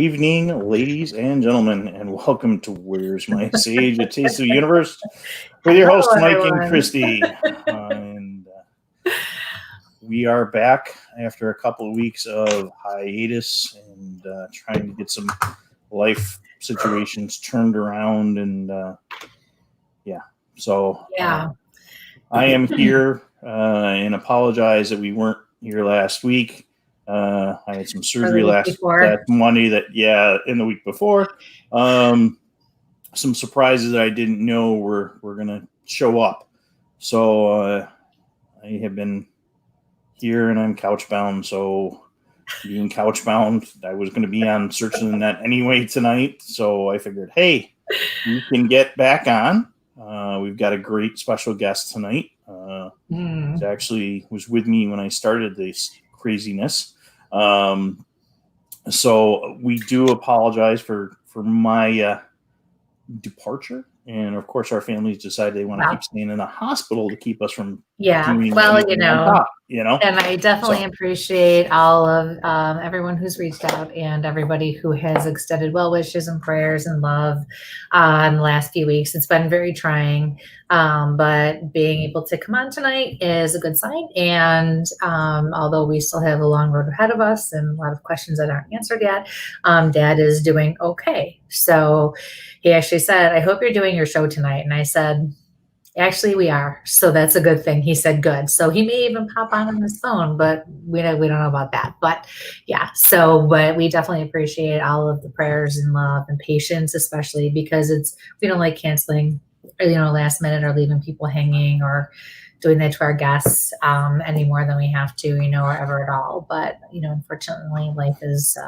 evening, ladies and gentlemen, and welcome to Where's My Sage, a Taste of the Universe, with your hosts, Mike and Christy. We are back after a couple of weeks of hiatus and trying to get some life situations turned around. And I am here and apologize that we weren't here last week. I had some surgery last Monday in the week before. Some surprises that I didn't know were going to show up. So I have been here and I'm couch bound. So being couch bound, I was going to be on Searching the Net anyway tonight. So I figured, hey, you can get back on. We've got a great special guest tonight. He actually was with me when I started this craziness. So we do apologize for my departure. And of course, our families decided they want to keep staying in the hospital to keep us from doing anything on top, And I definitely appreciate all of everyone who's reached out and everybody who has extended well wishes and prayers and love in the last few weeks. It's been very trying, but being able to come on tonight is a good sign. And although we still have a long road ahead of us and a lot of questions that aren't answered yet, Dad is doing okay. So he actually said, I hope you're doing your show tonight. And I said, actually, we are. So that's a good thing. He said, good. So he may even pop on his phone, but we don't know about that. But but we definitely appreciate all of the prayers and love and patience, especially because we don't like canceling, last minute or leaving people hanging or doing that to our guests any more than we have to, or ever at all. But, unfortunately, life is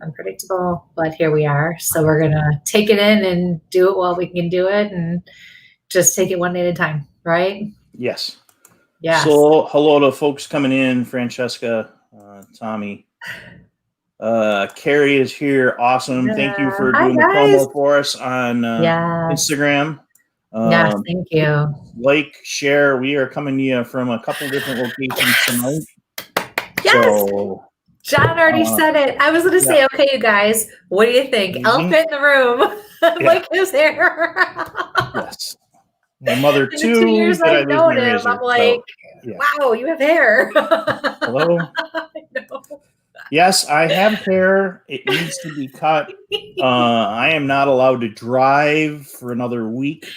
unpredictable, but here we are. So we're going to take it in and do it while we can do it and just take it one day at a time, right? Yes. Yes. So hello to folks coming in, Francesca, Tommy. Carrie is here. Awesome. Thank you for doing the promo for us on Instagram. Yes, thank you. Like, share. We are coming to you from a couple different locations tonight. Yes. So, John already said it. I was going to say, okay, you guys, what do you think? Mm-hmm. Elephant in the room. Like his hair. Yes. My mother, too. In the 2 years I've known him, I'm like, wow, you have hair. Hello? I know. Yes, I have hair. It needs to be cut. I am not allowed to drive for another week.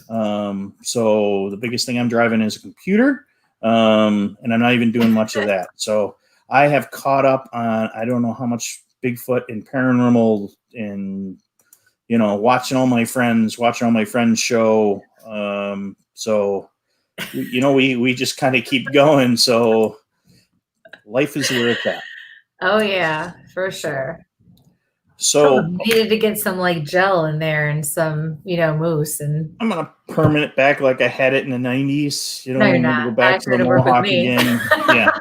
So the biggest thing I'm driving is a computer. And I'm not even doing much of that. So I have caught up on, I don't know how much Bigfoot and paranormal and, watching all my friends show. So, we just kind of keep going. So life is where it's at. Oh yeah, for sure. So needed to get some gel in there and some, mousse, and I'm gonna permanent back like I had it in the 90s. No, you're not. Go back to the Mohawk again. Yeah.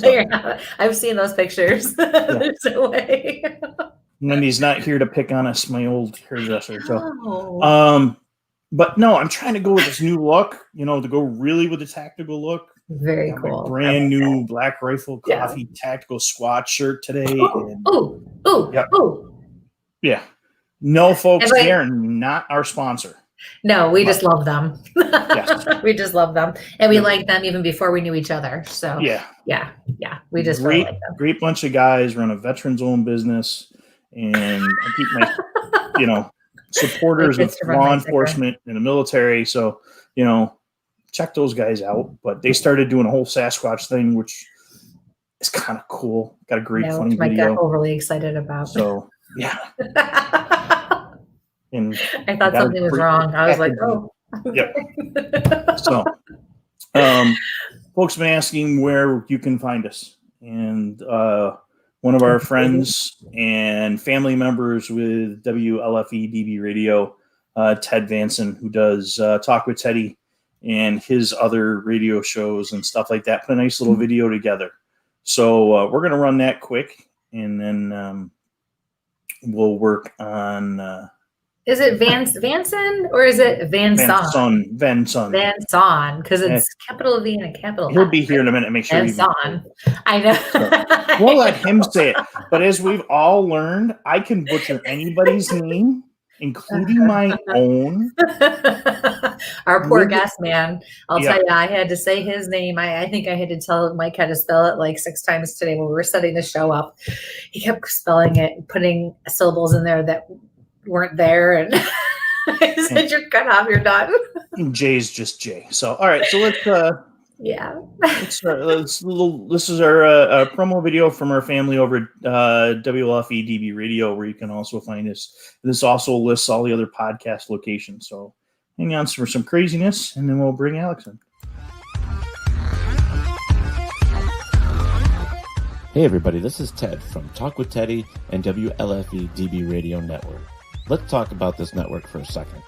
No, you're not. I've seen those pictures. There's no way. Wendy's not here to pick on us, my old hairdresser. So, but no, I'm trying to go with this new look. To go really with the tactical look. Very cool. My brand new Black Rifle Coffee tactical squad shirt today. Yeah. No, folks, they are not our sponsor. No, we just love them. Yes. We just love them. And we liked them even before we knew each other. So yeah. We just really like them. Great bunch of guys, run a veterans-owned business, and I keep my supporters of law enforcement and the military. So, check those guys out. But they started doing a whole Sasquatch thing, which is kind of cool. Got a great funny video. I got overly excited about. So yeah. And I thought something was wrong. I was like, oh. Yep. So folks have been asking where you can find us. And one of our friends and family members with WLFE DB Radio, Ted Vanson, who does Talk with Teddy and his other radio shows and stuff like that, put a nice little video together. So we're going to run that quick, and then we'll work on Is it Vanson or is it Van Son? Van Son. Because it's capital V and a capital He'll be here in a minute. Make sure Van Son. I know. So, we'll let him say it. But as we've all learned, I can butcher anybody's name, including my own. Our poor guest, man. I'll tell you, I had to say his name. I think I had to tell Mike how to spell it like 6 times today when we were setting the show up. He kept spelling it and putting syllables in there that weren't there, and I said, "You're cut off. You're done." Jay's just Jay. So, all right. So let's. This is our promo video from our family over at WLFE DB Radio, where you can also find us. This also lists all the other podcast locations. So, hang on for some craziness, and then we'll bring Alex in. Hey everybody, this is Ted from Talk with Teddy and WLFE DB Radio Network. Let's talk about this network for a second.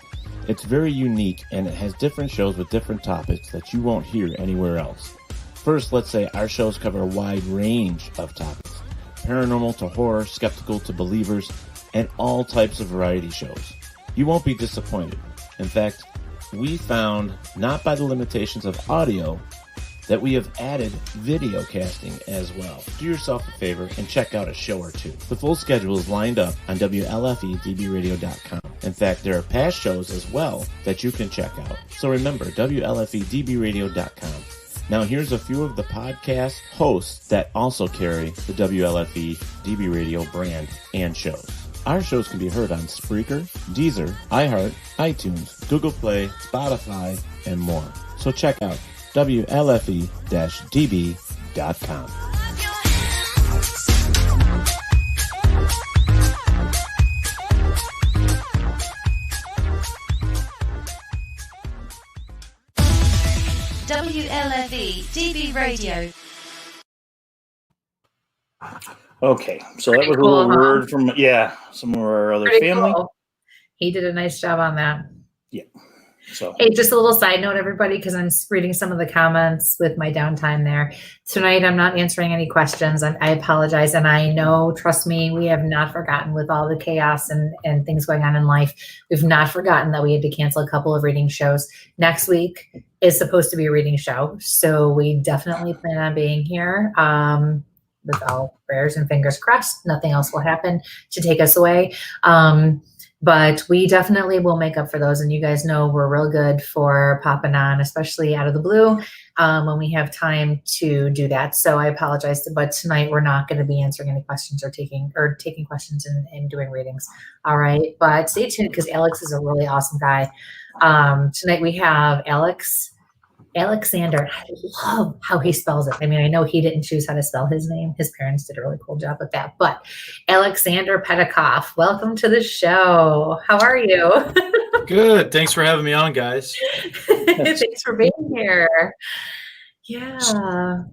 It's very unique and it has different shows with different topics that you won't hear anywhere else. First, let's say our shows cover a wide range of topics. Paranormal to horror, skeptical to believers, and all types of variety shows. You won't be disappointed. In fact, we found, not by the limitations of audio, that we have added video casting as well. Do yourself a favor and check out a show or two. The full schedule is lined up on WLFEDBRadio.com. In fact, there are past shows as well that you can check out. So remember, WLFEDBRadio.com. Now here's a few of the podcast hosts that also carry the WLFE DB Radio brand and shows. Our shows can be heard on Spreaker, Deezer, iHeart, iTunes, Google Play, Spotify, and more. So check out WLFE-DB.com. WLFE DB Radio. Okay, so that was a little word from some of our other family. Cool. He did a nice job on that. Yeah. So, hey, just a little side note, everybody, because I'm reading some of the comments with my downtime there. Tonight, I'm not answering any questions. I apologize. And I know, trust me, we have not forgotten with all the chaos and things going on in life. We've not forgotten that we had to cancel a couple of reading shows. Next week is supposed to be a reading show. So we definitely plan on being here with all prayers and fingers crossed. Nothing else will happen to take us away. But we definitely will make up for those. And you guys know we're real good for popping on, especially out of the blue, when we have time to do that. So I apologize, but tonight we're not going to be answering any questions or taking questions and doing readings. All right. But stay tuned because Alex is a really awesome guy. Tonight we have Aleksandar. I love how he spells it. I mean, I know he didn't choose how to spell his name. His parents did a really cool job with that. But Aleksandar Petakov, welcome to the show. How are you? Good. Thanks for having me on, guys. Thanks for being here. Yeah.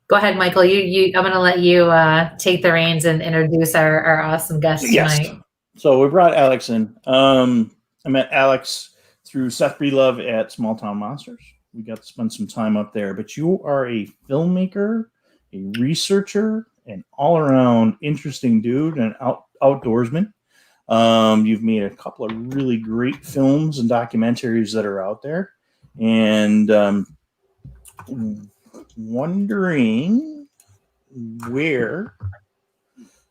Go ahead, Michael. I'm going to let you take the reins and introduce our awesome guest tonight. Yes. So we brought Alex in. I met Alex through Seth Breedlove at Small Town Monsters. We got to spend some time up there, but you are a filmmaker, a researcher, an all-around interesting dude, and outdoorsman. You've made a couple of really great films and documentaries that are out there, and wondering where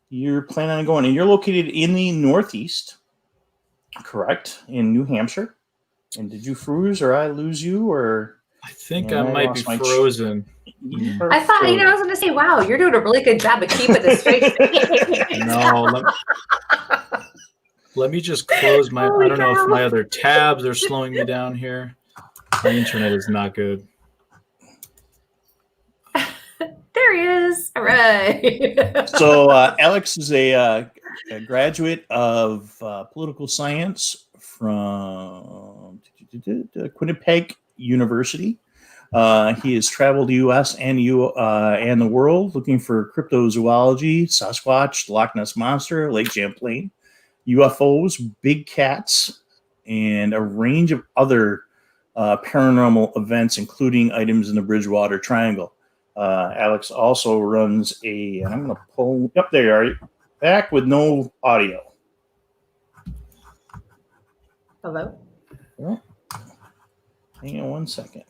you're planning on going. And you're located in the Northeast, correct? In New Hampshire. And did you freeze or I lose you or? I think I might be frozen. I thought, I was going to say, wow, you're doing a really good job of keeping it straight. No, let me just close my, I don't know if my other tabs are slowing me down here. My internet is not good. There he is. All right. So Alex is a graduate of political science from Quinnipiac University. He has traveled the U.S. and the world looking for cryptozoology, Sasquatch, the Loch Ness Monster, Lake Champlain, UFOs, big cats, and a range of other paranormal events, including items in the Bridgewater Triangle. Alex also runs I'm going to pull up there. Are you back with no audio? Hello? Oh, hang on 1 second.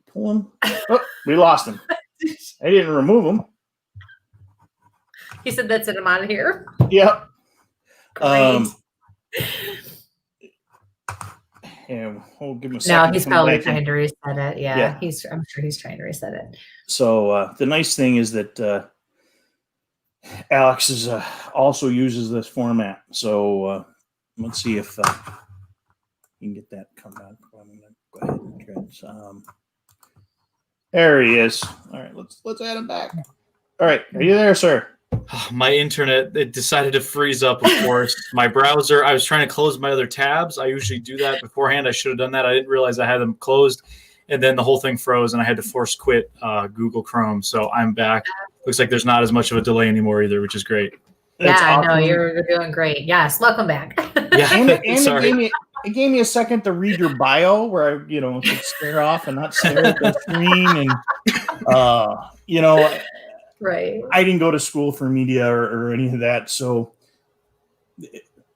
Pull him. Oh, we lost him. I didn't remove him. He said that's it. I'm out of here. Yep. Great. And we'll give him a second. No, he's probably trying to reset it. Yeah. I'm sure he's trying to reset it. So the nice thing is that Alex is also uses this format. So let's see if you can get that come back. I'm going to go ahead and try. There he is. All right, let's add him back. All right, are you there, sir? My internet, it decided to freeze up, of course. My browser, I was trying to close my other tabs. I usually do that beforehand. I should have done that. I didn't realize I had them closed. And then the whole thing froze, and I had to force quit Google Chrome. So I'm back. Looks like there's not as much of a delay anymore either, which is great. That's awesome. No, you're doing great. Yes, welcome back. Yeah, and it gave me a second to read your bio where I, could stare off and not stare at the screen. And, right. I didn't go to school for media or any of that. So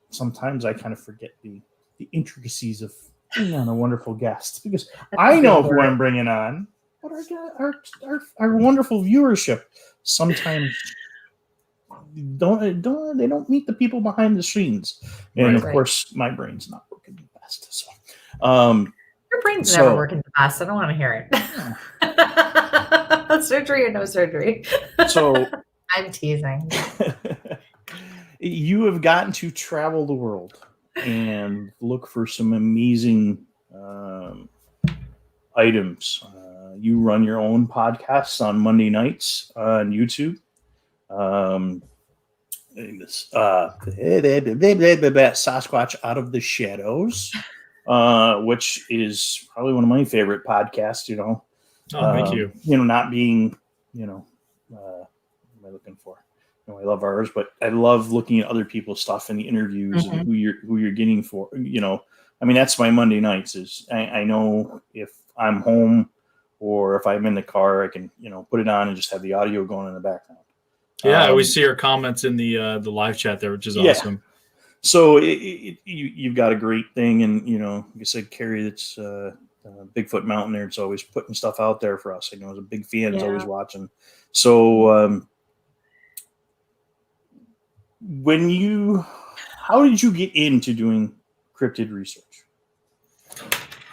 sometimes I kind of forget the intricacies of being on a wonderful guest because I know who I'm bringing on, but our wonderful viewership sometimes don't meet the people behind the scenes. And of course my brain's not working the best. So your brain's never working the best. I don't want to hear it. Surgery or no surgery. So I'm teasing. You have gotten to travel the world and look for some amazing items. You run your own podcasts on Monday nights on YouTube. Sasquatch Out of the Shadows, which is probably one of my favorite podcasts. Oh, thank you. Not being, what am I looking for? I love ours, but I love looking at other people's stuff and the interviews and who you're getting for. That's my Monday nights. Is I know if I'm home or if I'm in the car, I can put it on and just have the audio going in the background. Yeah, I always see your comments in the live chat there, which is awesome. So you've got a great thing, and like I said, Carrie, that's Bigfoot Mountain there. It's always putting stuff out there for us. I know as a big fan, is always watching. So how did you get into doing cryptid research?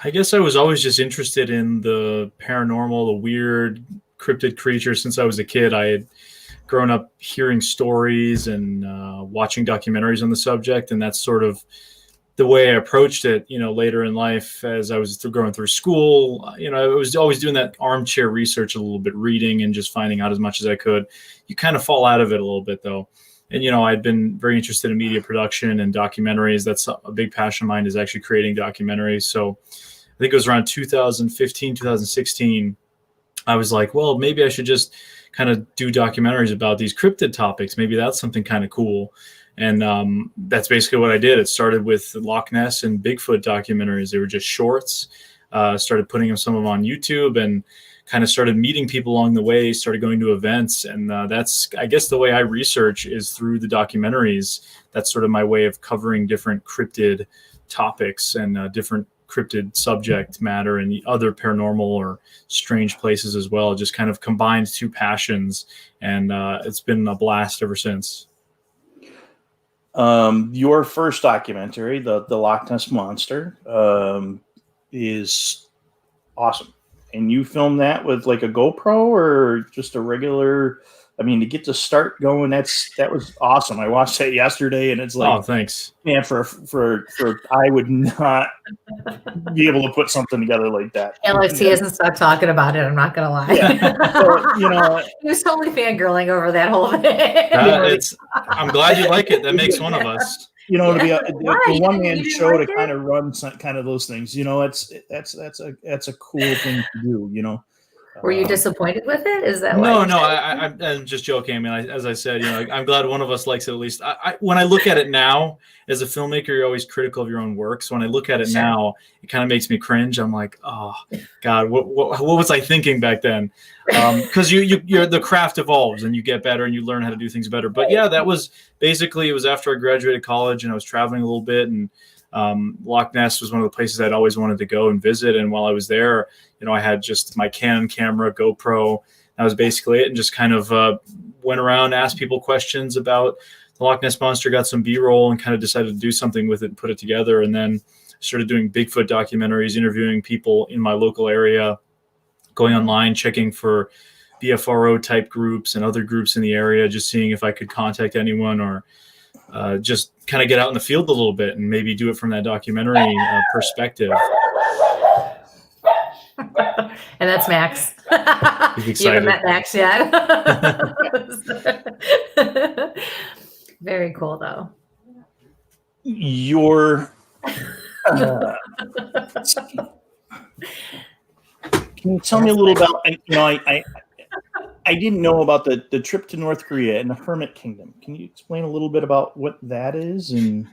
I guess I was always just interested in the paranormal, the weird cryptid creatures. Since I was a kid, I had grown up hearing stories and watching documentaries on the subject. And that's sort of the way I approached it, later in life as I was going through school. I was always doing that armchair research a little bit, reading and just finding out as much as I could. You kind of fall out of it a little bit, though. And, I'd been very interested in media production and documentaries. That's a big passion of mine, is actually creating documentaries. So I think it was around 2015, 2016. I was like, well, maybe I should just kind of do documentaries about these cryptid topics. Maybe that's something kind of cool. And that's basically what I did. It started with Loch Ness and Bigfoot documentaries. They were just shorts. Started putting some of them on YouTube and kind of started meeting people along the way, started going to events. And that's, I guess, the way I research is through the documentaries. That's sort of my way of covering different cryptid topics and different cryptid subject matter and other paranormal or strange places as well. Just kind of combined two passions, and it's been a blast ever since. Your first documentary, the Loch Ness Monster, is awesome. And you filmed that with like a GoPro or just a regular? To get to start going, that was awesome. I watched that yesterday, and it's like, oh, thanks, man. For I would not be able to put something together like that. Alex, he hasn't stopped talking about it. I'm not gonna lie. Yeah. So, he was totally fangirling over that whole thing. I'm glad you like it. That makes one of us. To be a one-man show to kind of run some kind of those things. That's a cool thing to do. Were you disappointed with it? Is that no? why? No, I'm just joking. I mean, as I said, I'm glad one of us likes it at least. When I look at it now, as a filmmaker, you're always critical of your own work. So when I look at it now, it kind of makes me cringe. I'm like, oh God, what was I thinking back then? Because you're the craft evolves and you get better and you learn how to do things better. But yeah, that was basically, it was after I graduated college and I was traveling a little bit, and Loch Ness was one of the places I'd always wanted to go and visit. And while I was there, I had just my Canon camera, GoPro. That was basically it, and just kind of went around, asked people questions about the Loch Ness Monster, got some B-roll, and kind of decided to do something with it and put it together. And then started doing Bigfoot documentaries, interviewing people in my local area, going online, checking for BFRO type groups and other groups in the area, just seeing if I could contact anyone or just kind of get out in the field a little bit and maybe do it from that documentary perspective. And that's Max. You haven't met Max yet. Very cool, though. Can you tell me a little about? I didn't know about the trip to North Korea and the Hermit Kingdom. Can you explain a little bit about what that is? And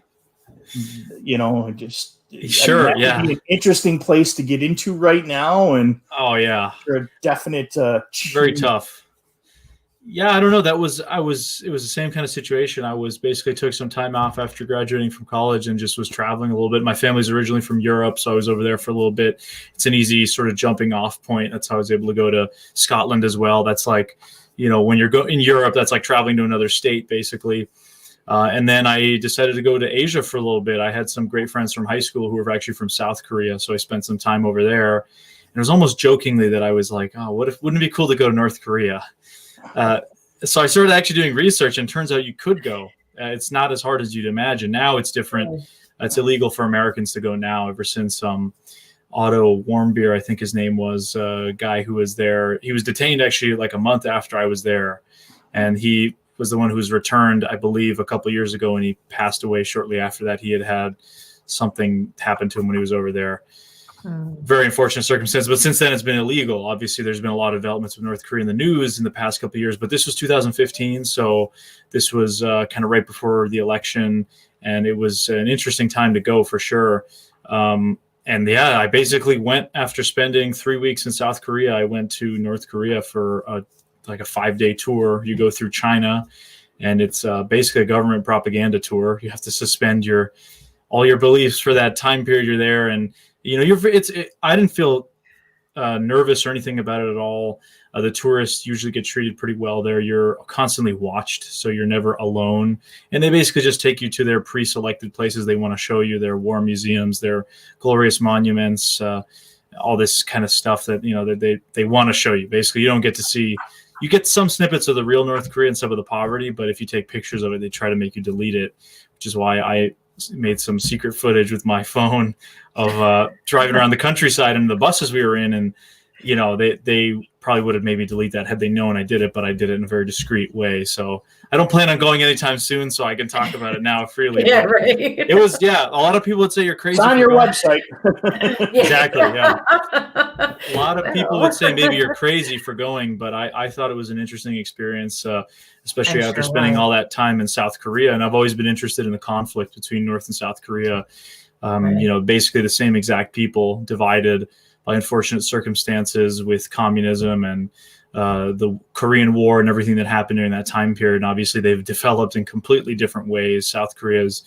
just sure, that would be an interesting place to get into right now. And a definite very tough. Yeah, I don't know. It was the same kind of situation. I was basically took some time off after graduating from college and just was traveling a little bit. My family's originally from Europe, so I was over there for a little bit. It's an easy sort of jumping off point. That's how I was able to go to Scotland as well. That's like, when you're in Europe, that's like traveling to another state, basically. And then I decided to go to Asia for a little bit. I had some great friends from high school who were actually from South Korea, so I spent some time over there. And it was almost jokingly that I was like, oh, wouldn't it be cool to go to North Korea? So I started actually doing research, and turns out you could go. It's not as hard as you'd imagine. Now it's different. It's illegal for Americans to go now, ever since Otto Warmbier, I think his name was, a guy who was there. He was detained actually like a month after I was there, and he was the one who was returned, I believe, a couple of years ago, and he passed away shortly after that. He had something happen to him when he was over there. Very unfortunate circumstance, but since then it's been illegal. Obviously, there's been a lot of developments with North Korea in the news in the past couple of years, but this was 2015, so this was kind of right before the election, and it was an interesting time to go for sure. And yeah, I basically went after spending 3 weeks in South Korea. I went to North Korea for a 5-day tour. You go through China, and it's basically a government propaganda tour. You have to suspend all your beliefs for that time period you're there, and I didn't feel nervous or anything about it at all. The tourists usually get treated pretty well there. You're constantly watched, so you're never alone. And they basically just take you to their pre-selected places they want to show you, their war museums, their glorious monuments, all this kind of stuff that that they want to show you. Basically, you don't get to see. You get some snippets of the real North Korea and some of the poverty, but if you take pictures of it, they try to make you delete it, which is why I made some secret footage with my phone of driving around the countryside and the buses we were in, and they probably would have maybe deleted that had they known I did it, but I did it in a very discreet way. So I don't plan on going anytime soon, so I can talk about it now freely. Yeah, right. It was, a lot of people would say you're crazy. It's on your website. Exactly, yeah. A lot of people would say maybe you're crazy for going, but I thought it was an interesting experience, especially after spending all that time in South Korea. And I've always been interested in the conflict between North and South Korea. Basically the same exact people divided by unfortunate circumstances with communism and the Korean War and everything that happened during that time period. And obviously they've developed in completely different ways. South Korea is,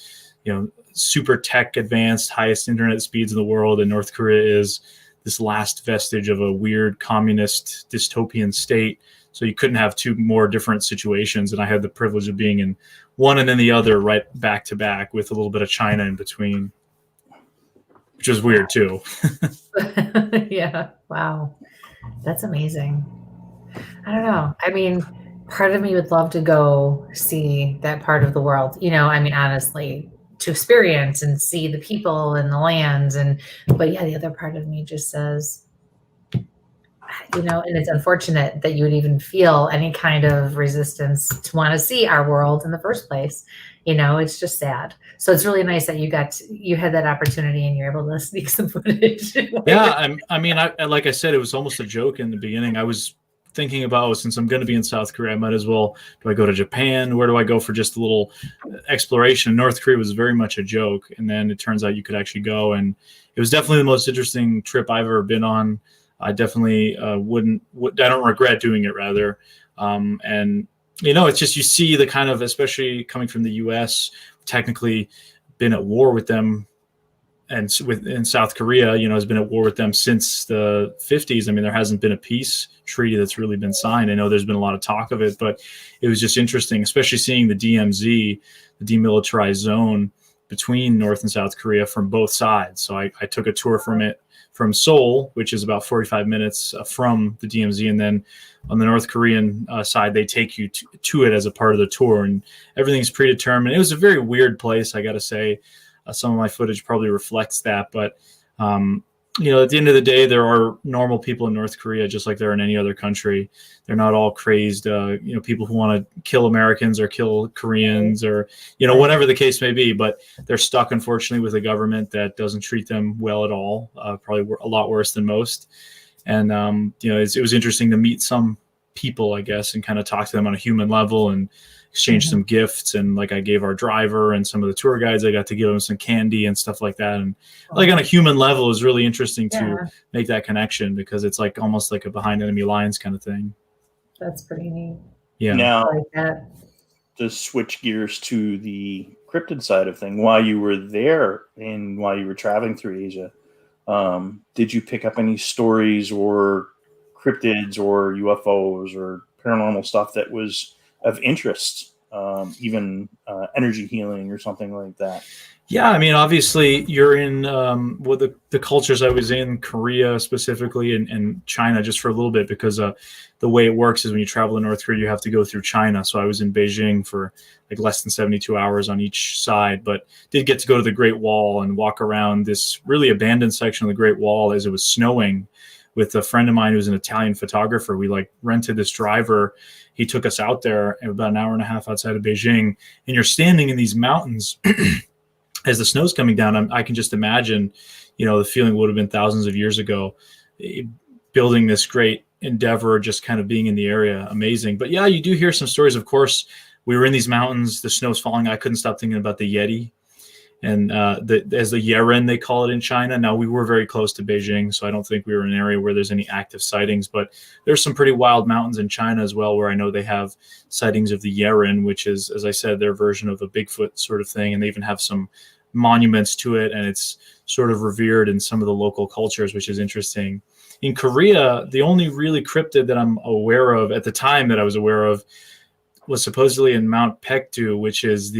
super tech advanced, highest internet speeds in the world. And North Korea is this last vestige of a weird communist dystopian state. So you couldn't have two more different situations. And I had the privilege of being in one and then the other right back to back with a little bit of China in between, which was weird too. Yeah. Wow. That's amazing. I don't know. I mean, part of me would love to go see that part of the world, honestly, to experience and see the people and the lands. But yeah, the other part of me just says, and it's unfortunate that you would even feel any kind of resistance to want to see our world in the first place. It's just sad. So it's really nice that you had that opportunity and you're able to sneak some footage. Yeah, like I said, it was almost a joke in the beginning. I was thinking about, since I'm going to be in South Korea, I might as well, do I go to Japan? Where do I go for just a little exploration? North Korea was very much a joke. And then it turns out you could actually go. And it was definitely the most interesting trip I've ever been on. I definitely I don't regret doing it, rather. And, it's just, you see the kind of, especially coming from the U.S., technically been at war with them. And in South Korea, has been at war with them since the 50s. I mean, there hasn't been a peace treaty that's really been signed. I know there's been a lot of talk of it, but it was just interesting, especially seeing the DMZ, the demilitarized zone between North and South Korea from both sides. So I took a tour from Seoul, which is about 45 minutes from the DMZ. And then on the North Korean side, they take you to it as a part of the tour, and everything's predetermined. It was a very weird place, I got to say. Some of my footage probably reflects that, but at the end of the day, there are normal people in North Korea, just like there are in any other country. They're not all crazed, people who want to kill Americans or kill Koreans or, whatever the case may be, but they're stuck, unfortunately, with a government that doesn't treat them well at all, probably a lot worse than most. And, it was interesting to meet some people, I guess, and kind of talk to them on a human level and exchange some gifts. And like I gave our driver and some of the tour guides, I got to give them some candy and stuff like that. And like on a human level, it was really interesting to make that connection, because it's like almost like a behind enemy lines kind of thing. That's pretty neat. Yeah. Now, like that. To switch gears to the cryptid side of thing, while you were there and while you were traveling through Asia, did you pick up any stories or cryptids or UFOs or paranormal stuff that was of interest, even energy healing or something like that? Yeah, I mean, obviously you're in the cultures I was in, Korea specifically, and China just for a little bit, because the way it works is when you travel to North Korea, you have to go through China. So I was in Beijing for like less than 72 hours on each side, but did get to go to the Great Wall and walk around this really abandoned section of the Great Wall as it was snowing with a friend of mine who's an Italian photographer. We like rented this driver. He took us out there about an hour and a half outside of Beijing, and you're standing in these mountains as the snow's coming down. I can just imagine, the feeling would have been thousands of years ago, building this great endeavor, just kind of being in the area. Amazing. But yeah, you do hear some stories. Of course, we were in these mountains, the snow's falling. I couldn't stop thinking about the Yeti. And as the Yeren, they call it in China. Now, we were very close to Beijing, so I don't think we were in an area where there's any active sightings. But there's some pretty wild mountains in China as well, where I know they have sightings of the Yeren, which is, as I said, their version of a Bigfoot sort of thing. And they even have some monuments to it, and it's sort of revered in some of the local cultures, which is interesting. In Korea, the only really cryptid that I'm aware of at the time that I was aware of was supposedly in Mount Paektu, which is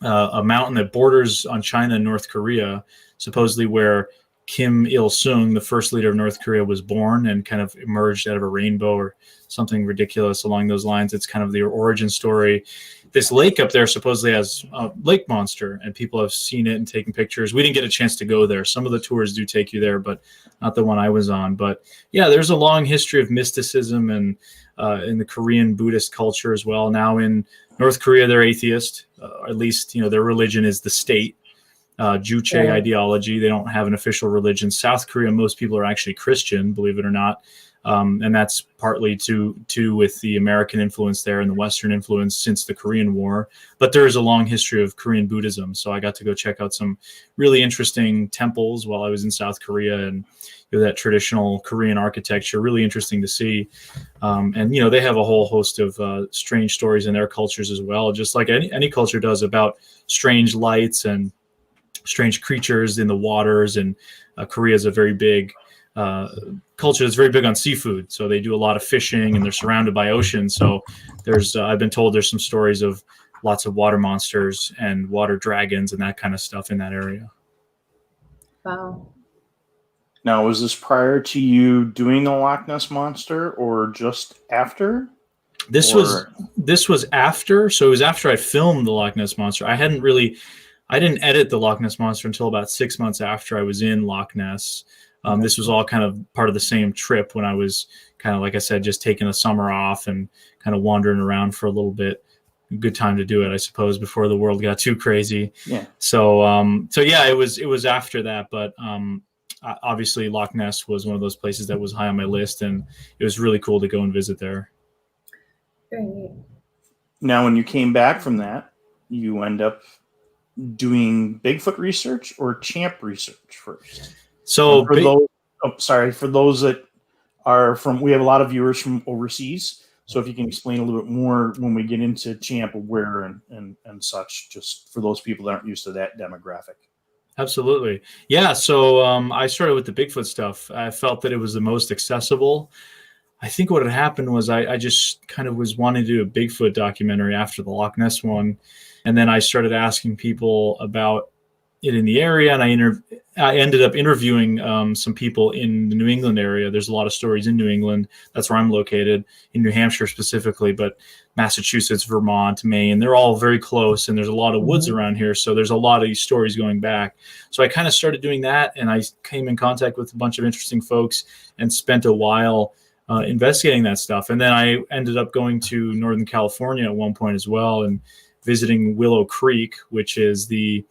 a mountain that borders on China and North Korea, supposedly where Kim Il-sung, the first leader of North Korea, was born and kind of emerged out of a rainbow or something ridiculous along those lines. It's kind of the origin story. This lake up there supposedly has a lake monster, and people have seen it and taken pictures. We didn't get a chance to go there. Some of the tours do take you there, but not the one I was on. But yeah, there's a long history of mysticism and in the Korean Buddhist culture as well. Now in North Korea, they're atheist. At least, their religion is the state. Juche ideology. They don't have an official religion. South Korea, most people are actually Christian, believe it or not. And that's partly to with the American influence there and the Western influence since the Korean War. But there is a long history of Korean Buddhism. So I got to go check out some really interesting temples while I was in South Korea, and that traditional Korean architecture, really interesting to see. And, they have a whole host of strange stories in their cultures as well, just like any culture does, about strange lights and strange creatures in the waters. And Korea is a very big culture that's very big on seafood. So they do a lot of fishing, and they're surrounded by ocean. So there's, I've been told there's some stories of lots of water monsters and water dragons and that kind of stuff in that area. Wow. Now, was this prior to you doing the Loch Ness Monster or just after? This was after. So it was after I filmed the Loch Ness Monster. I didn't edit the Loch Ness Monster until about 6 months after I was in Loch Ness. This was all kind of part of the same trip when I was kind of, like I said, just taking a summer off and kind of wandering around for a little bit. Good time to do it, I suppose, before the world got too crazy. Yeah. So yeah, it was after that, but obviously Loch Ness was one of those places that was high on my list, and it was really cool to go and visit there. Great. Now, when you came back from that, you end up doing Bigfoot research or champ research first. So for those that are we have a lot of viewers from overseas. So if you can explain a little bit more when we get into champ, where and such, just for those people that aren't used to that demographic. Absolutely. Yeah. So I started with the Bigfoot stuff. I felt that it was the most accessible. I think what had happened was I just kind of was wanting to do a Bigfoot documentary after the Loch Ness one. And then I started asking people about it in the area. And I ended up interviewing some people in the New England area. There's a lot of stories in New England. That's where I'm located, in New Hampshire specifically, but Massachusetts, Vermont, Maine, they're all very close. And there's a lot of woods around here. So there's a lot of these stories going back. So I kind of started doing that. And I came in contact with a bunch of interesting folks and spent a while investigating that stuff. And then I ended up going to Northern California at one point as well and visiting Willow Creek, which is the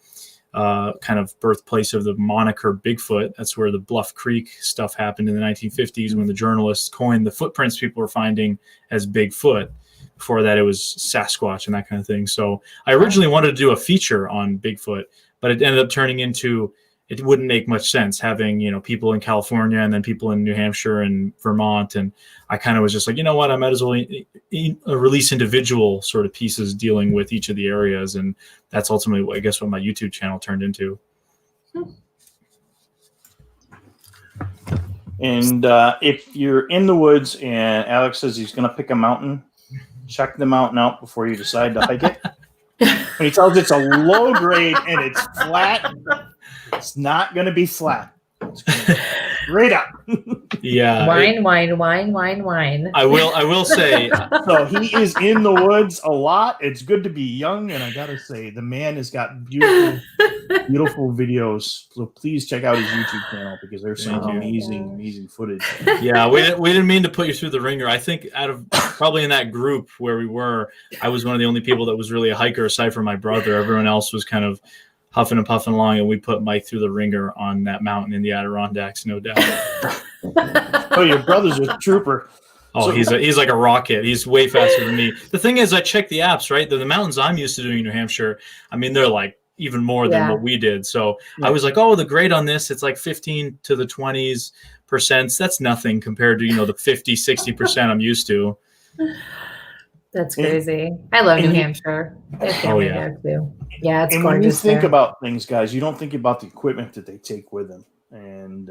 kind of birthplace of the moniker Bigfoot. That's where the Bluff Creek stuff happened in the 1950s when the journalists coined the footprints people were finding as Bigfoot. Before that, it was Sasquatch and that kind of thing. So I originally wanted to do a feature on Bigfoot, but it ended up turning into, it wouldn't make much sense having, people in California and then people in New Hampshire and Vermont. And I kind of was just like, you know what, I might as well release individual sort of pieces dealing with each of the areas. And that's ultimately, I guess, what my YouTube channel turned into. And if you're in the woods and Alex says he's going to pick a mountain, check the mountain out before you decide to hike it. When he tells it's a low grade and it's flat, it's not going to be flat. It's going to be straight up. Yeah. Wine. I will say. So he is in the woods a lot. It's good to be young. And I got to say, the man has got beautiful videos. So please check out his YouTube channel because there's some amazing footage. Yeah, we didn't mean to put you through the ringer. I think out of probably in that group where we were, I was one of the only people that was really a hiker aside from my brother. Everyone else was kind of huffing and puffing along, and we put Mike through the ringer on that mountain in the Adirondacks, no doubt. Oh, your brother's a trooper. Oh, so, he's like a rocket. He's way faster than me. The thing is, I checked the apps, right? The mountains I'm used to doing in New Hampshire, I mean, they're like even more than what we did. So I was like, oh, the grade on this, it's like 15 to the 20s percent. That's nothing compared to, the 50, 60% I'm used to. That's crazy. I love New Hampshire. Oh, yeah. Too. Yeah, it's gorgeous. When you think about things, guys, you don't think about the equipment that they take with them. And,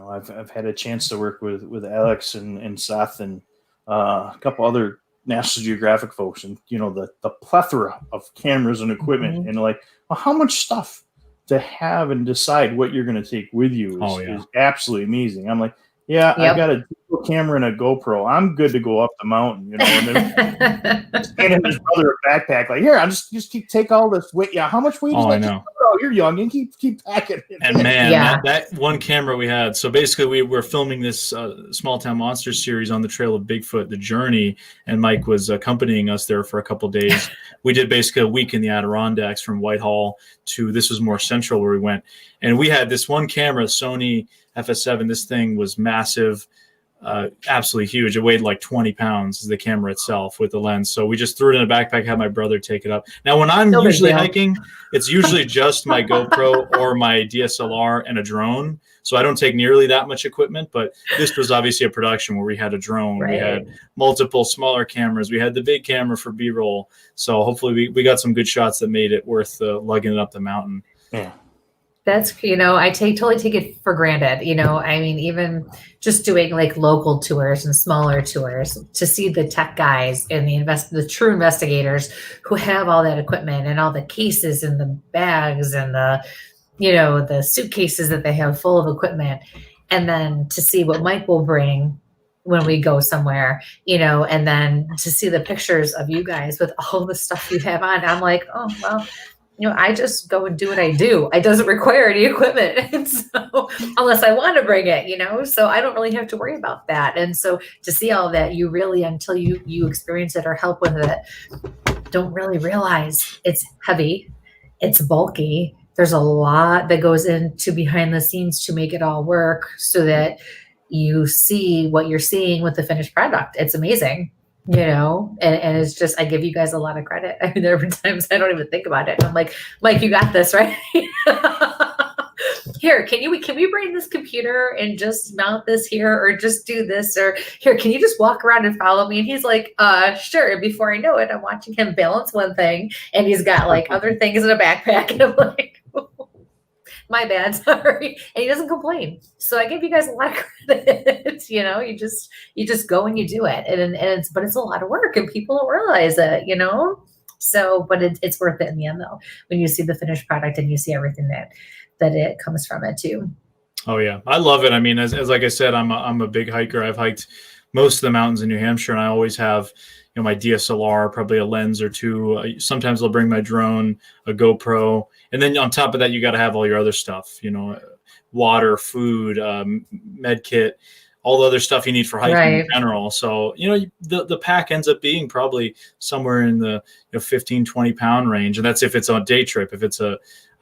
I've had a chance to work with Alex and Seth and a couple other National Geographic folks, and the plethora of cameras and equipment, and like, well, how much stuff to have and decide what you're going to take with you is absolutely amazing. I'm like, I got a digital camera and a GoPro. I'm good to go up the mountain, and then handing his brother a backpack, like, here, I'm just take all this weight. Yeah, how much weight is that? I know. Oh, you're young, and keep packing. And man, that one camera we had. So basically, we were filming this Small Town Monsters series on the Trail of Bigfoot, The Journey, and Mike was accompanying us there for a couple of days. We did basically a week in the Adirondacks from Whitehall to, this was more central where we went, and we had this one camera, Sony FS7. This thing was massive, absolutely huge. It weighed like 20 pounds, the camera itself with the lens. So we just threw it in a backpack, had my brother take it up. Now, when I'm usually hiking, it's usually just my GoPro or my DSLR and a drone. So I don't take nearly that much equipment, but this was obviously a production where we had a drone. Right. We had multiple smaller cameras. We had the big camera for B-roll. So hopefully we got some good shots that made it worth lugging it up the mountain. Yeah. That's, I totally take it for granted. I mean, even just doing like local tours and smaller tours to see the tech guys and the true investigators who have all that equipment and all the cases and the bags and the suitcases that they have full of equipment. And then to see what Mike will bring when we go somewhere, and then to see the pictures of you guys with all the stuff you have on. I'm like, oh, well, I just go and do what I do. It doesn't require any equipment. And so unless I want to bring it, so I don't really have to worry about that. And so to see all that, you really, until you experience it or help with it, don't really realize it's heavy, it's bulky. There's a lot that goes into behind the scenes to make it all work so that you see what you're seeing with the finished product. It's amazing. And it's just, I give you guys a lot of credit. I mean, there have been times I don't even think about it. I'm like, Mike, you got this, right? Here, can we bring this computer and just mount this here, or just do this, or here, can you just walk around and follow me? And he's like, sure. And before I know it, I'm watching him balance one thing, and he's got like other things in a backpack, and I'm like, my bad, sorry. And he doesn't complain. So I give you guys a lot of credit. You just go and you do it. And it's a lot of work, and people don't realize it, So, but it's worth it in the end though, when you see the finished product and you see everything that it comes from it too. Oh yeah. I love it. I mean, as like I said, I'm a big hiker. I've hiked most of the mountains in New Hampshire, and I always have, my DSLR, probably a lens or two. Sometimes I'll bring my drone, a GoPro. And then on top of that, you got to have all your other stuff, water, food, med kit, all the other stuff you need for hiking in general. So, the pack ends up being probably somewhere in the 15, 20 pound range. And that's if it's on a day trip. If it's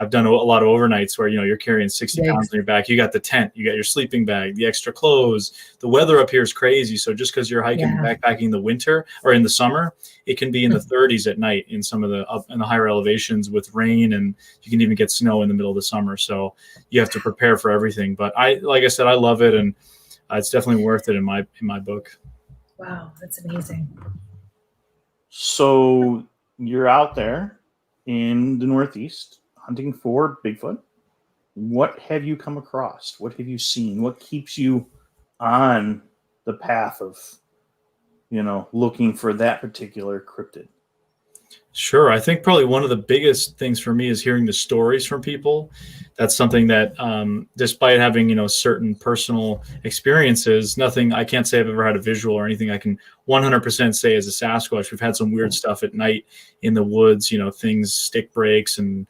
I've done a lot of overnights where, you're carrying 60 pounds on your back. You got the tent, you got your sleeping bag, the extra clothes. The weather up here is crazy. So just because you're hiking, backpacking in the winter or in the summer, it can be in the 30s at night in some of the up in the higher elevations with rain, and you can even get snow in the middle of the summer. So you have to prepare for everything. But like I said, I love it, and it's definitely worth it in my book. Wow, that's amazing. So you're out there in the Northeast hunting for Bigfoot. What have you come across? What have you seen? What keeps you on the path of, looking for that particular cryptid? Sure. I think probably one of the biggest things for me is hearing the stories from people. That's something that, despite having, certain personal experiences, I can't say I've ever had a visual or anything I can 100% say as a Sasquatch. We've had some weird stuff at night in the woods, things, stick breaks and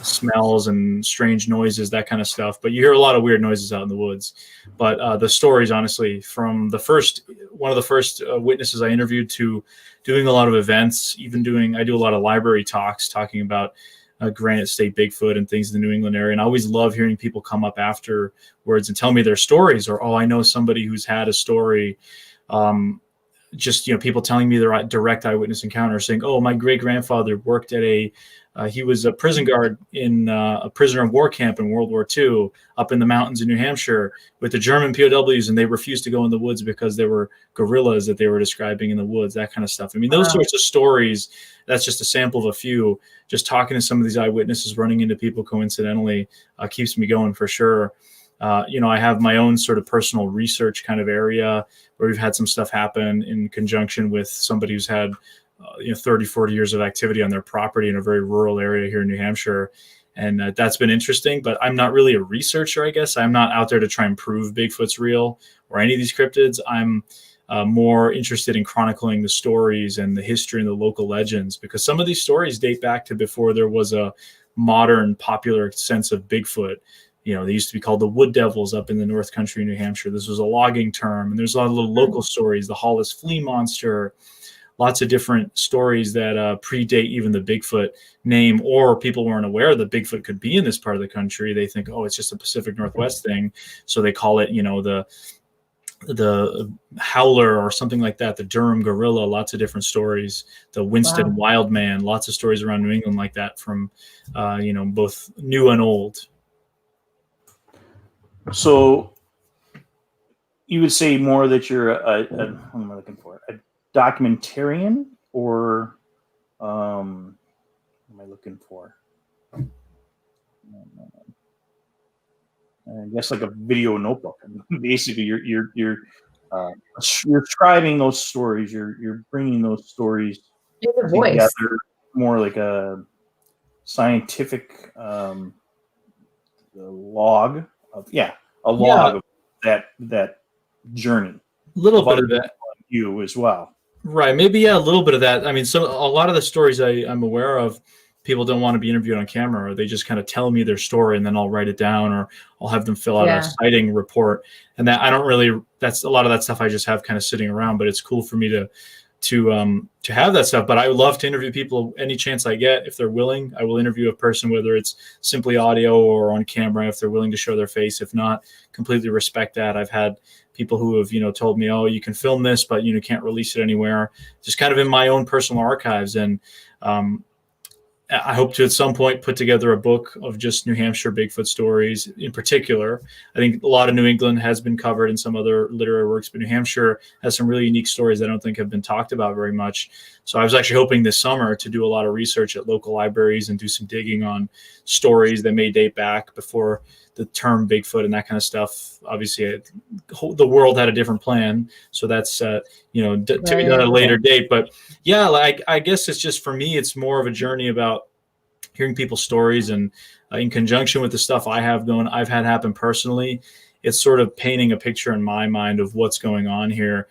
smells and strange noises, that kind of stuff. But you hear a lot of weird noises out in the woods. But the stories, honestly, from one of the first witnesses I interviewed to doing a lot of events, I do a lot of library talks talking about Granite State Bigfoot and things in the New England area. And I always love hearing people come up afterwards and tell me their stories, or, I know somebody who's had a story. People telling me their direct eyewitness encounter, saying, my great grandfather worked at he was a prison guard in a prisoner of war camp in World War II up in the mountains in New Hampshire with the German POWs, and they refused to go in the woods because there were guerrillas that they were describing in the woods, that kind of stuff. I mean, those sorts of stories, that's just a sample of a few. Just talking to some of these eyewitnesses, running into people coincidentally, keeps me going for sure. I have my own sort of personal research kind of area where we've had some stuff happen in conjunction with somebody who's had 30, 40 years of activity on their property in a very rural area here in New Hampshire. And that's been interesting, but I'm not really a researcher, I guess. I'm not out there to try and prove Bigfoot's real or any of these cryptids. I'm more interested in chronicling the stories and the history and the local legends, because some of these stories date back to before there was a modern popular sense of Bigfoot. They used to be called the Wood Devils up in the North Country, New Hampshire. This was a logging term. And there's a lot of little local stories, the Hollis Flea Monster, lots of different stories that predate even the Bigfoot name, or people weren't aware that Bigfoot could be in this part of the country. They think, it's just a Pacific Northwest thing. So they call it, the Howler or something like that, the Durham Gorilla, lots of different stories, the Winston Wildman, lots of stories around New England like that from, both new and old. So you would say more that you're what am I looking for? A documentarian, or what am I looking for? I guess like a video notebook. Basically, you're scribing those stories. You're bringing those stories together, more like a scientific log of of that journey. A little bit of that. You as well. Right. Maybe, a little bit of that. I mean, so a lot of the stories I'm aware of, people don't want to be interviewed on camera, or they just kind of tell me their story and then I'll write it down, or I'll have them fill out a sighting report. And that I don't really, that's a lot of that stuff I just have kind of sitting around, but it's cool for me to have that stuff. But I would love to interview people any chance I get. If they're willing, I will interview a person, whether it's simply audio or on camera, if they're willing to show their face. If not, completely respect that. I've had people who have, told me, oh, you can film this, but can't release it anywhere, just kind of in my own personal archives. And I hope to at some point put together a book of just New Hampshire Bigfoot stories in particular. I think a lot of New England has been covered in some other literary works, but New Hampshire has some really unique stories that I don't think have been talked about very much. So I was actually hoping this summer to do a lot of research at local libraries and do some digging on stories that may date back before the term Bigfoot and that kind of stuff. Obviously, the world had a different plan. So that's, to be done at a later date. But yeah, I guess it's just, for me, it's more of a journey about hearing people's stories, and in conjunction with the stuff I've had happen personally, it's sort of painting a picture in my mind of what's going on here,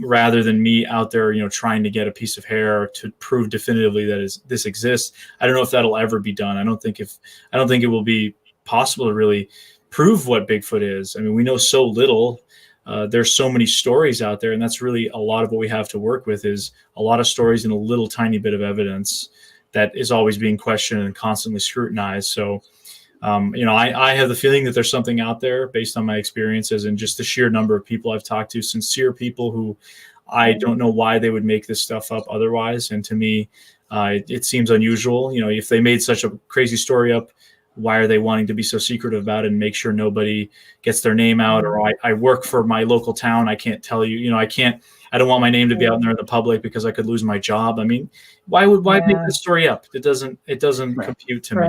rather than me out there, trying to get a piece of hair to prove definitively that this exists. I don't know if that'll ever be done. I don't think it will be possible to really prove what Bigfoot is. I mean, we know so little. There's so many stories out there, and that's really a lot of what we have to work with, is a lot of stories and a little tiny bit of evidence that is always being questioned and constantly scrutinized. So, I have the feeling that there's something out there based on my experiences and just the sheer number of people I've talked to, sincere people who I don't know why they would make this stuff up otherwise. And to me, it seems unusual. If they made such a crazy story up, why are they wanting to be so secretive about it and make sure nobody gets their name out? Or I work for my local town, I can't tell you, I don't want my name to be out there in the public because I could lose my job. I mean, why make that story up? It doesn't compute to me.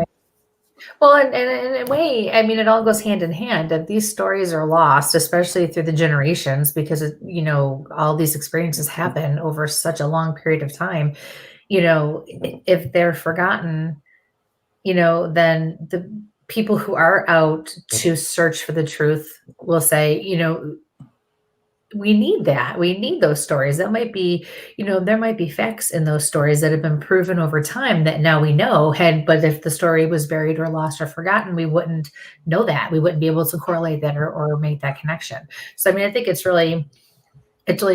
Well, and in a way, I mean, it all goes hand in hand. If these stories are lost, especially through the generations, because, all these experiences happen over such a long period of time, if they're forgotten, then the people who are out to search for the truth will say, we need that. We need those stories. That might be, there might be facts in those stories that have been proven over time that now we know but if the story was buried or lost or forgotten, we wouldn't know that. We wouldn't be able to correlate that or make that connection. So, I mean, I think it's really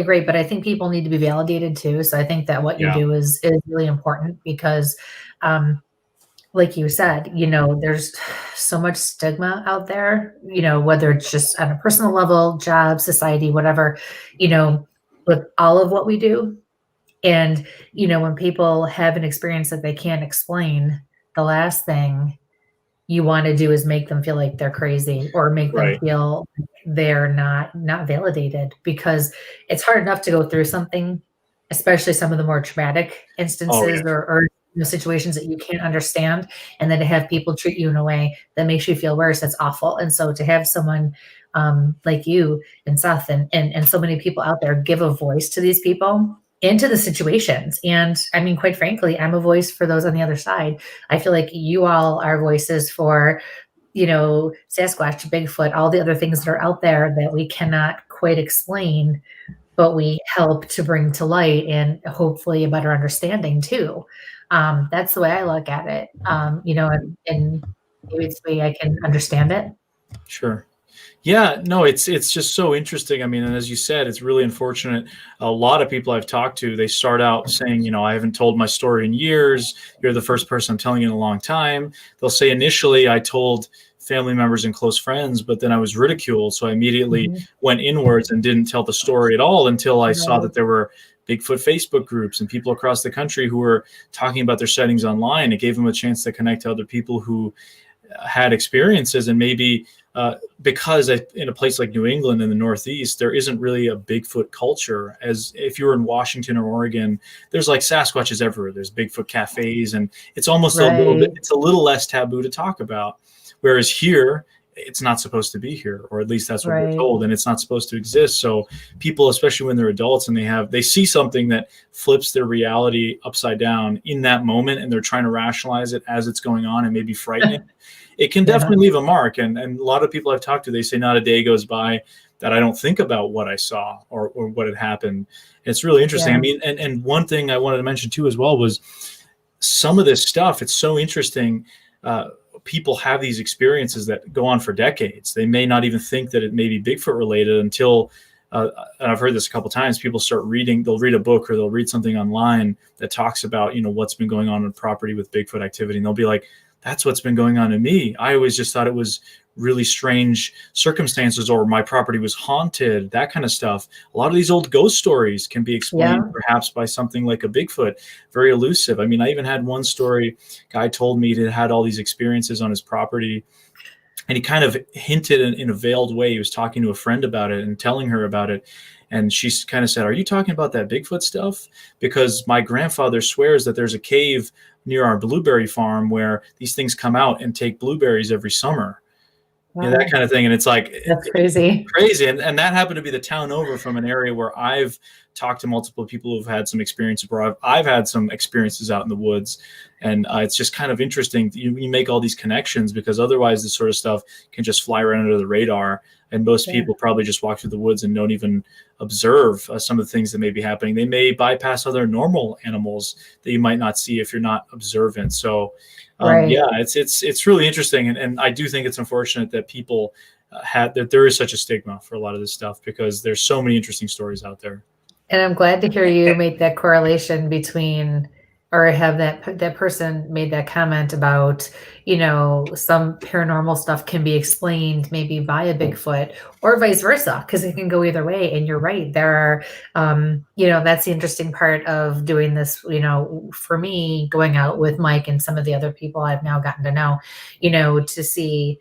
great, but I think people need to be validated too. So I think that what you do is really important because, like you said, there's so much stigma out there, whether it's just on a personal level, job, society, whatever, with all of what we do. And, when people have an experience that they can't explain, the last thing you want to do is make them feel like they're crazy or make them feel they're not validated, because it's hard enough to go through something, especially some of the more traumatic instances or situations that you can't understand, and then to have people treat you in a way that makes you feel worse, that's awful. And so to have someone like you and Seth and so many people out there give a voice to these people into the situations. And I mean, quite frankly, I'm a voice for those on the other side. I feel like you all are voices for, Sasquatch, Bigfoot, all the other things that are out there that we cannot quite explain, but we help to bring to light and hopefully a better understanding too. That's the way I look at it, and maybe it's the way I can understand it. Sure. Yeah, no, it's just so interesting. I mean, and as you said, it's really unfortunate. A lot of people I've talked to, they start out saying, I haven't told my story in years. You're the first person I'm telling in a long time. They'll say initially I told family members and close friends, but then I was ridiculed. So I immediately went inwards and didn't tell the story at all until I saw that there were Bigfoot Facebook groups and people across the country who were talking about their sightings online. It gave them a chance to connect to other people who had experiences, and maybe because in a place like New England in the Northeast, there isn't really a Bigfoot culture. As if you were in Washington or Oregon, there's like Sasquatches everywhere. There's Bigfoot cafes, and it's almost it's a little less taboo to talk about. Whereas here, it's not supposed to be here, or at least that's what we're told, and it's not supposed to exist. So people, especially when they're adults and they see something that flips their reality upside down in that moment, and they're trying to rationalize it as it's going on and maybe frightening, it can definitely leave a mark. And a lot of people I've talked to, they say not a day goes by that I don't think about what I saw or what had happened. It's really interesting. I mean, and one thing I wanted to mention too as well was some of this stuff, it's so interesting. People have these experiences that go on for decades. They may not even think that it may be Bigfoot related until, and I've heard this a couple of times, people start reading, they'll read a book or they'll read something online that talks about, what's been going on property with Bigfoot activity. And they'll be like, that's what's been going on to me. I always just thought it was really strange circumstances, or my property was haunted, that kind of stuff. A lot of these old ghost stories can be explained perhaps by something like a Bigfoot, very elusive. I mean, I even had one story, guy told me he had all these experiences on his property, and he kind of hinted in a veiled way. He was talking to a friend about it and telling her about it. And she kind of said, are you talking about that Bigfoot stuff? Because my grandfather swears that there's a cave near our blueberry farm where these things come out and take blueberries every summer. Wow. That kind of thing. And it's like, that's crazy. And that happened to be the town over from an area where I've talked to multiple people who've had some experiences, where I've had some experiences out in the woods. And it's just kind of interesting. You make all these connections, because otherwise this sort of stuff can just fly right under the radar. And most people probably just walk through the woods and don't even observe some of the things that may be happening. They may bypass other normal animals that you might not see if you're not observant. So it's really interesting. And I do think it's unfortunate that people that there is such a stigma for a lot of this stuff, because there's so many interesting stories out there. And I'm glad to hear you make that correlation between, or have that person made that comment about, some paranormal stuff can be explained maybe by a Bigfoot, or vice versa, because it can go either way. And you're right. There are, that's the interesting part of doing this, for me, going out with Mike and some of the other people I've now gotten to know, to see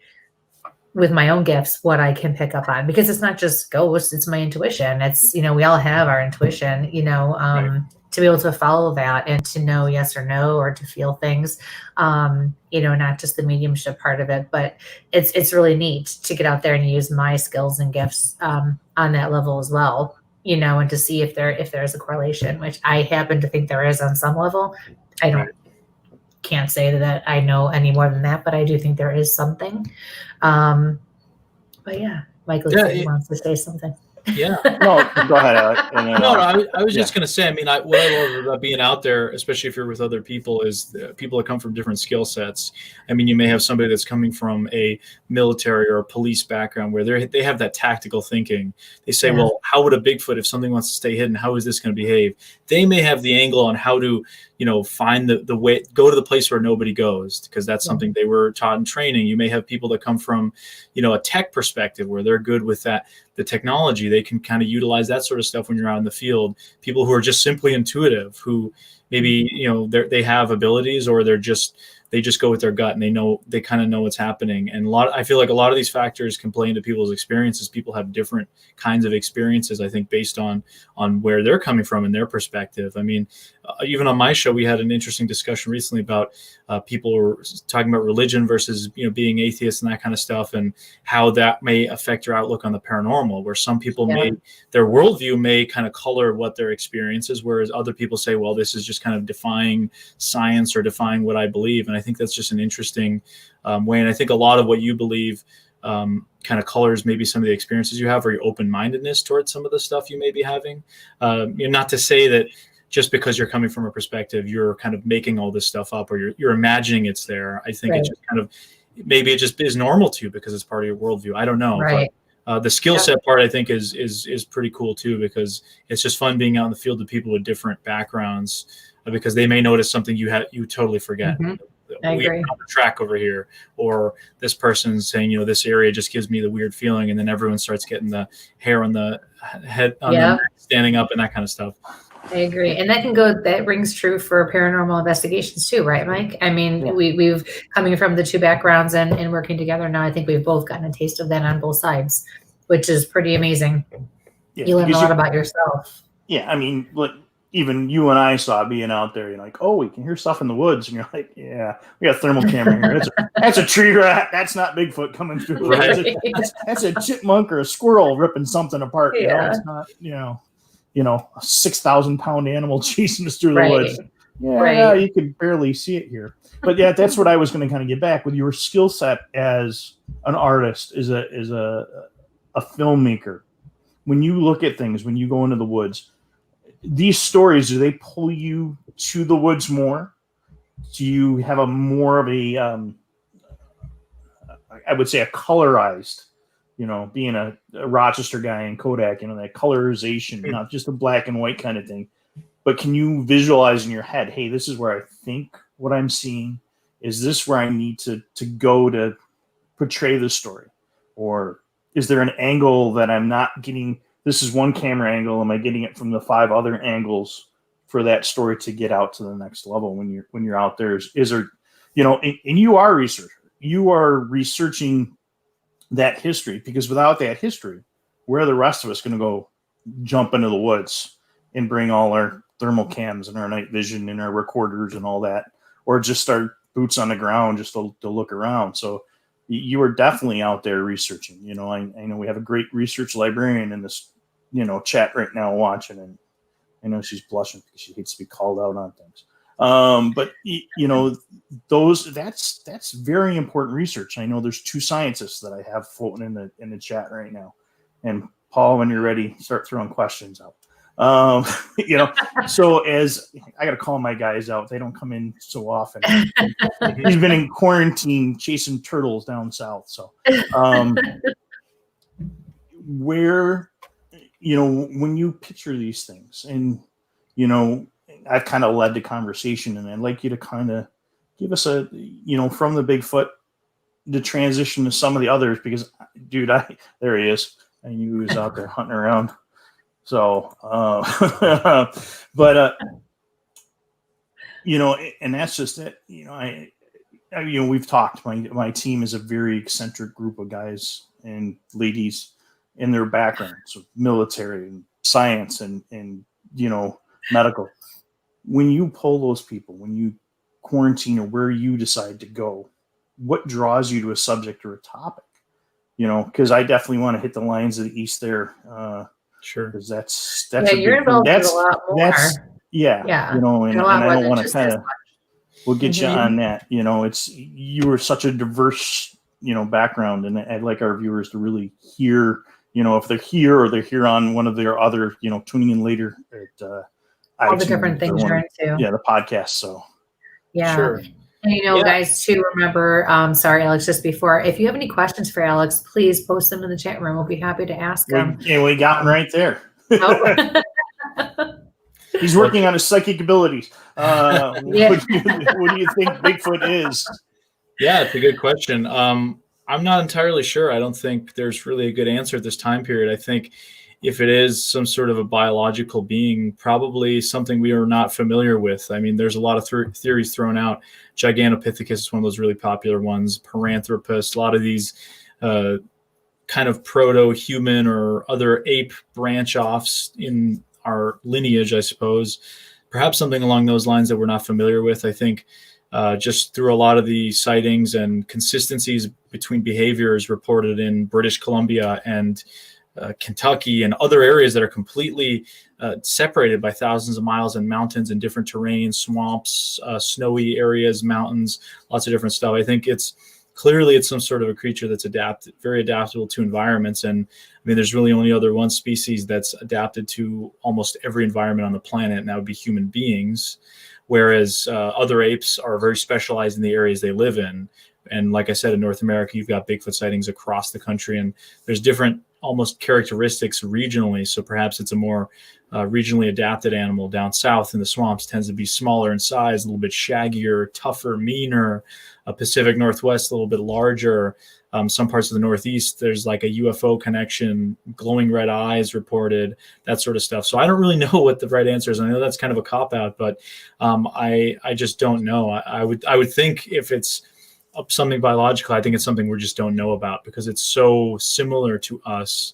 with my own gifts what I can pick up on, because it's not just ghosts, it's my intuition. It's, we all have our intuition, right. To be able to follow that and to know yes or no, or to feel things, not just the mediumship part of it, but it's really neat to get out there and use my skills and gifts on that level as well, and to see if there's a correlation, which I happen to think there is on some level. I can't say that I know any more than that, but I do think there is something. But yeah, Michael wants to say something. Yeah. No, go ahead, Alec. I was just going to say, I mean, what I love about being out there, especially if you're with other people, is people that come from different skill sets. I mean, you may have somebody that's coming from a military or a police background where they have that tactical thinking. They say, well, how would a Bigfoot, if something wants to stay hidden, how is this going to behave? They may have the angle on how to, find the way, go to the place where nobody goes, because that's something they were taught in training. You may have people that come from, a tech perspective where they're good with that, the technology. They can kind of utilize that sort of stuff when you're out in the field. People who are just simply intuitive, who maybe, they have abilities, or they just go with their gut and they kind of know what's happening. And I feel like a lot of these factors can play into people's experiences. People have different kinds of experiences, I think, based on where they're coming from and their perspective. I mean, even on my show, we had an interesting discussion recently about people were talking about religion versus, being atheists and that kind of stuff, and how that may affect your outlook on the paranormal, where some people their worldview may kind of color what their experience is, whereas other people say, well, this is just kind of defying science or defying what I believe. And I think that's just an interesting way. And I think a lot of what you believe kind of colors maybe some of the experiences you have, or your open-mindedness towards some of the stuff you may be having. Not to say that just because you're coming from a perspective, you're kind of making all this stuff up, or you're imagining it's there. I think it's just kind of, maybe it just is normal to you because it's part of your worldview. I don't know. Right. But the skill set part, I think, is pretty cool too, because it's just fun being out in the field with people with different backgrounds, because they may notice something you totally forget. Mm-hmm. I agree. We're on the track over here, or this person's saying, this area just gives me the weird feeling, and then everyone starts getting the hair on the head, the neck standing up, and that kind of stuff. I agree. And that rings true for paranormal investigations too, right, Mike? I mean, we've coming from the two backgrounds and working together now, I think we've both gotten a taste of that on both sides, which is pretty amazing. Yeah, you learn a lot about yourself. Yeah. I mean, look, even you and I saw being out there, you're like, oh, we can hear stuff in the woods. And you're like, yeah, we got a thermal camera here. That's a tree rat. That's not Bigfoot coming through. Right. That's a chipmunk or a squirrel ripping something apart. Yeah. It's not, a 6,000-pound animal chasing us through the woods. Yeah, you can barely see it here. But yeah, that's what I was going to kind of get back with your skill set as an artist, as a filmmaker. When you look at things, when you go into the woods, these stories, do they pull you to the woods more? do you have a more of a, I would say a colorized, being a Rochester guy in Kodak, that colorization, not just a black and white kind of thing, but can you visualize in your head, hey, this is where I think what I'm seeing, is this where I need to go to portray the story? Or is there an angle that I'm not getting? This is one camera angle. Am I getting it from the 5 other angles for that story to get out to the next level when you're out there? Is there, and you are a researcher. You are researching that history, because without that history, where are the rest of us going to go jump into the woods and bring all our thermal cams and our night vision and our recorders and all that, or just our boots on the ground just to look around? So you are definitely out there researching. I know we have a great research librarian in this, chat right now watching, and I know she's blushing because she hates to be called out on things. But that's very important research. I know there's 2 scientists that I have floating in the chat right now. And Paul, when you're ready, start throwing questions out. So as I got to call my guys out, they don't come in so often. He's been in quarantine chasing turtles down south. So, where, when you picture these things, and, I've kind of led the conversation, and I'd like you to kind of give us a, from the Bigfoot, the transition to some of the others, because dude, there he is. I knew he was out there hunting around. So, but, and that's just it. We've talked, my team is a very eccentric group of guys and ladies in their backgrounds, so military and science and medical. When you pull those people, when you quarantine or where you decide to go, what draws you to a subject or a topic? Because I definitely want to hit the lines of the East there. Sure. Because that's you're involved in a lot more. And I don't want to kind of, we'll get you on that. You were such a diverse, background, and I'd like our viewers to really hear, if they're here or they're here on one of their other, tuning in later at all the different things you're into. Yeah, the podcast. So yeah. Sure. And guys, too, remember, sorry, Alex, just before, if you have any questions for Alex, please post them in the chat room. We'll be happy to ask them. We got one right there. Oh. He's working on his psychic abilities. What do you think Bigfoot is? Yeah, it's a good question. I'm not entirely sure. I don't think there's really a good answer at this time period. I think if it is some sort of a biological being, probably something we are not familiar with. I mean, there's a lot of theories thrown out. Gigantopithecus is one of those really popular ones. Paranthropus, a lot of these kind of proto-human or other ape branch-offs in our lineage, I suppose. Perhaps something along those lines that we're not familiar with. I think just through a lot of the sightings and consistencies between behaviors reported in British Columbia and Kentucky and other areas that are completely separated by thousands of miles and mountains and different terrains, swamps, snowy areas, mountains, lots of different stuff. I think it's some sort of a creature that's very adaptable to environments. And I mean, there's really only other one species that's adapted to almost every environment on the planet, and that would be human beings. Whereas other apes are very specialized in the areas they live in. And like I said, in North America, you've got Bigfoot sightings across the country, and there's different almost characteristics regionally. So perhaps it's a more regionally adapted animal. Down south in the swamps tends to be smaller in size, a little bit shaggier, tougher, meaner. Pacific Northwest, a little bit larger. Some parts of the Northeast, there's like a UFO connection, glowing red eyes reported, that sort of stuff. So I don't really know what the right answer is. I know that's kind of a cop-out, but I just don't know. I would think if it's something biological, I think it's something we just don't know about, because it's so similar to us,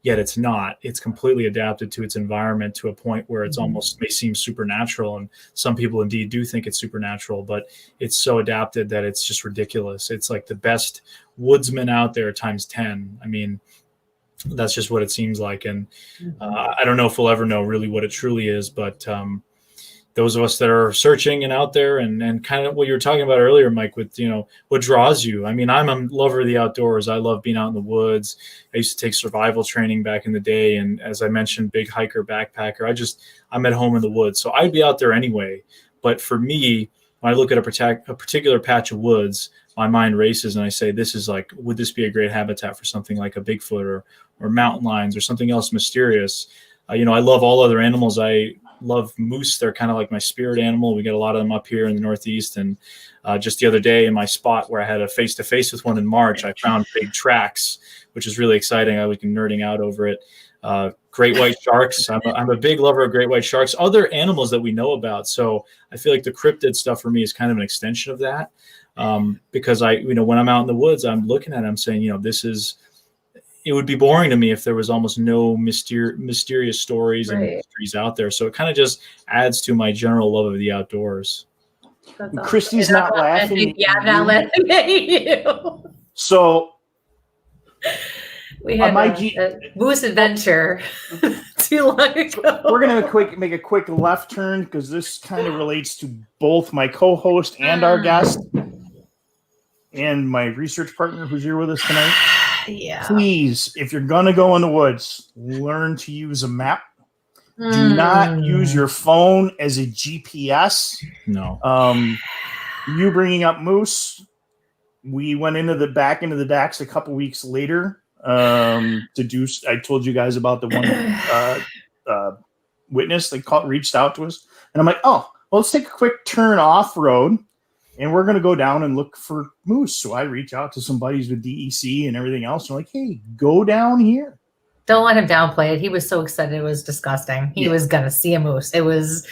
yet it's not. It's completely adapted to its environment to a point where it's almost may seem supernatural. And some people indeed do think it's supernatural, but it's so adapted that it's just ridiculous. It's like the best woodsman out there times 10. I mean, that's just what it seems like. And I don't know if we'll ever know really what it truly is, but those of us that are searching and out there and kind of what you were talking about earlier, Mike, with, what draws you. I mean, I'm a lover of the outdoors. I love being out in the woods. I used to take survival training back in the day. And as I mentioned, big hiker, backpacker, I'm at home in the woods. So I'd be out there anyway. But for me, when I look at a particular patch of woods, my mind races and I say, this is like, would this be a great habitat for something like a Bigfoot or mountain lions or something else mysterious? I love all other animals. I love moose. They're kind of like my spirit animal. We get a lot of them up here in the Northeast. And just the other day in my spot where I had a face-to-face with one in March, I found big tracks, which is really exciting. I was nerding out over it. Great white sharks. I'm a big lover of great white sharks, other animals that we know about. So I feel like the cryptid stuff for me is kind of an extension of that. Because when I'm out in the woods, I'm looking at it, I'm saying, it would be boring to me if there was almost no mysterious stories and mysteries out there. So it kind of just adds to my general love of the outdoors. Awesome. Christy's not laughing. Yeah, I'm not laughing at you. So we had a moose adventure too long ago. We're going to make a quick left turn because this kind of relates to both my co-host and our guest and my research partner who's here with us tonight. Yeah. Please, if you're going to go in the woods, learn to use a map. Do not use your phone as a GPS. No. You bringing up moose, we went back into the Dax a couple weeks later to do. I told you guys about the one witness that reached out to us, and I'm like, oh, well, let's take a quick turn off road, and we're gonna go down and look for moose. So I reach out to some buddies with DEC and everything else. And I'm like, hey, go down here. Don't let him downplay it. He was so excited. It was disgusting. He was going to see a moose. He was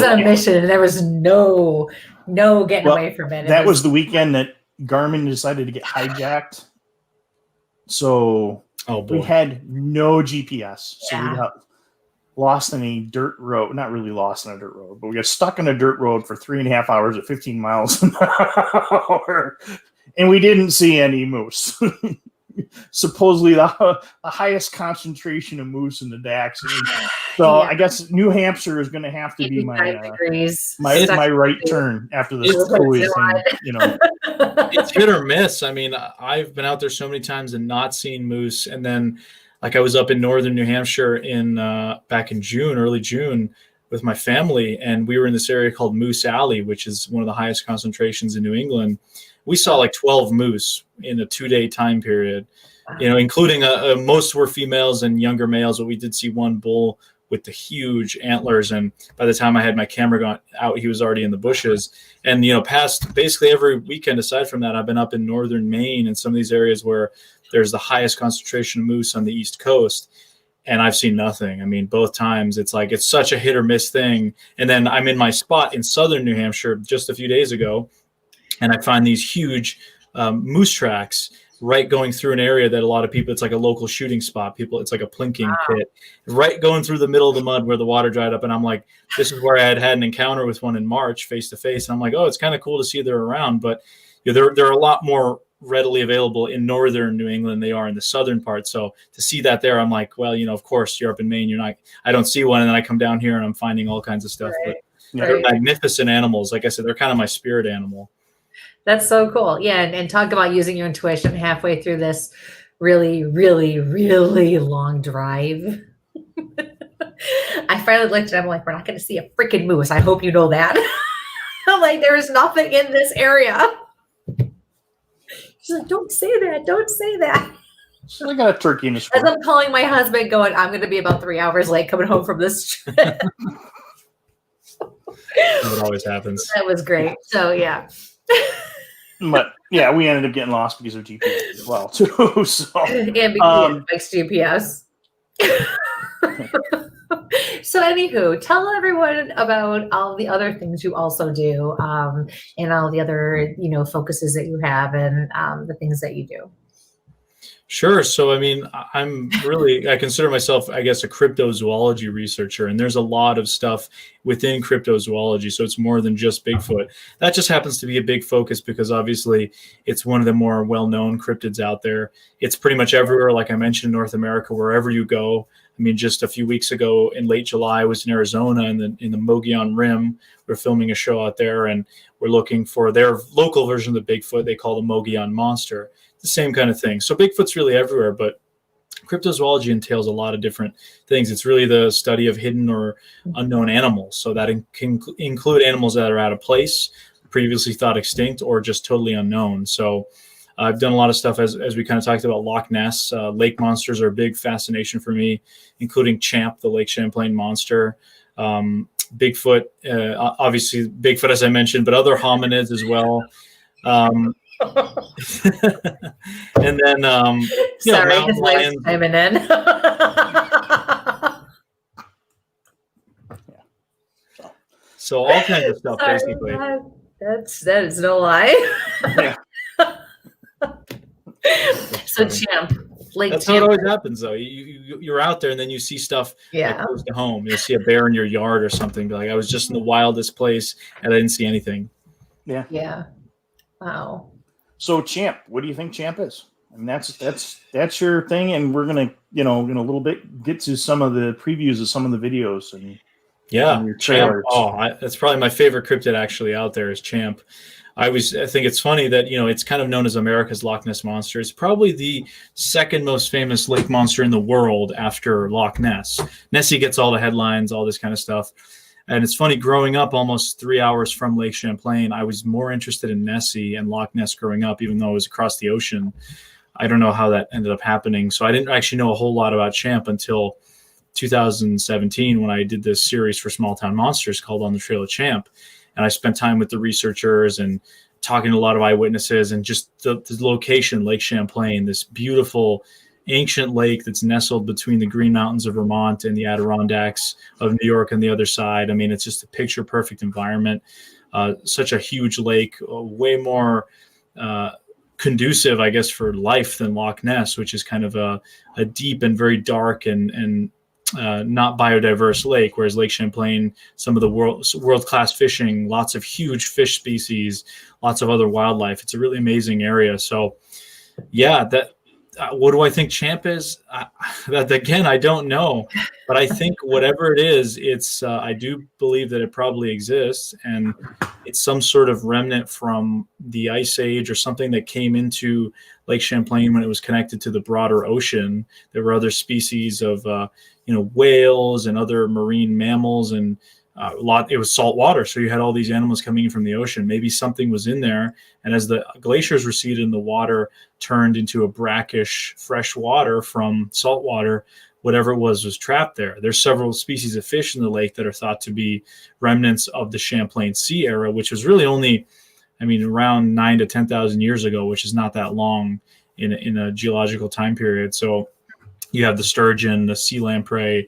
on a mission and there was no getting away from it. That was the weekend that Garmin decided to get hijacked. So we had no GPS. So we got lost on a dirt road. Not really lost on a dirt road, but we got stuck on a dirt road for 3.5 hours at 15 miles an hour. And we didn't see any moose. Supposedly the highest concentration of moose in the Dax. So I guess New Hampshire is going to have to be my right turn after this thing. It's hit or miss. I mean, I've been out there so many times and not seen moose. And then like I was up in northern New Hampshire back in early June with my family. And we were in this area called Moose Alley, which is one of the highest concentrations in New England. We saw like 12 moose in a 2-day time period, including most were females and younger males, but we did see one bull with the huge antlers. And by the time I had my camera out, he was already in the bushes. And, past basically every weekend, aside from that, I've been up in northern Maine and some of these areas where there's the highest concentration of moose on the East Coast. And I've seen nothing. I mean, both times it's like, it's such a hit or miss thing. And then I'm in my spot in southern New Hampshire just a few days ago. And I find these huge moose tracks right going through an area that a lot of people, it's like a local shooting spot. It's like a plinking pit, right going through the middle of the mud where the water dried up. And I'm like, this is where I had an encounter with one in March face to face. And I'm like, oh, it's kind of cool to see they're around. But they're a lot more readily available in northern New England than they are in the southern part. So to see that there, I'm like, well, of course you're up in Maine. I don't see one. And then I come down here and I'm finding all kinds of stuff. Right. But they're magnificent animals. Like I said, they're kind of my spirit animal. That's so cool. Yeah. And talk about using your intuition halfway through this really, really, really long drive. I finally looked at him. I'm like, we're not going to see a freaking moose. I hope you know that. I'm like, there is nothing in this area. She's like, don't say that. Don't say that. So I got a turkey in the school. As I'm calling my husband going, I'm going to be about 3 hours late coming home from this trip. That always happens. That was great. So, yeah. But yeah, we ended up getting lost because of GPS as well too. So and because likes GPS. So anywho, tell everyone about all the other things you also do, and all the other focuses that you have, and the things that you do. Sure. So, I mean, I consider myself, I guess, a cryptozoology researcher, and there's a lot of stuff within cryptozoology. So it's more than just Bigfoot. That just happens to be a big focus because obviously it's one of the more well-known cryptids out there. It's pretty much everywhere, like I mentioned, in North America, wherever you go. I mean, just a few weeks ago in late July, I was in Arizona in the Mogollon Rim. We're filming a show out there, and we're looking for their local version of the Bigfoot. They call the Mogollon Monster. The same kind of thing. So Bigfoot's really everywhere, but cryptozoology entails a lot of different things. It's really the study of hidden or unknown animals. So that can include animals that are out of place, previously thought extinct or just totally unknown. So I've done a lot of stuff as we kind of talked about Loch Ness. Lake monsters are a big fascination for me, including Champ, the Lake Champlain monster. Bigfoot, obviously Bigfoot, as I mentioned, but other hominids as well. And then, sorry, his wife's chiming in. So all kinds of stuff, sorry, basically. That is no lie. Yeah. So Champ, Lake That's Champ. how it always happens, though. You're out there, and then you see stuff close to home. You'll see a bear in your yard or something. Be like, I was just in the wildest place, and I didn't see anything. Yeah. Yeah. Wow. So Champ, what do you think Champ is? I mean, that's your thing, and we're gonna, in a little bit get to some of the previews of some of the videos and your trailers. That's probably my favorite cryptid actually out there is Champ. I think it's funny that, it's kind of known as America's Loch Ness Monster. It's probably the second most famous lake monster in the world after Loch Ness. Nessie gets all the headlines, all this kind of stuff. And it's funny, growing up almost 3 hours from Lake Champlain, I was more interested in Nessie and Loch Ness growing up, even though it was across the ocean. I don't know how that ended up happening. So I didn't actually know a whole lot about Champ until 2017 when I did this series for Small Town Monsters called On the Trail of Champ. And I spent time with the researchers and talking to a lot of eyewitnesses, and just the location, Lake Champlain, this beautiful ancient lake that's nestled between the Green Mountains of Vermont and the Adirondacks of New York on the other side. I mean, it's just a picture perfect environment. Such a huge lake, way more conducive, I guess, for life than Loch Ness, which is kind of a deep and very dark and not biodiverse lake, whereas Lake Champlain, some of the world-class fishing, lots of huge fish species, lots of other wildlife. It's a really amazing area. So yeah, what do I think Champ is? That again, I don't know, but I think whatever it is, I do believe that it probably exists, and it's some sort of remnant from the Ice Age or something that came into Lake Champlain when it was connected to the broader ocean. There were other species of whales and other marine mammals, and it was salt water, so you had all these animals coming in from the ocean. Maybe something was in there, and as the glaciers receded and the water turned into a brackish fresh water from salt water, whatever it was trapped there. There's several species of fish in the lake that are thought to be remnants of the Champlain Sea era, which was really only, around 9,000 to 10,000 years ago, which is not that long in a geological time period. So you have the sturgeon, the sea lamprey,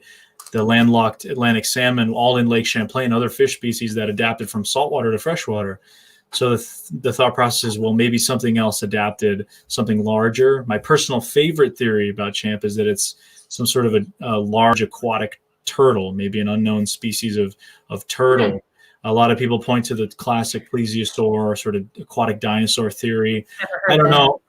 the landlocked Atlantic salmon, all in Lake Champlain, other fish species that adapted from saltwater to freshwater. So the thought process is, well, maybe something else adapted, something larger. My personal favorite theory about Champ is that it's some sort of a large aquatic turtle, maybe an unknown species of turtle. Mm-hmm. A lot of people point to the classic plesiosaur sort of aquatic dinosaur theory. I don't know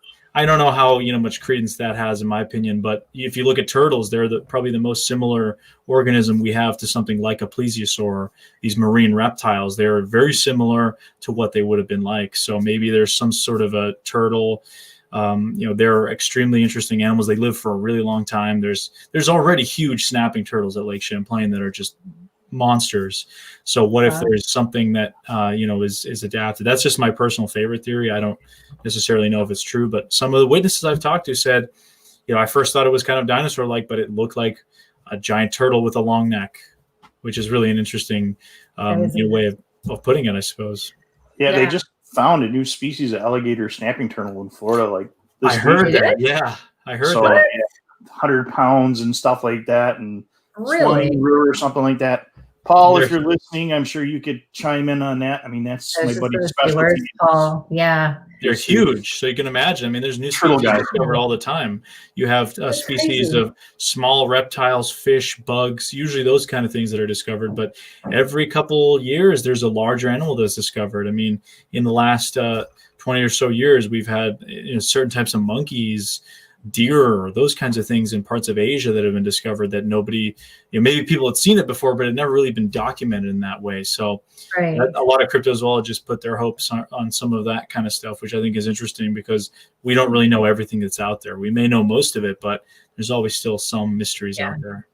how much credence that has, in my opinion. But if you look at turtles, they're probably the most similar organism we have to something like a plesiosaur. These marine reptiles, they're very similar to what they would have been like. So maybe there's some sort of a turtle. They're extremely interesting animals. They live for a really long time. There's already huge snapping turtles at Lake Champlain that are just monsters. So what if there's something that is adapted? That's just my personal favorite theory. I don't necessarily know if it's true, but some of the witnesses I've talked to said, I first thought it was kind of dinosaur-like, but it looked like a giant turtle with a long neck, which is really an interesting way of putting it, I suppose. Yeah, they just found a new species of alligator snapping turtle in Florida. I heard that. Yeah, I heard that. 100 pounds and stuff like that, and really? Or something like that. Paul, if you're listening, I'm sure you could chime in on that. That's my buddy's specialty. Paul. Yeah. They're huge, so you can imagine. There's new species discovered all the time. You have species of small reptiles, fish, bugs, usually those kind of things that are discovered. But every couple years, there's a larger animal that's discovered. In the last 20 or so years, we've had certain types of monkeys, deer, those kinds of things in parts of Asia that have been discovered that nobody, maybe people had seen it before, but it never really been documented in that way. So a lot of cryptozoologists put their hopes on some of that kind of stuff, which I think is interesting because we don't really know everything that's out there. We may know most of it, but there's always still some mysteries out there.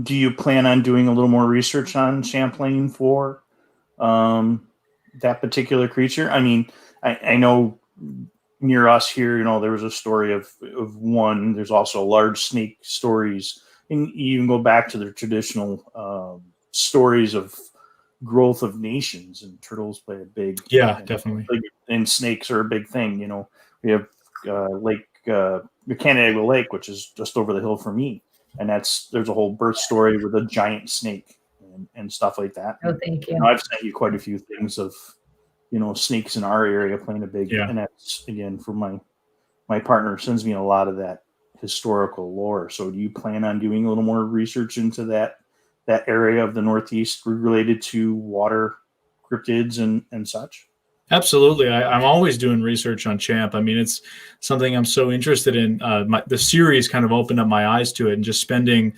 Do you plan on doing a little more research on Champlain for that particular creature. I mean, I know near us here, there was a story of one. There's also large snake stories, and you can go back to the traditional stories of growth of nations, and turtles play a big, definitely, and snakes are a big thing. We have the Canandaigua Lake, which is just over the hill from me, and there's a whole birth story with a giant snake and stuff like that. Oh, thank you. I've sent you quite a few things of snakes in our area playing a big, and that's again for my partner sends me a lot of that historical lore. So do you plan on doing a little more research into that area of the Northeast related to water cryptids and such? Absolutely. I'm always doing research on Champ. I mean, it's something I'm so interested in. The series kind of opened up my eyes to it, and just spending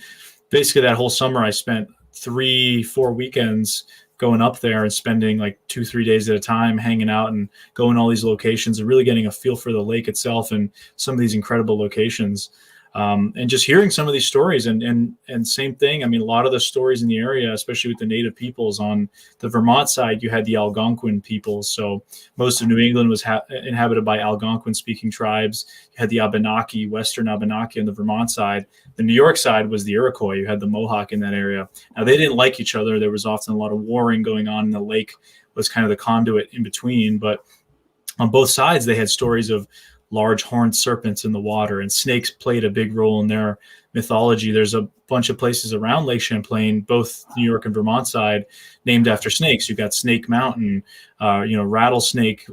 basically that whole summer, I spent 3-4 weekends going up there and spending like 2-3 days at a time hanging out and going all these locations and really getting a feel for the lake itself and some of these incredible locations. And just hearing some of these stories and same thing. I mean, a lot of the stories in the area, especially with the native peoples on the Vermont side, you had the Algonquin peoples. So most of New England was inhabited by Algonquin speaking tribes. You had the Abenaki, Western Abenaki on the Vermont side. The New York side was the Iroquois. You had the Mohawk in that area. Now they didn't like each other. There was often a lot of warring going on, and the lake was kind of the conduit in between. But on both sides, they had stories of large horned serpents in the water, and snakes played a big role in their mythology. There's a bunch of places around Lake Champlain, both New York and Vermont side, named after snakes. You've got Snake Mountain, Rattlesnake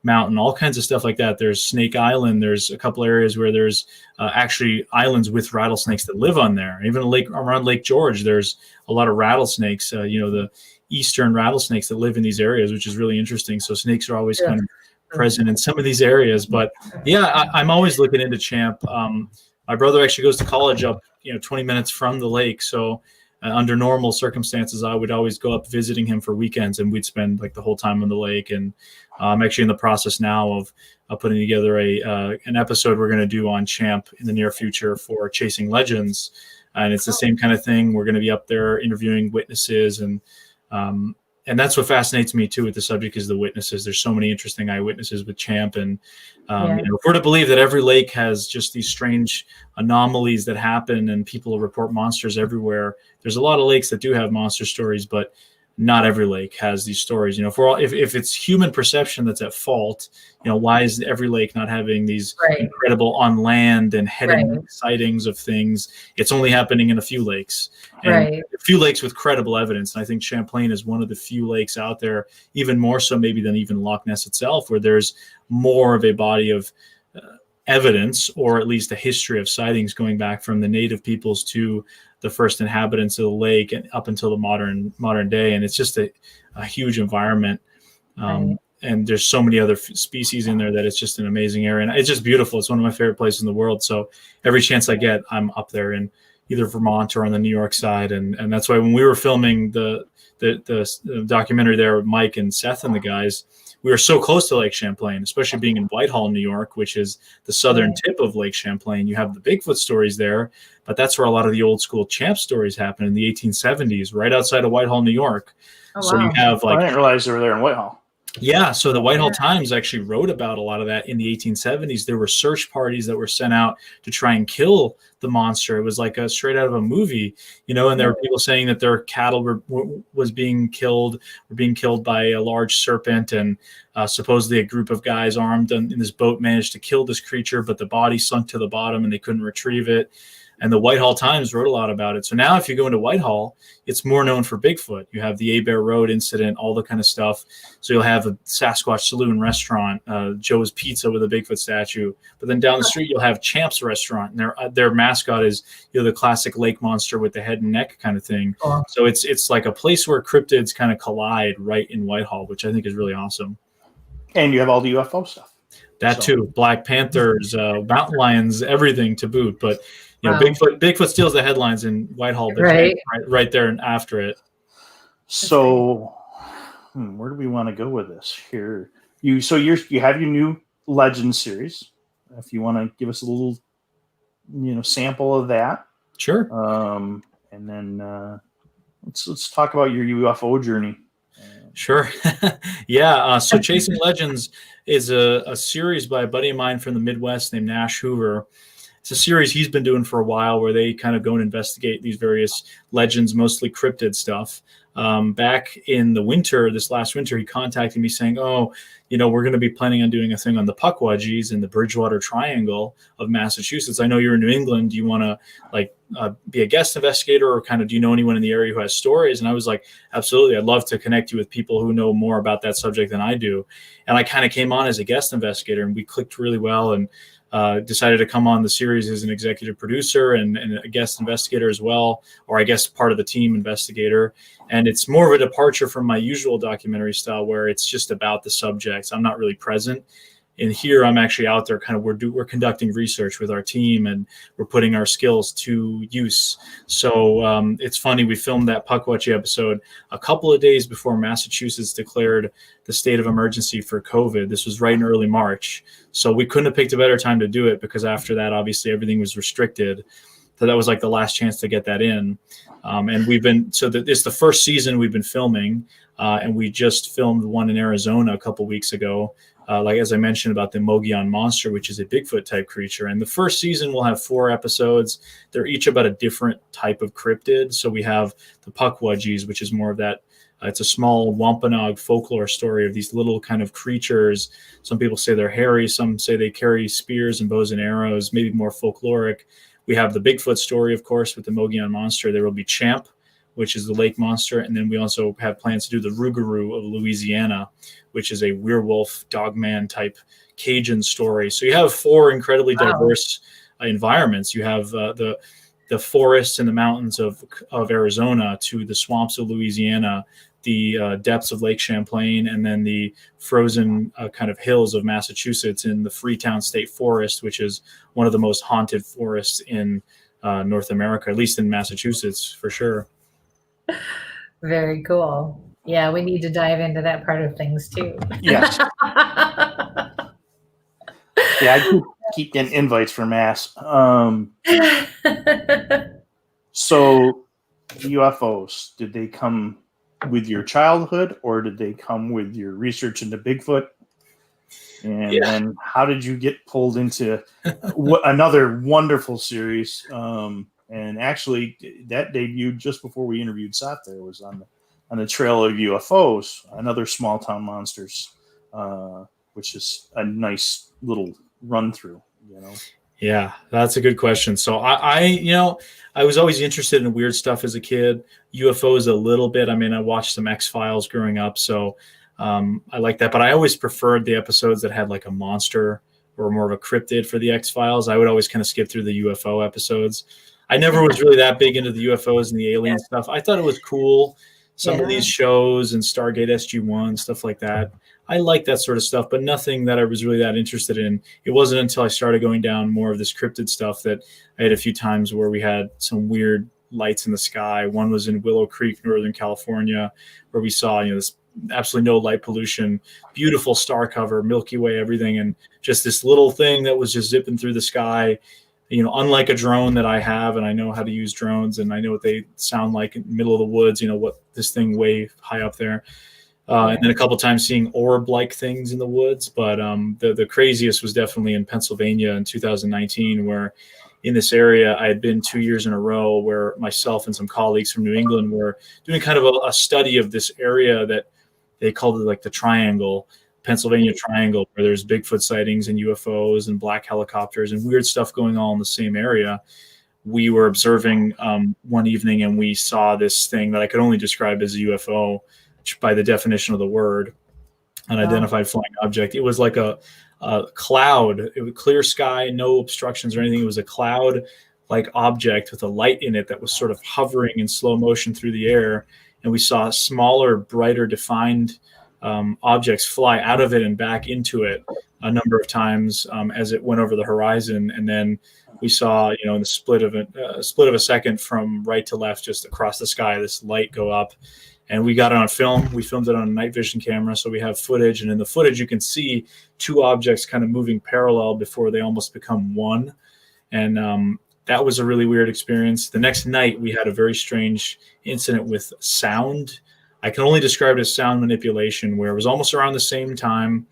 Mountain, all kinds of stuff like that. There's Snake Island. There's a couple areas where there's actually islands with rattlesnakes that live on there. Even around Lake George, there's a lot of rattlesnakes, the eastern rattlesnakes that live in these areas, which is really interesting. So snakes are always kind of present in some of these areas. But I'm always looking into Champ. My brother actually goes to college up 20 minutes from the lake, so under normal circumstances I would always go up visiting him for weekends, and we'd spend like the whole time on the lake. And I'm actually in the process now of putting together an episode we're going to do on Champ in the near future for Chasing Legends, and it's the same kind of thing. We're going to be up there interviewing witnesses, and that's what fascinates me too with the subject is the witnesses. There's so many interesting eyewitnesses with Champ, and if we're to believe that every lake has just these strange anomalies that happen and people report monsters everywhere, there's a lot of lakes that do have monster stories, but not every lake has these stories. If it's human perception that's at fault, why is every lake not having these incredible on land and head-on sightings of things? It's only happening in a few lakes, and a few lakes with credible evidence. And I think Champlain is one of the few lakes out there, even more so maybe than even Loch Ness itself, where there's more of a body of evidence, or at least a history of sightings going back from the native peoples to the first inhabitants of the lake and up until the modern day. And it's just a huge environment. And there's so many other species in there that it's just an amazing area. And it's just beautiful. It's one of my favorite places in the world. So every chance I get, I'm up there in either Vermont or on the New York side. And that's why when we were filming the documentary there with Mike and Seth and the guys, we were so close to Lake Champlain, especially being in Whitehall, New York, which is the southern tip of Lake Champlain. You have the Bigfoot stories there, but that's where a lot of the old school Champ stories happen in the 1870s, right outside of Whitehall, New York. Oh, so wow. you have I didn't realize they were there in Whitehall. Yeah, so the Whitehall Times actually wrote about a lot of that in the 1870s. There were search parties that were sent out to try and kill the monster. It was like a straight out of a movie, and there were people saying that their cattle were being killed by a large serpent, and supposedly a group of guys armed in this boat managed to kill this creature, but the body sunk to the bottom and they couldn't retrieve it. And the Whitehall Times wrote a lot about it. So now if you go into Whitehall, it's more known for Bigfoot. You have the Abear Road incident, all the kind of stuff. So you'll have a Sasquatch Saloon restaurant, Joe's Pizza with a Bigfoot statue. But then down the street, you'll have Champ's Restaurant. And their mascot is the classic lake monster with the head and neck kind of thing. Oh. So it's like a place where cryptids kind of collide right in Whitehall, which I think is really awesome. And you have all the UFO stuff. That too. Black Panthers, mountain lions, everything to boot. But Bigfoot steals the headlines in Whitehall, but right there and after it. So, where do we want to go with this here? You have your new Legends series. If you want to give us a little, sample of that, sure. And then let's talk about your UFO journey. Sure. Yeah. So Chasing Legends is a series by a buddy of mine from the Midwest named Nash Hoover. It's a series he's been doing for a while where they kind of go and investigate these various legends, mostly cryptid stuff. Back in the winter, this last winter, he contacted me saying, "Oh, we're going to be planning on doing a thing on the Pukwudgies in the Bridgewater Triangle of Massachusetts. I know you're in New England. Do you want to be a guest investigator, or kind of do you know anyone in the area who has stories?" And I was like, "Absolutely. I'd love to connect you with people who know more about that subject than I do." And I kind of came on as a guest investigator, and we clicked really well, and decided to come on the series as an executive producer and a guest investigator as well, or I guess part of the team investigator. And it's more of a departure from my usual documentary style where it's just about the subjects. I'm not really present. And here I'm actually out there kind of, we're conducting research with our team and we're putting our skills to use. So it's funny, we filmed that Pukwudgie episode a couple of days before Massachusetts declared the state of emergency for COVID. This was right in early March. So we couldn't have picked a better time to do it because after that, obviously everything was restricted. So that was like the last chance to get that in. And it's the first season we've been filming and we just filmed one in Arizona a couple weeks ago. Like as I mentioned about the Mogollon monster, which is a Bigfoot type creature. And the first season will have 4 episodes. They're each about a different type of cryptid. So we have the Pukwudgies, which is more of that. It's a small Wampanoag folklore story of these little kind of creatures. Some people say they're hairy. Some say they carry spears and bows and arrows, maybe more folkloric. We have the Bigfoot story, of course, with the Mogollon monster. There will be Champ, which is the lake monster. And then we also have plans to do the Rougarou of Louisiana, which is a werewolf dogman type Cajun story. So you have 4 incredibly diverse environments. You have the forests and the mountains of Arizona to the swamps of Louisiana, the depths of Lake Champlain, and then the frozen kind of hills of Massachusetts in the Freetown State Forest, which is one of the most haunted forests in North America, at least in Massachusetts for sure. Very cool. Yeah, we need to dive into that part of things too. Yes. Yeah, I keep getting invites for Mass. So UFOs, did they come with your childhood or did they come with your research into Bigfoot? And then how did you get pulled into another wonderful series? And actually, that debuted just before we interviewed Sat. There was on the trail of UFOs, another small town monsters, which is a nice little run through. Yeah, that's a good question. So I was always interested in weird stuff as a kid. UFOs a little bit. I mean, I watched some X-Files growing up, so I like that. But I always preferred the episodes that had like a monster or more of a cryptid for the X-Files. I would always kind of skip through the UFO episodes. I never was really that big into the UFOs and the alien stuff. I thought it was cool. Some of these shows and Stargate SG-1, stuff like that. I like that sort of stuff, but nothing that I was really that interested in. It wasn't until I started going down more of this cryptid stuff that I had a few times where we had some weird lights in the sky. One was in Willow Creek, Northern California, where we saw, this absolutely no light pollution, beautiful star cover, Milky Way, everything. And just this little thing that was just zipping through the sky, unlike a drone that I have, and I know how to use drones and I know what they sound like in the middle of the woods, what this thing way high up there. And then a couple of times seeing orb-like things in the woods. But the craziest was definitely in Pennsylvania in 2019, where in this area I had been 2 years in a row where myself and some colleagues from New England were doing kind of a study of this area that they called it like the Triangle, Pennsylvania Triangle, where there's Bigfoot sightings and UFOs and black helicopters and weird stuff going on in the same area. We were observing one evening and we saw this thing that I could only describe as a UFO, which by the definition of the word, unidentified flying object. It was like a cloud. It was clear sky, no obstructions or anything. It was a cloud-like object with a light in it that was sort of hovering in slow motion through the air. And we saw smaller, brighter, defined objects fly out of it and back into it a number of times as it went over the horizon. And then we saw, in the split of a second from right to left, just across the sky, this light go up. And we got it on film. We filmed it on a night vision camera. So we have footage. And in the footage, you can see 2 objects kind of moving parallel before they almost become one. And that was a really weird experience. The next night, we had a very strange incident with sound. I can only describe it as sound manipulation, where it was almost around the same time.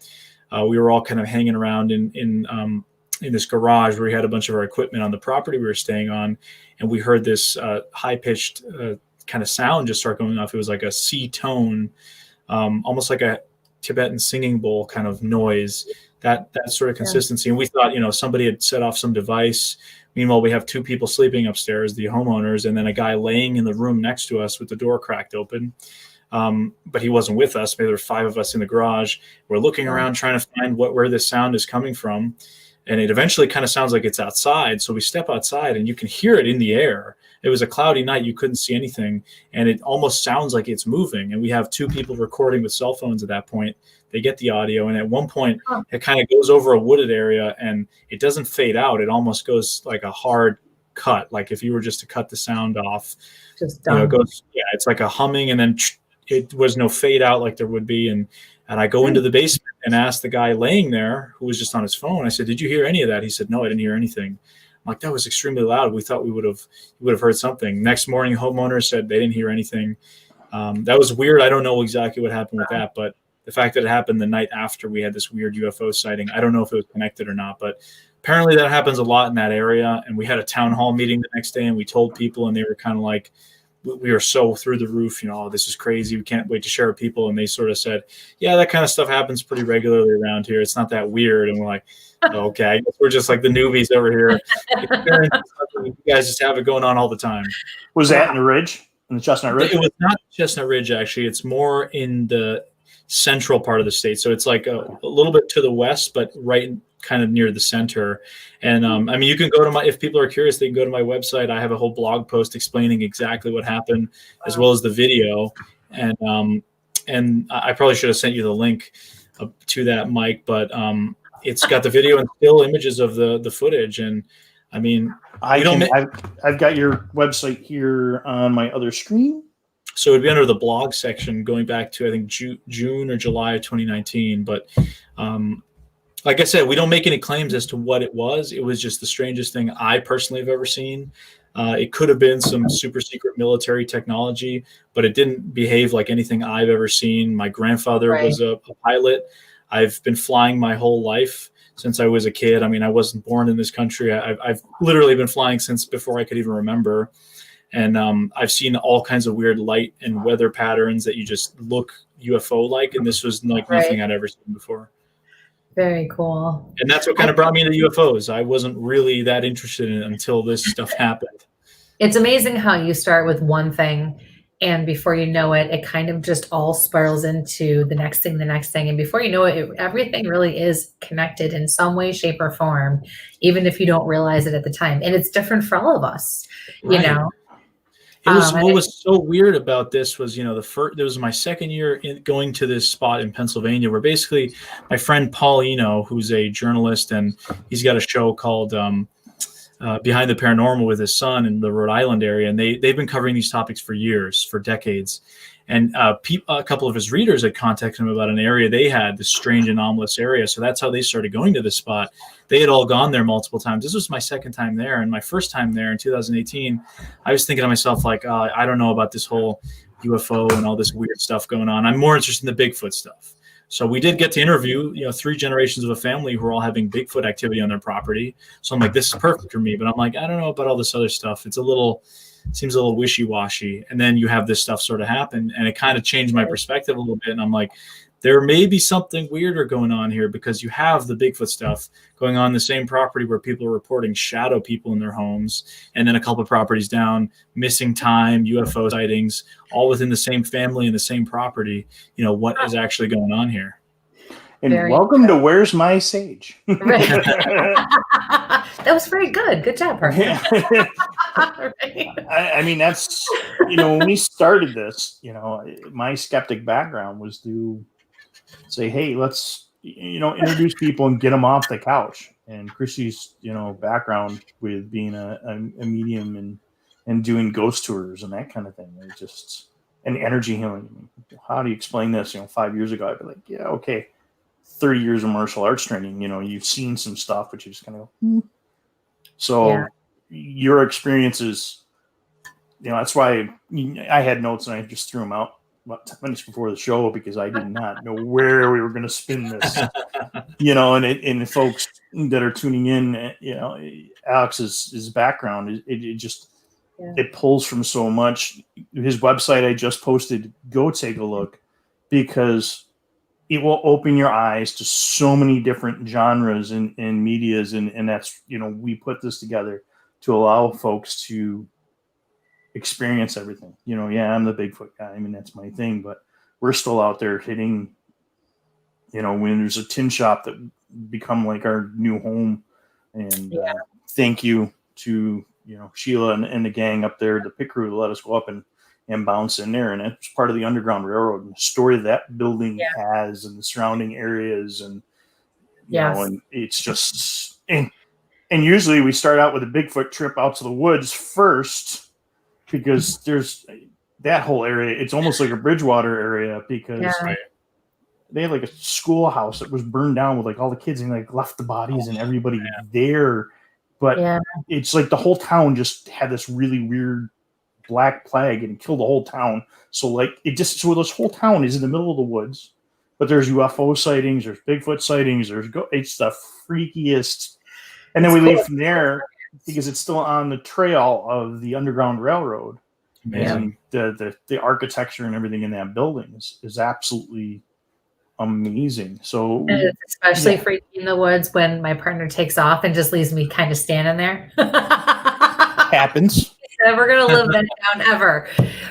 We were all kind of hanging around in this garage where we had a bunch of our equipment on the property we were staying on, and we heard this high-pitched kind of sound just start going off. It was like a C tone, almost like a Tibetan singing bowl kind of noise, that sort of consistency. And we thought, somebody had set off some device. Meanwhile, we have two people sleeping upstairs, the homeowners, and then a guy laying in the room next to us with the door cracked open. But he wasn't with us. Maybe there were 5 of us in the garage. We're looking around trying to find where this sound is coming from. And it eventually kind of sounds like it's outside. So we step outside and you can hear it in the air. It was a cloudy night. You couldn't see anything. And it almost sounds like it's moving. And we have 2 people recording with cell phones at that point. They get the audio. And at one point, it kind of goes over a wooded area and it doesn't fade out. It almost goes like a hard cut. Like if you were just to cut the sound off, it goes, it's like a humming, and then it was no fade out like there would be. And I go into the basement and ask the guy laying there, who was just on his phone. I said, "Did you hear any of that?" He said, "No, I didn't hear anything." I'm like, "That was extremely loud. We thought you would have heard something." Next morning, homeowners said they didn't hear anything. That was weird. I don't know exactly what happened with that, but the fact that it happened the night after we had this weird UFO sighting, I don't know if it was connected or not, but apparently that happens a lot in that area. And we had a town hall meeting the next day, and we told people, and they were kind of like, we were so through the roof, this is crazy. We can't wait to share with people. And they sort of said, yeah, that kind of stuff happens pretty regularly around here. It's not that weird. And we're like, okay, I guess we're just like the newbies over here. You guys just have it going on all the time. Was that in the Ridge? In the Chestnut Ridge? It was not Chestnut Ridge, actually. It's more in the central part of the state. So it's like a little bit to the west, but right kind of near the center. And you can go to if people are curious, they can go to my website. I have a whole blog post explaining exactly what happened, as well as the video. And I probably should have sent you the link to that, Mike, but it's got the video and still images of the footage. And I've got your website here on my other screen. So it'd be under the blog section going back to, I think, June or July of 2019. But like I said, we don't make any claims as to what it was. It was just the strangest thing I personally have ever seen. It could have been some super secret military technology, but it didn't behave like anything I've ever seen. My grandfather was a pilot. I've been flying my whole life since I was a kid. I wasn't born in this country. I've literally been flying since before I could even remember. And I've seen all kinds of weird light and weather patterns that you just look UFO-like, and this was like nothing I'd ever seen before. Very cool. And that's what kind of brought me into UFOs. I wasn't really that interested in it until this stuff happened. It's amazing how you start with one thing, and before you know it, it kind of just all spirals into the next thing. And before you know it, everything really is connected in some way, shape, or form, even if you don't realize it at the time. And it's different for all of us, you know. It was what was so weird about this was, there was my second year going to this spot in Pennsylvania where basically my friend Paul Eno, who's a journalist, and he's got a show called Behind the Paranormal with his son in the Rhode Island area. And they've been covering these topics for years, for decades. And a couple of his readers had contacted him about an area they had, this strange anomalous area. So that's how they started going to this spot. They had all gone there multiple times. This was my second time there. And my first time there in 2018, I was thinking to myself, like, I don't know about this whole UFO and all this weird stuff going on. I'm more interested in the Bigfoot stuff. So we did get to interview, 3 generations of a family who were all having Bigfoot activity on their property. So I'm like, this is perfect for me. But I'm like, I don't know about all this other stuff. Seems a little wishy-washy. And then you have this stuff sort of happen, and it kind of changed my perspective a little bit. And I'm like, there may be something weirder going on here, because you have the Bigfoot stuff going on the same property where people are reporting shadow people in their homes, and then a couple of properties down, missing time, UFO sightings, all within the same family and the same property. What is actually going on here? And welcome to Where's My Sage? Right. That was very good. Good job, Parker. Yeah. That's, when we started this, my skeptic background was to say, hey, let's, introduce people and get them off the couch. And Chrissy's, background with being a medium and doing ghost tours and that kind of thing. It's just, and energy healing. How do you explain this? 5 years ago, I'd be like, yeah, okay. 30 years of martial arts training, you've seen some stuff, but you just kind of go, So your experiences, that's why I had notes and I just threw them out. about 10 minutes before the show because I did not know where we were going to spin this. And folks that are tuning in, Alex's background, it just it pulls from so much. His website I just posted, go take a look, because it will open your eyes to so many different genres and medias, and that's, we put this together to allow folks to experience everything. I'm the Bigfoot guy. I mean, that's my thing, but we're still out there hitting, when there's a tin shop that become like our new home. And thank you to, Sheila and the gang up there, the pit crew, to let us go up and bounce in there. And it's part of the Underground Railroad and the story that building has and the surrounding areas. And, and it's just, and usually we start out with a Bigfoot trip out to the woods first, because there's that whole area. It's almost like a Bridgewater area, because they had like a schoolhouse that was burned down with like all the kids, and like left the bodies and everybody there. But it's like the whole town just had this really weird black plague and killed the whole town. So like this whole town is in the middle of the woods, but there's UFO sightings, there's Bigfoot sightings, it's the freakiest. And then we leave from there because it's still on the trail of the Underground Railroad. Amazing. And the architecture and everything in that building is absolutely amazing. So it's especially freaky in the woods when my partner takes off and just leaves me kind of standing there. Happens. Never gonna live that down ever.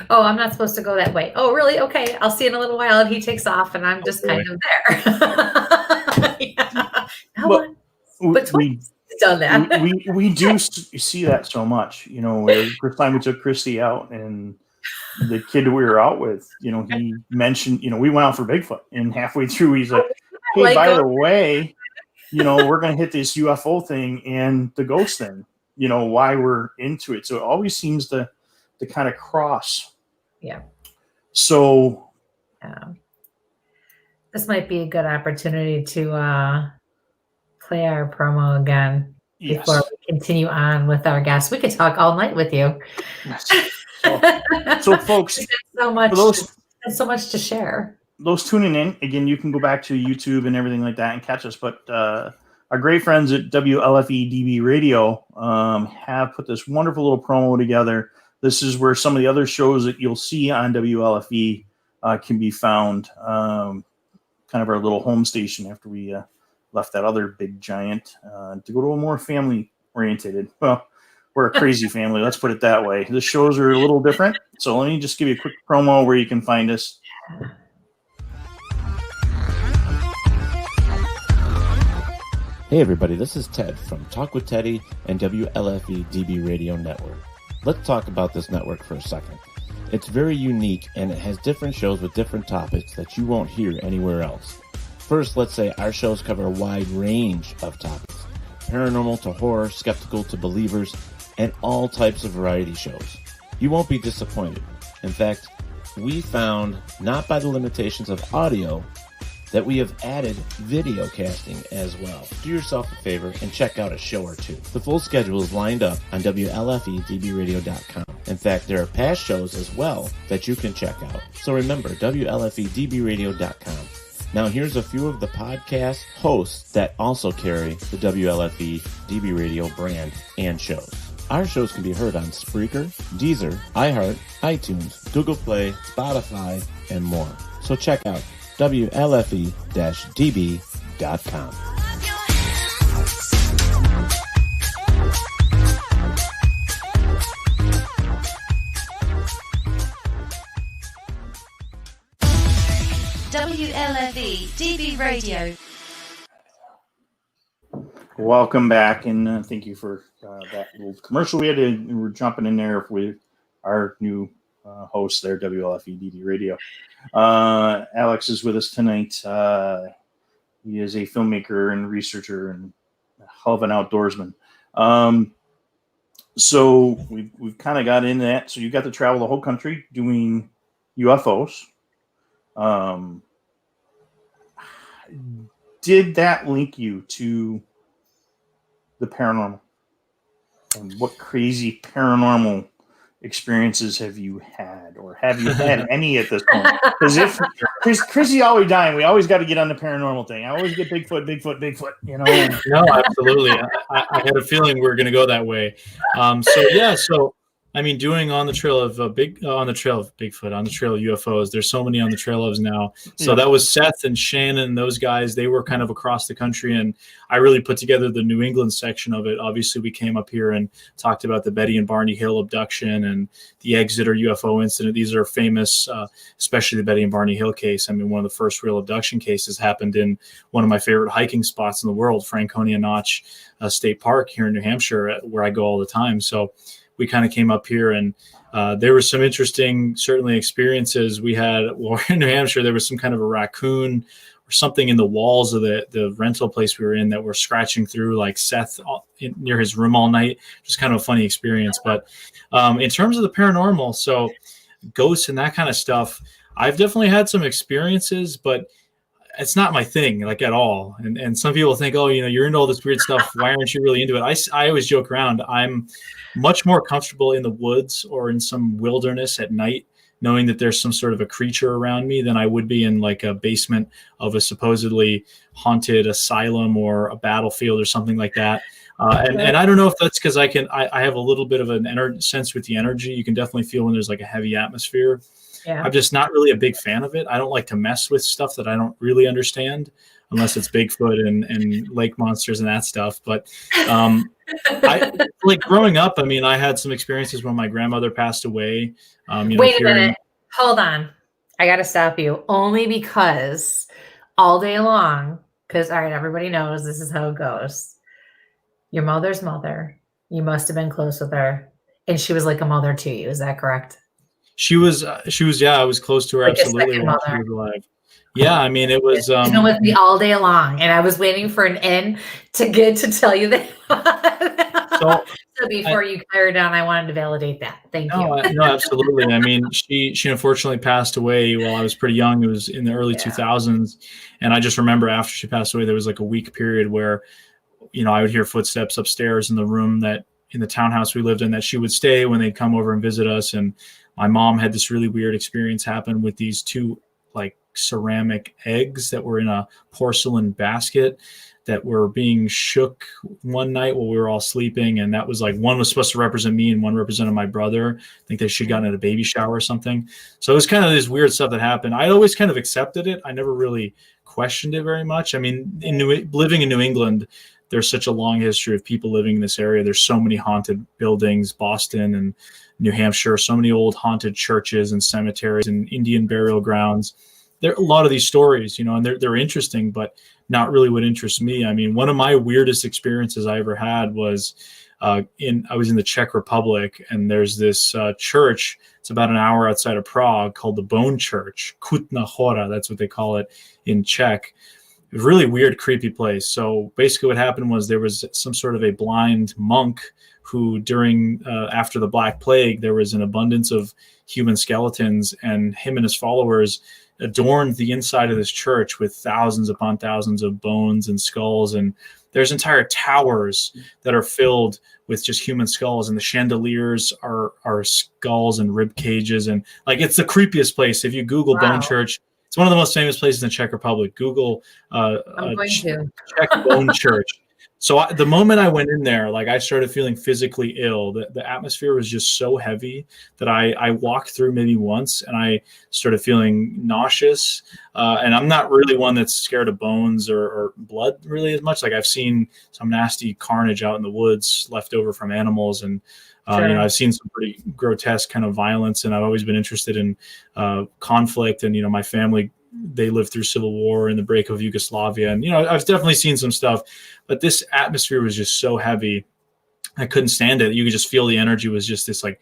Oh, I'm not supposed to go that way. Oh, really? Okay, I'll see you in a little while. And he takes off, and I'm just kind of there. But twice done that. we do see that so much. The first time we took Christy out, and the kid we were out with, he mentioned, we went out for Bigfoot, and halfway through he's like, hey, by the way, we're going to hit this UFO thing and the ghost thing, why we're into it. So it always seems to kind of cross. Yeah. So this might be a good opportunity to play our promo again before we continue on with our guests. We could talk all night with you. Yes. So folks, so much to share. Those tuning in, again, you can go back to YouTube and everything like that and catch us. But our great friends at WLFE DB Radio have put this wonderful little promo together. This is where some of the other shows that you'll see on WLFE can be found. Kind of our little home station after we left that other big giant to go to a more family-oriented. Well, we're a crazy family. Let's put it that way. The shows are a little different. So let me just give you a quick promo where you can find us. Hey everybody, this is Ted from Talk with Teddy and WLFE DB Radio Network. Let's talk about this network for a second. It's very unique, and it has different shows with different topics that you won't hear anywhere else. First, let's say our shows cover a wide range of topics. Paranormal to horror, skeptical to believers, and all types of variety shows. You won't be disappointed. In fact, we found, not by the limitations of audio, that we have added video casting as well. Do yourself a favor and check out a show or two. The full schedule is lined up on WLFEDBRadio.com. In fact, there are past shows as well that you can check out. So remember, WLFEDBRadio.com. Now here's a few of the podcast hosts that also carry the WLFE DB Radio brand and shows. Our shows can be heard on Spreaker, Deezer, iHeart, iTunes, Google Play, Spotify, and more. So check out WLFE-DB.com. WLFE DB Radio. Welcome back, and thank you for that little commercial we had. We're jumping in there with our new host there, WLFE DB Radio. Alex is with us tonight. He is a filmmaker and researcher and a hell of an outdoorsman. So we've kind of got into that. So you got to travel the whole country doing UFOs. Did that link you to the paranormal? And what crazy paranormal experiences have you had, or have you had any at this point? Because if Chrissy always dying, we always got to get on the paranormal thing. I always get Bigfoot. You know. No, absolutely. I had a feeling we were going to go that way. So I mean, doing on the trail of Bigfoot, on the trail of UFOs. There's so many on the trail ofs now. So that was Seth and Shannon and those guys. They were kind of across the country, and I really put together the New England section of it. Obviously, we came up here and talked about the Betty and Barney Hill abduction and the Exeter UFO incident. These are famous, especially the Betty and Barney Hill case. I mean, one of the first real abduction cases happened in one of my favorite hiking spots in the world, Franconia Notch State Park here in New Hampshire, where I go all the time. So we kind of came up here, and there were some interesting, certainly, experiences we had. Well, in New Hampshire, there was some kind of a raccoon or something in the walls of the rental place we were in that were scratching through, like Seth near his room all night. Just kind of a funny experience. But in terms of the paranormal, so ghosts and that kind of stuff, I've definitely had some experiences, but it's not my thing, like, at all. And some people think, oh, you know, you're into all this weird stuff. Why aren't you really into it? I always joke around. I'm much more comfortable in the woods or in some wilderness at night, knowing that there's some sort of a creature around me, than I would be in like a basement of a supposedly haunted asylum or a battlefield or something like that. And I don't know if that's because I have a little bit of an sense with the energy. You can definitely feel when there's like a heavy atmosphere. Yeah. I'm just not really a big fan of it. I don't like to mess with stuff that I don't really understand, unless it's Bigfoot and lake monsters and that stuff. But I like growing up. I mean, I had some experiences when my grandmother passed away. Wait a minute. Hold on. I got to stop you, only because all day long, because, all right, everybody knows this is how it goes. Your mother's mother, you must have been close with her, and she was like a mother to you. Is that correct? She was. Yeah, I was close to her, like, absolutely, while she was alive. Yeah, I mean, it was. With me all day long, and I was waiting for an end to get to tell you that. So before you carried on, I wanted to validate that. Thank you. No, absolutely. I mean, she unfortunately passed away while I was pretty young. It was in the early 2000s, and I just remember after she passed away, there was like a week period where, you know, I would hear footsteps upstairs in the room in the townhouse we lived in that she would stay when they'd come over and visit us. And my mom had this really weird experience happen with these two like ceramic eggs that were in a porcelain basket that were being shook one night while we were all sleeping. And that was like, one was supposed to represent me and one represented my brother. I think that she'd gotten at a baby shower or something. So it was kind of this weird stuff that happened. I always kind of accepted it. I never really questioned it very much. I mean, living in New England, there's such a long history of people living in this area. There's so many haunted buildings, Boston and New Hampshire, so many old haunted churches and cemeteries and Indian burial grounds. There are a lot of these stories, you know, and they're interesting, but not really what interests me. I mean, one of my weirdest experiences I ever had was I was in the Czech Republic, and there's this church. It's about an hour outside of Prague called the Bone Church, Kutna Hora. That's what they call it in Czech. A really weird, creepy place. So basically what happened was there was some sort of a blind monk who after the Black Plague, there was an abundance of human skeletons, and him and his followers adorned the inside of this church with thousands upon thousands of bones and skulls. And there's entire towers that are filled with just human skulls, and the chandeliers are skulls and rib cages. And like, it's the creepiest place. If you Google Bone Church, it's one of the most famous places in the Czech Republic. Google Czech Bone Church. So the moment I went in there, like, I started feeling physically ill. The atmosphere was just so heavy that I walked through maybe once, and I started feeling nauseous. And I'm not really one that's scared of bones or blood really as much. Like, I've seen some nasty carnage out in the woods left over from animals, and you know, I've seen some pretty grotesque kind of violence, and I've always been interested in conflict. And, you know, my family, they lived through civil war and the break of Yugoslavia. And, you know, I've definitely seen some stuff, but this atmosphere was just so heavy. I couldn't stand it. You could just feel the energy was just this, like,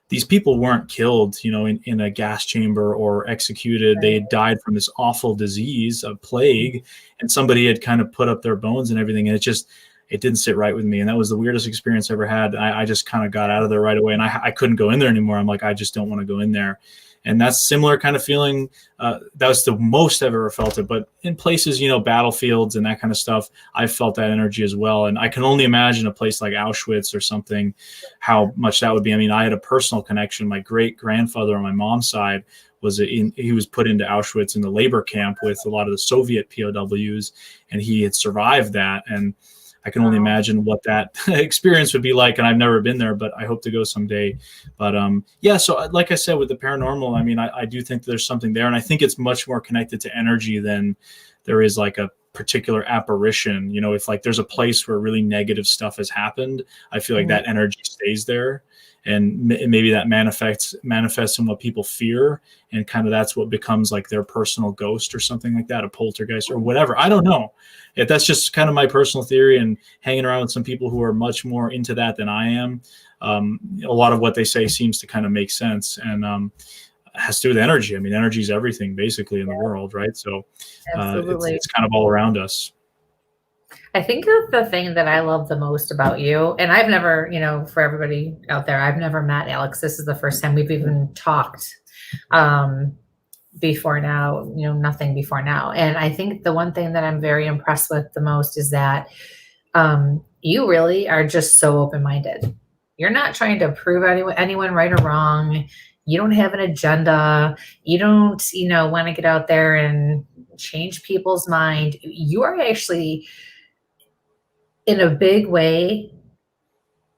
these people weren't killed, you know, in a gas chamber or executed. They had died from this awful disease, a plague, and somebody had kind of put up their bones and everything. And it didn't sit right with me. And that was the weirdest experience I ever had. I just kind of got out of there right away, and I couldn't go in there anymore. I'm like, I just don't want to go in there. And that's similar kind of feeling. That was the most I've ever felt it. But in places, battlefields and that kind of stuff, I felt that energy as well. And I can only imagine a place like Auschwitz or something, how much that would be. I mean, I had a personal connection. My great grandfather on my mom's side he was put into Auschwitz in the labor camp with a lot of the Soviet POWs, and he had survived that. And I can only imagine what that experience would be like. And I've never been there, but I hope to go someday. But yeah, so like I said, with the paranormal, I mean, I do think there's something there. And I think it's much more connected to energy than there is like a particular apparition. If like there's a place where really negative stuff has happened, I feel like that energy stays there. And maybe that manifests in what people fear. And kind of that's what becomes like their personal ghost or something like that, a poltergeist or whatever. I don't know. If that's just kind of my personal theory, and hanging around with some people who are much more into that than I am. A lot of what they say seems to kind of make sense, and it has to do with energy. I mean, energy is everything basically in the world, right? So it's kind of all around us. I think the thing that I love the most about you, and I've never, for everybody out there, I've never met Alex. This is the first time we've even talked before now, nothing before now. And I think the one thing that I'm very impressed with the most is that you really are just so open-minded. You're not trying to prove anyone right or wrong. You don't have an agenda. You don't, want to get out there and change people's mind. You are actually, in a big way,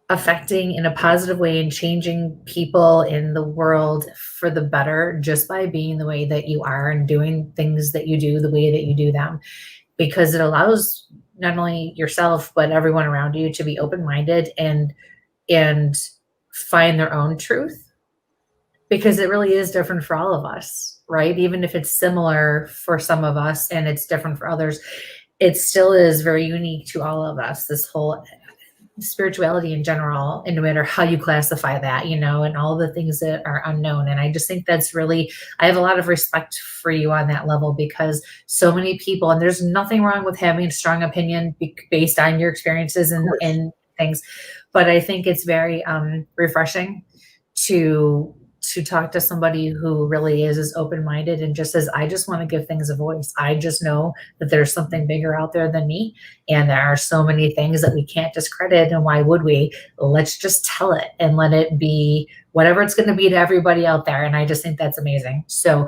affecting in a positive way and changing people in the world for the better just by being the way that you are and doing things that you do the way that you do them, because it allows not only yourself but everyone around you to be open-minded and find their own truth, because it really is different for all of us, right? Even if it's similar for some of us and it's different for others, it still is very unique to all of us, this whole spirituality in general, and no matter how you classify that, and all the things that are unknown. And I just think that's really, I have a lot of respect for you on that level, because so many people, and there's nothing wrong with having a strong opinion based on your experiences and things, but I think it's very refreshing to talk to somebody who really is open-minded and just says, I just want to give things a voice. I just know that there's something bigger out there than me. And there are so many things that we can't discredit. And why would we? Let's just tell it and let it be whatever it's going to be to everybody out there. And I just think that's amazing. So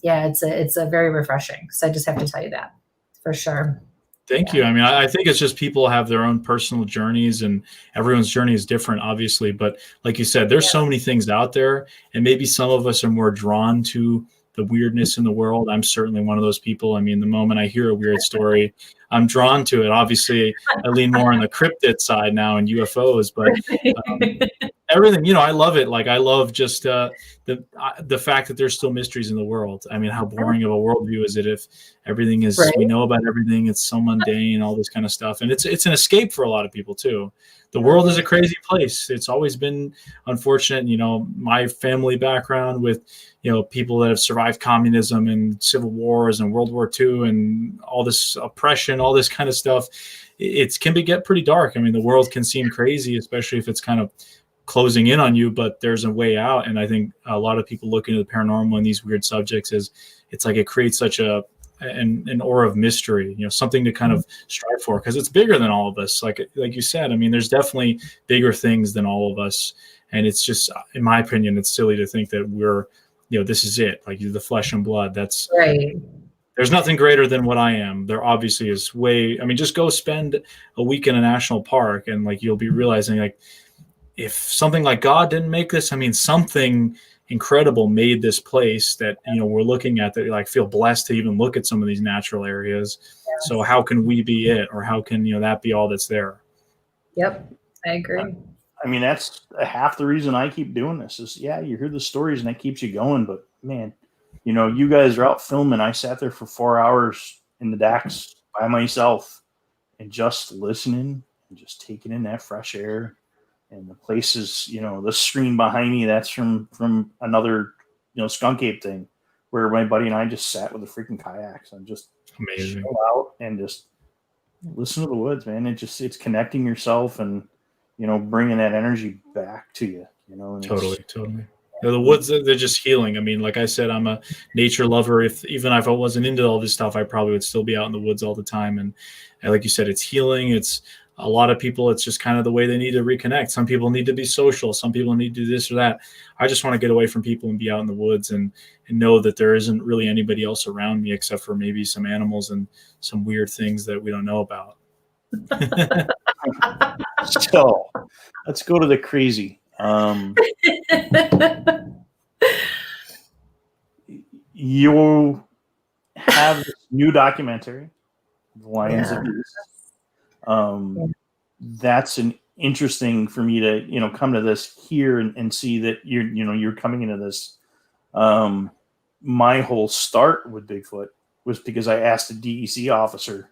yeah, it's a very refreshing. So I just have to tell you that for sure. Thank you. I mean, I think it's just people have their own personal journeys, and everyone's journey is different, obviously. But like you said, there's so many things out there, and maybe some of us are more drawn to the weirdness in the world. I'm certainly one of those people. I mean, the moment I hear a weird story, I'm drawn to it. Obviously, I lean more on the cryptid side now and UFOs, but everything, I love it. Like, I love just the fact that there's still mysteries in the world. I mean, how boring of a worldview is it if everything is, we know about everything, it's so mundane, all this kind of stuff. And it's an escape for a lot of people too. The world is a crazy place. It's always been unfortunate. My family background with, people that have survived communism and civil wars and World War II and all this oppression, all this kind of stuff. It can get pretty dark. I mean, the world can seem crazy, especially if it's kind of closing in on you, but there's a way out. And I think a lot of people look into the paranormal and these weird subjects it's like it creates such an aura of mystery, something to kind of strive for, because it's bigger than all of us. Like you said, I mean, there's definitely bigger things than all of us. And it's just, in my opinion, it's silly to think that we're, this is it, like the flesh and blood. That's right. There's nothing greater than what I am. There obviously is just go spend a week in a national park and like, you'll be realizing like, if something like God didn't make this, I mean, something incredible made this place that, we're looking at, that like feel blessed to even look at some of these natural areas. Yes. So how can we be it, or how can, that be all that's there? Yep. I agree. I mean, that's half the reason I keep doing this is, you hear the stories and that keeps you going. But man, you guys are out filming. I sat there for 4 hours in the Dax by myself and just listening and just taking in that fresh air. And the places, the screen behind me, that's from another, skunk ape thing, where my buddy and I just sat with the freaking kayaks and just amazing chill out and just listen to the woods, man. It's connecting yourself and, bringing that energy back to you, and Totally. The woods, they're just healing. I mean, like I said, I'm a nature lover. Even if I wasn't into all this stuff, I probably would still be out in the woods all the time. And like you said, it's healing. It's a lot of people, it's just kind of the way they need to reconnect. Some people need to be social. Some people need to do this or that. I just want to get away from people and be out in the woods and know that there isn't really anybody else around me except for maybe some animals and some weird things that we don't know about. So let's go to the crazy. You have this new documentary, The Lions of East. That's an interesting for me to, come to this here and see that you're coming into this. My whole start with Bigfoot was because I asked a DEC officer,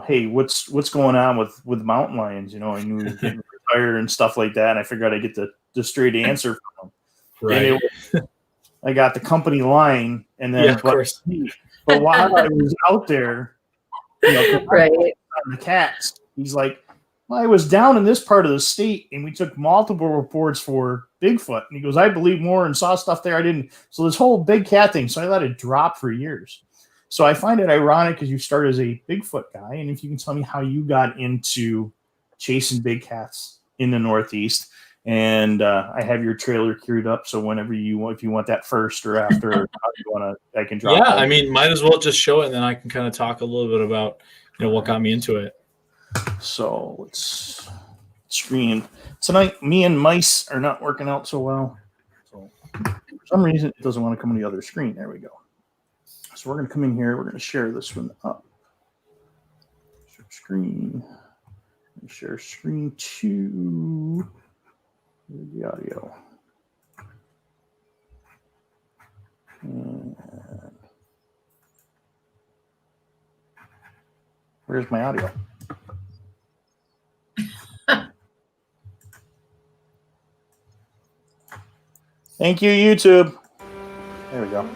hey, what's going on with mountain lions? I knew he was getting retired and stuff like that. And I figured I'd get the straight answer from him. Right. I got the company line, and then of course. But while I was out there, right, the cats, he's like, well, I was down in this part of the state, and we took multiple reports for Bigfoot. And he goes, I believe more and saw stuff there I didn't. So this whole big cat thing, so I let it drop for years. So I find it ironic because you started as a Bigfoot guy, and if you can tell me how you got into chasing big cats in the Northeast. And I have your trailer queued up, so whenever you want, if you want that first or after, or how you want to, I can drop. Yeah, I mean, might as well just show it, and then I can kind of talk a little bit about what got me into it. So let's screen tonight. Me and mice are not working out so well. So for some reason, it doesn't want to come on the other screen. There we go. So we're going to come in here. We're going to share this one up. Share screen. Share screen 2. The audio. And where's my audio? Thank you, YouTube. There we go.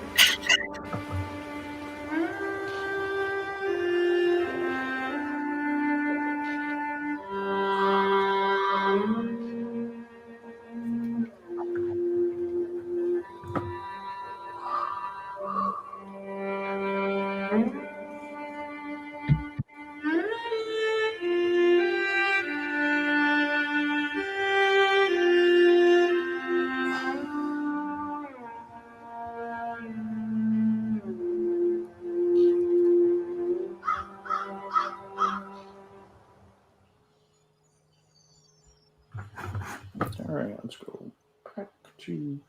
All right, let's go back to.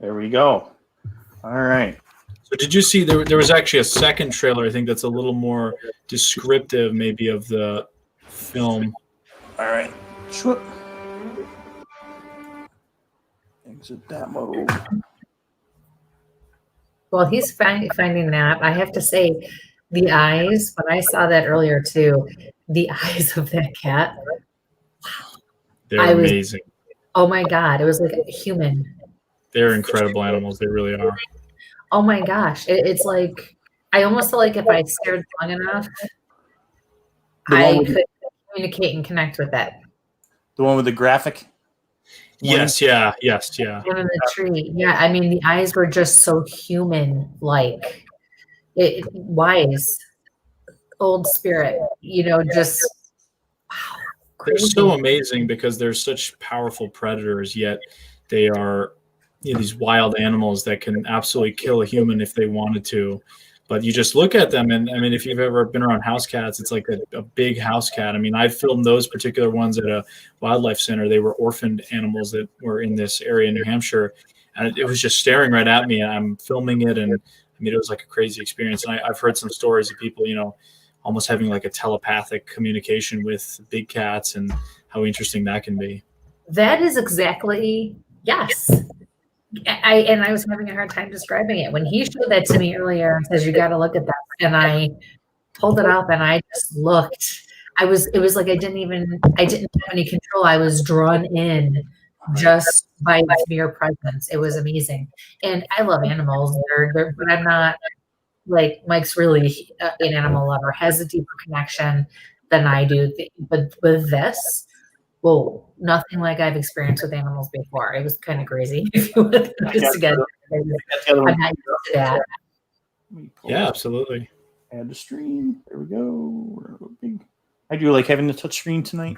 There we go. All right. So did you see there was actually a second trailer, I think, that's a little more descriptive maybe of the film. All right. Swoop. Exit that mode. Well, he's finding that. I have to say, the eyes, when I saw that earlier too, the eyes of that cat. They're amazing. Oh my God. It was like a human. They're incredible animals. They really are. Oh my gosh. It's like, I almost feel like if I stared long enough, I could communicate and connect with it. The one with the graphic? Yes, yeah. One in the tree. Yeah, I mean, the eyes were just so human-like. Wise, old spirit, just wow. They're so amazing because they're such powerful predators, yet they are these wild animals that can absolutely kill a human if they wanted to. But you just look at them, and I mean, if you've ever been around house cats, it's like a big house cat. I mean, I filmed those particular ones at a wildlife center. They were orphaned animals that were in this area in New Hampshire, and it was just staring right at me. And I'm filming it, and I mean, it was like a crazy experience. And I've heard some stories of people, almost having like a telepathic communication with big cats, and how interesting that can be. That is exactly, yes. I was having a hard time describing it. When he showed that to me earlier and says, you got to look at that. And I pulled it up and I just looked. It was like I didn't have any control. I was drawn in just by its mere presence. It was amazing. And I love animals. But I'm not like Mike's really an animal lover, has a deeper connection than I do. But with this, whoa, nothing like I've experienced with animals before. It was kind of crazy. If you would just to get, I'm not used to that. Yeah, absolutely. Add the stream. There we go. I do like having the touch screen tonight.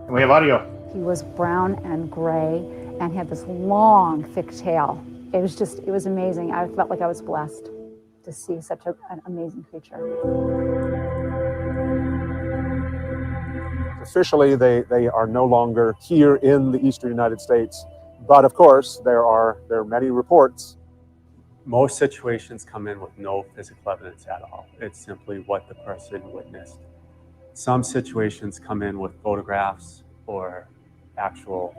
And we have audio. He was brown and gray and had this long, thick tail. It was amazing. I felt like I was blessed to see such an amazing creature. Officially, they are no longer here in the eastern United States. But of course, there are many reports. Most situations come in with no physical evidence at all. It's simply what the person witnessed. Some situations come in with photographs or actual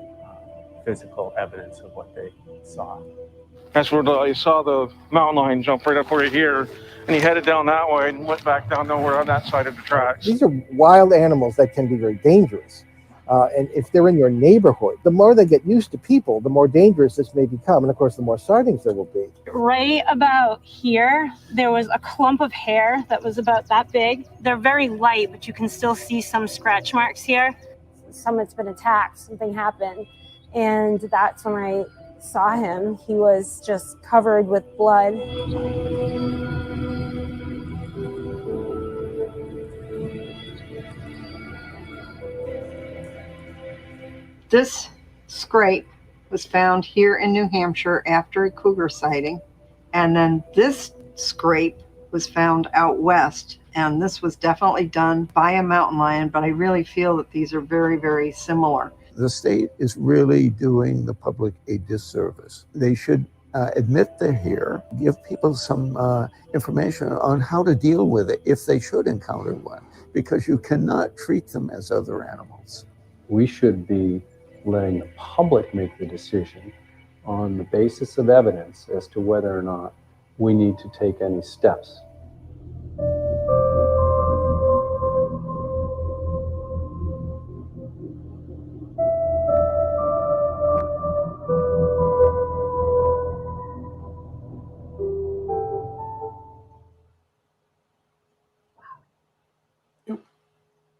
physical evidence of what they saw. That's where I saw the mountain lion jump right up right here, and he headed down that way and went back down nowhere on that side of the tracks. These are wild animals that can be very dangerous. And if they're in your neighborhood, the more they get used to people, the more dangerous this may become. And of course, the more sightings there will be. Right about here, there was a clump of hair that was about that big. They're very light, but you can still see some scratch marks here. Someone's been attacked, something happened. And that's when I saw him. He was just covered with blood. This scrape was found here in New Hampshire after a cougar sighting. And then this scrape was found out west. And this was definitely done by a mountain lion, but I really feel that these are very, very similar. The state is really doing the public a disservice. They should admit they're here, give people some information on how to deal with it if they should encounter one, because you cannot treat them as other animals. We should be letting the public make the decision on the basis of evidence as to whether or not we need to take any steps.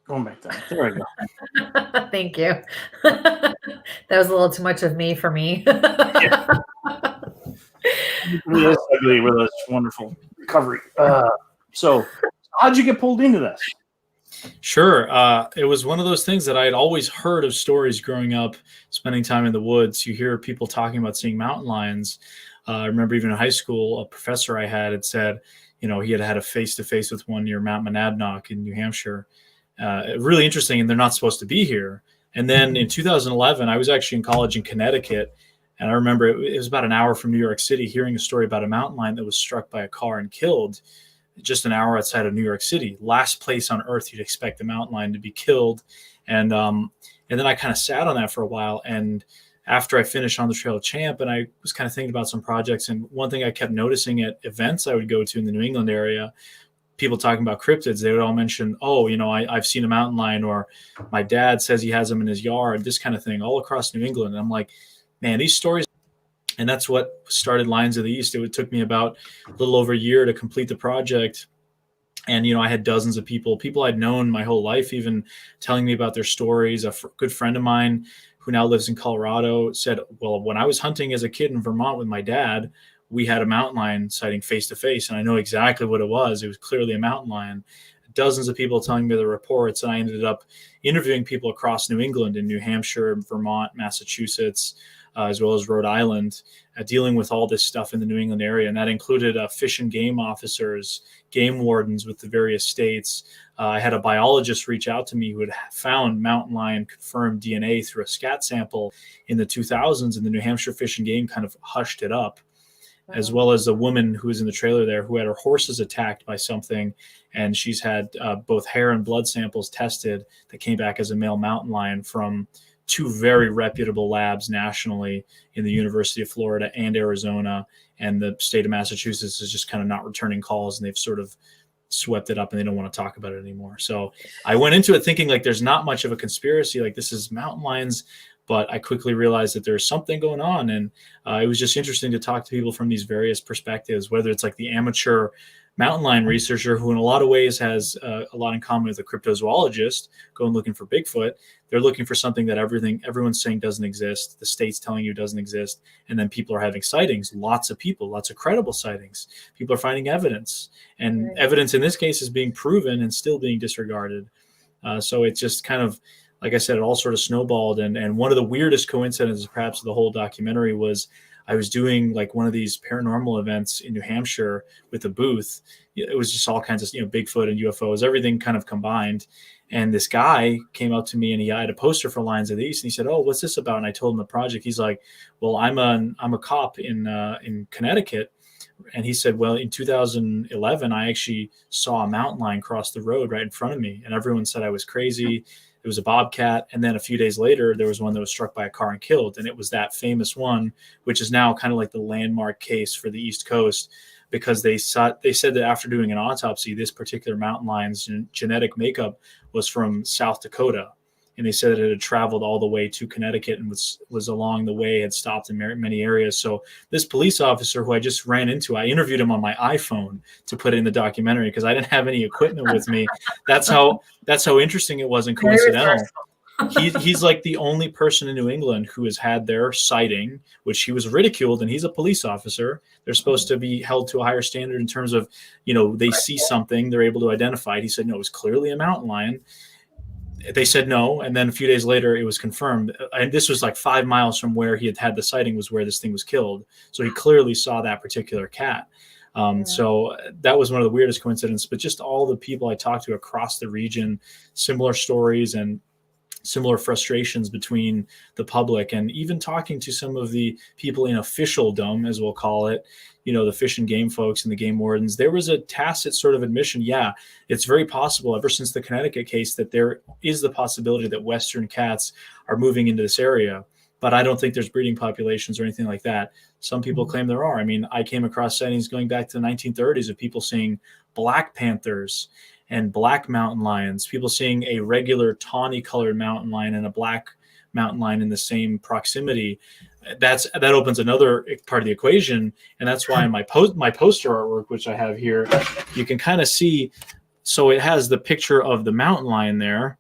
Going back down. There we go. Thank you. That was a little too much of me for me. Yeah. Really is ugly with a wonderful recovery. So, how'd you get pulled into this? Sure. It was one of those things that I had always heard of stories growing up, spending time in the woods. You hear people talking about seeing mountain lions. I remember even in high school, a professor I had said, he had a face-to-face with one near Mount Monadnock in New Hampshire. Really interesting, and they're not supposed to be here. And then in 2011, I was actually in college in Connecticut, and I remember it was about an hour from New York City, hearing a story about a mountain lion that was struck by a car and killed just an hour outside of New York City. Last place on earth you'd expect a mountain lion to be killed. And then I kind of sat on that for a while. And after I finished On the Trail of Champ, and I was kind of thinking about some projects, and one thing I kept noticing at events I would go to in the New England area, people talking about cryptids, they would all mention, I've seen a mountain lion, or my dad says he has them in his yard, this kind of thing, all across New England. And I'm like, man, these stories, and that's what started Lions of the East. It took me about a little over a year to complete the project. And, I had dozens of people I'd known my whole life, even telling me about their stories. A good friend of mine who now lives in Colorado said, well, when I was hunting as a kid in Vermont with my dad, we had a mountain lion sighting face to face, and I know exactly what it was. It was clearly a mountain lion. Dozens of people telling me the reports, and I ended up interviewing people across New England, in New Hampshire, Vermont, Massachusetts, as well as Rhode Island, dealing with all this stuff in the New England area. And that included fish and game officers, game wardens with the various states. I had a biologist reach out to me who had found mountain lion confirmed DNA through a scat sample in the 2000s, and the New Hampshire Fish and Game kind of hushed it up. As well as a woman who was in the trailer there who had her horses attacked by something, and she's had both hair and blood samples tested that came back as a male mountain lion from two very reputable labs nationally in the University of Florida and Arizona, and the state of Massachusetts is just kind of not returning calls, and they've sort of swept it up and they don't want to talk about it anymore. So I went into it thinking like there's not much of a conspiracy, like this is mountain lions, but I quickly realized that there's something going on. And it was just interesting to talk to people from these various perspectives, whether it's like the amateur mountain lion researcher who in a lot of ways has a lot in common with a cryptozoologist going looking for Bigfoot. They're looking for something that everyone's saying doesn't exist. The state's telling you doesn't exist. And then people are having sightings, lots of people, lots of credible sightings. People are finding evidence, and evidence in this case is being proven and still being disregarded. So it's just kind of, like I said, it all sort of snowballed. And one of the weirdest coincidences perhaps of the whole documentary was I was doing like one of these paranormal events in New Hampshire with a booth. It was just all kinds of, Bigfoot and UFOs, everything kind of combined. And this guy came up to me and he had a poster for Lions of the East. And he said, "Oh, what's this about?" And I told him the project. He's like, "Well, I'm a cop in Connecticut." And he said, "Well, in 2011, I actually saw a mountain lion cross the road right in front of me. And everyone said I was crazy. It was a bobcat. And then a few days later, there was one that was struck by a car and killed. And it was that famous one, which is now kind of like the landmark case for the East Coast, because they said that after doing an autopsy, this particular mountain lion's genetic makeup was from South Dakota. And they said that it had traveled all the way to Connecticut and was along the way, had stopped in many areas. So this police officer who I just ran into, I interviewed him on my iPhone to put it in the documentary because I didn't have any equipment with me. That's how interesting it was and coincidental. He's like the only person in New England who has had their sighting, which he was ridiculed, and he's a police officer. They're supposed to be held to a higher standard in terms of, they see something, they're able to identify it. He said, no, it was clearly a mountain lion. They said no, and then a few days later it was confirmed. And this was like 5 miles from where he had the sighting was where this thing was killed. So he clearly saw that particular cat. So that was one of the weirdest coincidences. But just all the people I talked to across the region, similar stories and similar frustrations between the public, and even talking to some of the people in officialdom, as we'll call it, the fish and game folks and the game wardens, there was a tacit sort of admission. Yeah, it's very possible ever since the Connecticut case that there is the possibility that Western cats are moving into this area, but I don't think there's breeding populations or anything like that. Some people claim there are. I mean, I came across sightings going back to the 1930s of people seeing black panthers and black mountain lions, people seeing a regular tawny colored mountain lion and a black mountain lion in the same proximity. That opens another part of the equation. And that's why in my poster artwork, which I have here, you can kind of see, so it has the picture of the mountain lion there.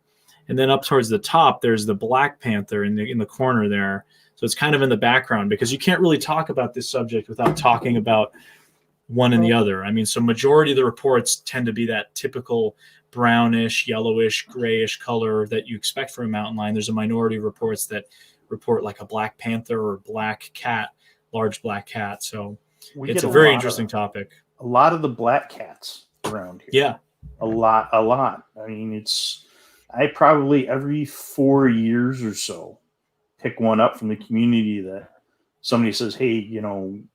And then up towards the top, there's the black panther in the corner there. So it's kind of in the background because you can't really talk about this subject without talking about one and the other. I mean, so majority of the reports tend to be that typical brownish, yellowish, grayish color that you expect from a mountain lion. There's a minority of reports that report like a black panther or black cat, large black cat. So it's a very interesting topic. A lot of the black cats around here. Yeah. A lot. I mean, I probably every 4 years or so pick one up from the community that somebody says, "Hey,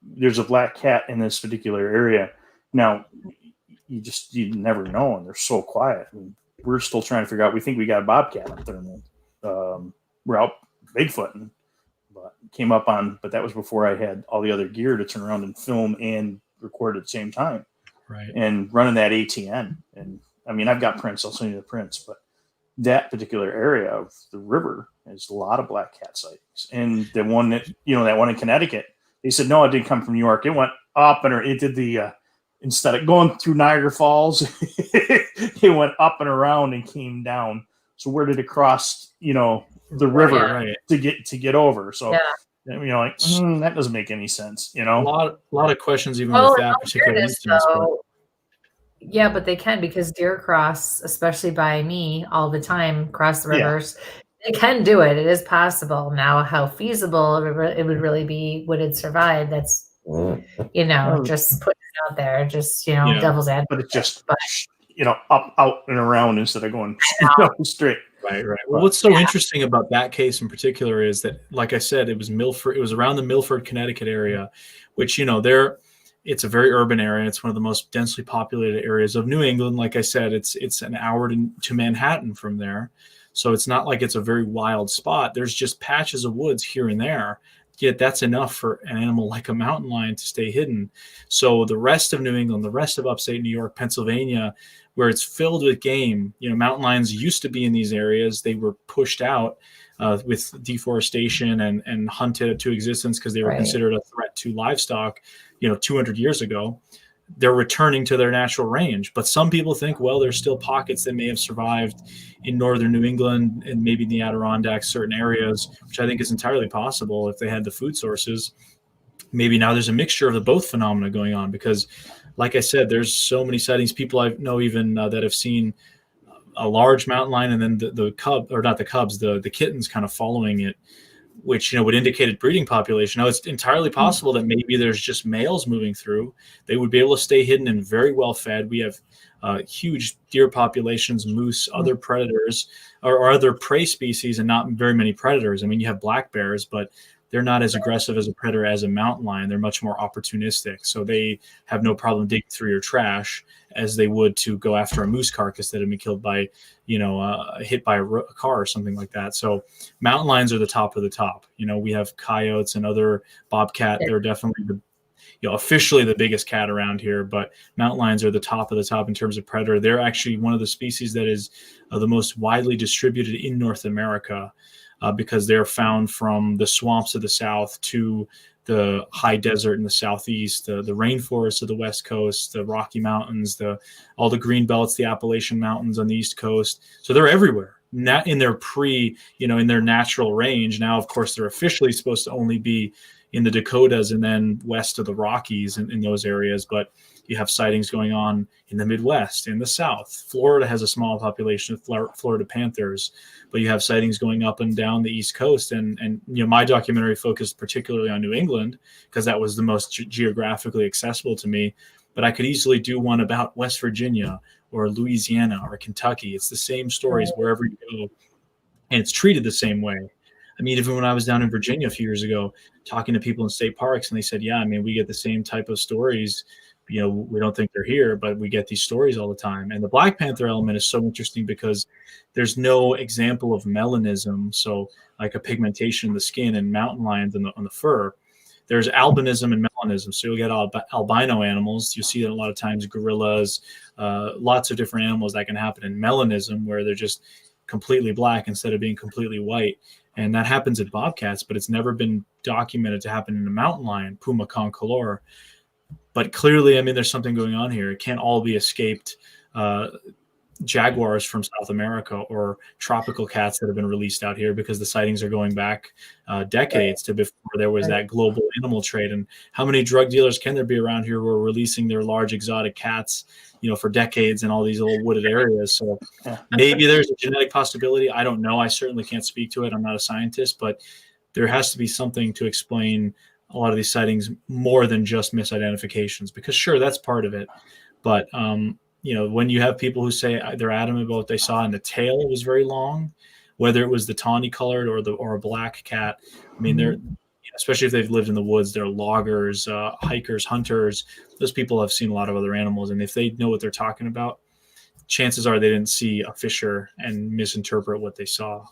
there's a black cat in this particular area." Now, you never know, and they're so quiet. I mean, we're still trying to figure out. We think we got a bobcat up there, and we're out Bigfooting, but came up on. But that was before I had all the other gear to turn around and film and record at the same time, right? And running that ATN, and I mean, I've got prints. I'll send you the prints, but that particular area of the river has a lot of black cat sightings. And the one that one in Connecticut, they said no, it didn't come from New York. It went up and it did the instead of going through Niagara Falls, it went up and around and came down. So where did it cross? The river to get over. So that doesn't make any sense. A lot of questions even with that particular instance. Yeah, but they can, because deer cross, especially by me all the time, cross the rivers. They can do it. It is possible. Now, how feasible it would really be, would it survive? That's, just putting it out there, just, devil's advocate. But it's just, up, out, and around instead of going straight. Right. Well, what's so interesting about that case in particular is that, like I said, it was Milford. It was around the Milford, Connecticut area, which, it's a very urban area. It's one of the most densely populated areas of New England. Like I said, it's an hour to Manhattan from there. So it's not like it's a very wild spot. There's just patches of woods here and there. yet that's enough for an animal like a mountain lion to stay hidden. So the rest of New England, the rest of upstate New York, Pennsylvania, where it's filled with game, mountain lions used to be in these areas. They were pushed out with deforestation and hunted to existence because they were considered a threat to livestock, 200 years ago. They're returning to their natural range. But some people think, well, there's still pockets that may have survived in northern New England and maybe in the Adirondacks, certain areas, which I think is entirely possible if they had the food sources. Maybe now there's a mixture of the both phenomena going on because, like I said, there's so many sightings. People I know even that have seen a large mountain lion and then the cub, or not the cubs, the kittens kind of following it, which would indicate a breeding population. Now, it's entirely possible that maybe there's just males moving through. They would be able to stay hidden and very well fed. We have huge deer populations, moose, other predators, or other prey species, and not very many predators. I mean, you have black bears, but they're not as aggressive as a predator as a mountain lion. They're much more opportunistic. So they have no problem digging through your trash as they would to go after a moose carcass that had been killed by, hit by a car or something like that. So mountain lions are the top of the top. We have coyotes and other bobcat. They're definitely officially the biggest cat around here, but mountain lions are the top of the top in terms of predator. They're actually one of the species that is the most widely distributed in North America. Because they're found from the swamps of the south to the high desert in the southeast, the rainforests of the west coast, the Rocky Mountains, all the green belts, the Appalachian Mountains on the east coast. So they're everywhere. Not in their in their natural range. Now, of course, they're officially supposed to only be in the Dakotas and then west of the Rockies in those areas, but you have sightings going on in the Midwest, in the South. Florida has a small population of Florida panthers, but you have sightings going up and down the East Coast. And my documentary focused particularly on New England because that was the most geographically accessible to me. But I could easily do one about West Virginia or Louisiana or Kentucky. It's the same stories wherever you go, and it's treated the same way. I mean, even when I was down in Virginia a few years ago, talking to people in state parks, and they said, yeah, I mean, we get the same type of stories. We don't think they're here, but we get these stories all the time. And the Black Panther element is so interesting because there's no example of melanism. So like a pigmentation in the skin and mountain lions on the fur. There's albinism and melanism. So you'll get albino animals. You see that a lot of times, gorillas, lots of different animals that can happen in melanism where they're just completely black instead of being completely white. And that happens in bobcats, but it's never been documented to happen in a mountain lion, Puma concolor. But clearly, I mean, there's something going on here. It can't all be escaped jaguars from South America or tropical cats that have been released out here because the sightings are going back decades to before there was that global animal trade. And how many drug dealers can there be around here who are releasing their large exotic cats, for decades in all these little wooded areas? So maybe there's a genetic possibility. I don't know. I certainly can't speak to it. I'm not a scientist, but there has to be something to explain a lot of these sightings more than just misidentifications, because sure, that's part of it. But, when you have people who say they're adamant about what they saw and the tail was very long, whether it was the tawny colored or a black cat, I mean, they're, especially if they've lived in the woods, they're loggers, hikers, hunters. Those people have seen a lot of other animals. And if they know what they're talking about, chances are they didn't see a fisher and misinterpret what they saw.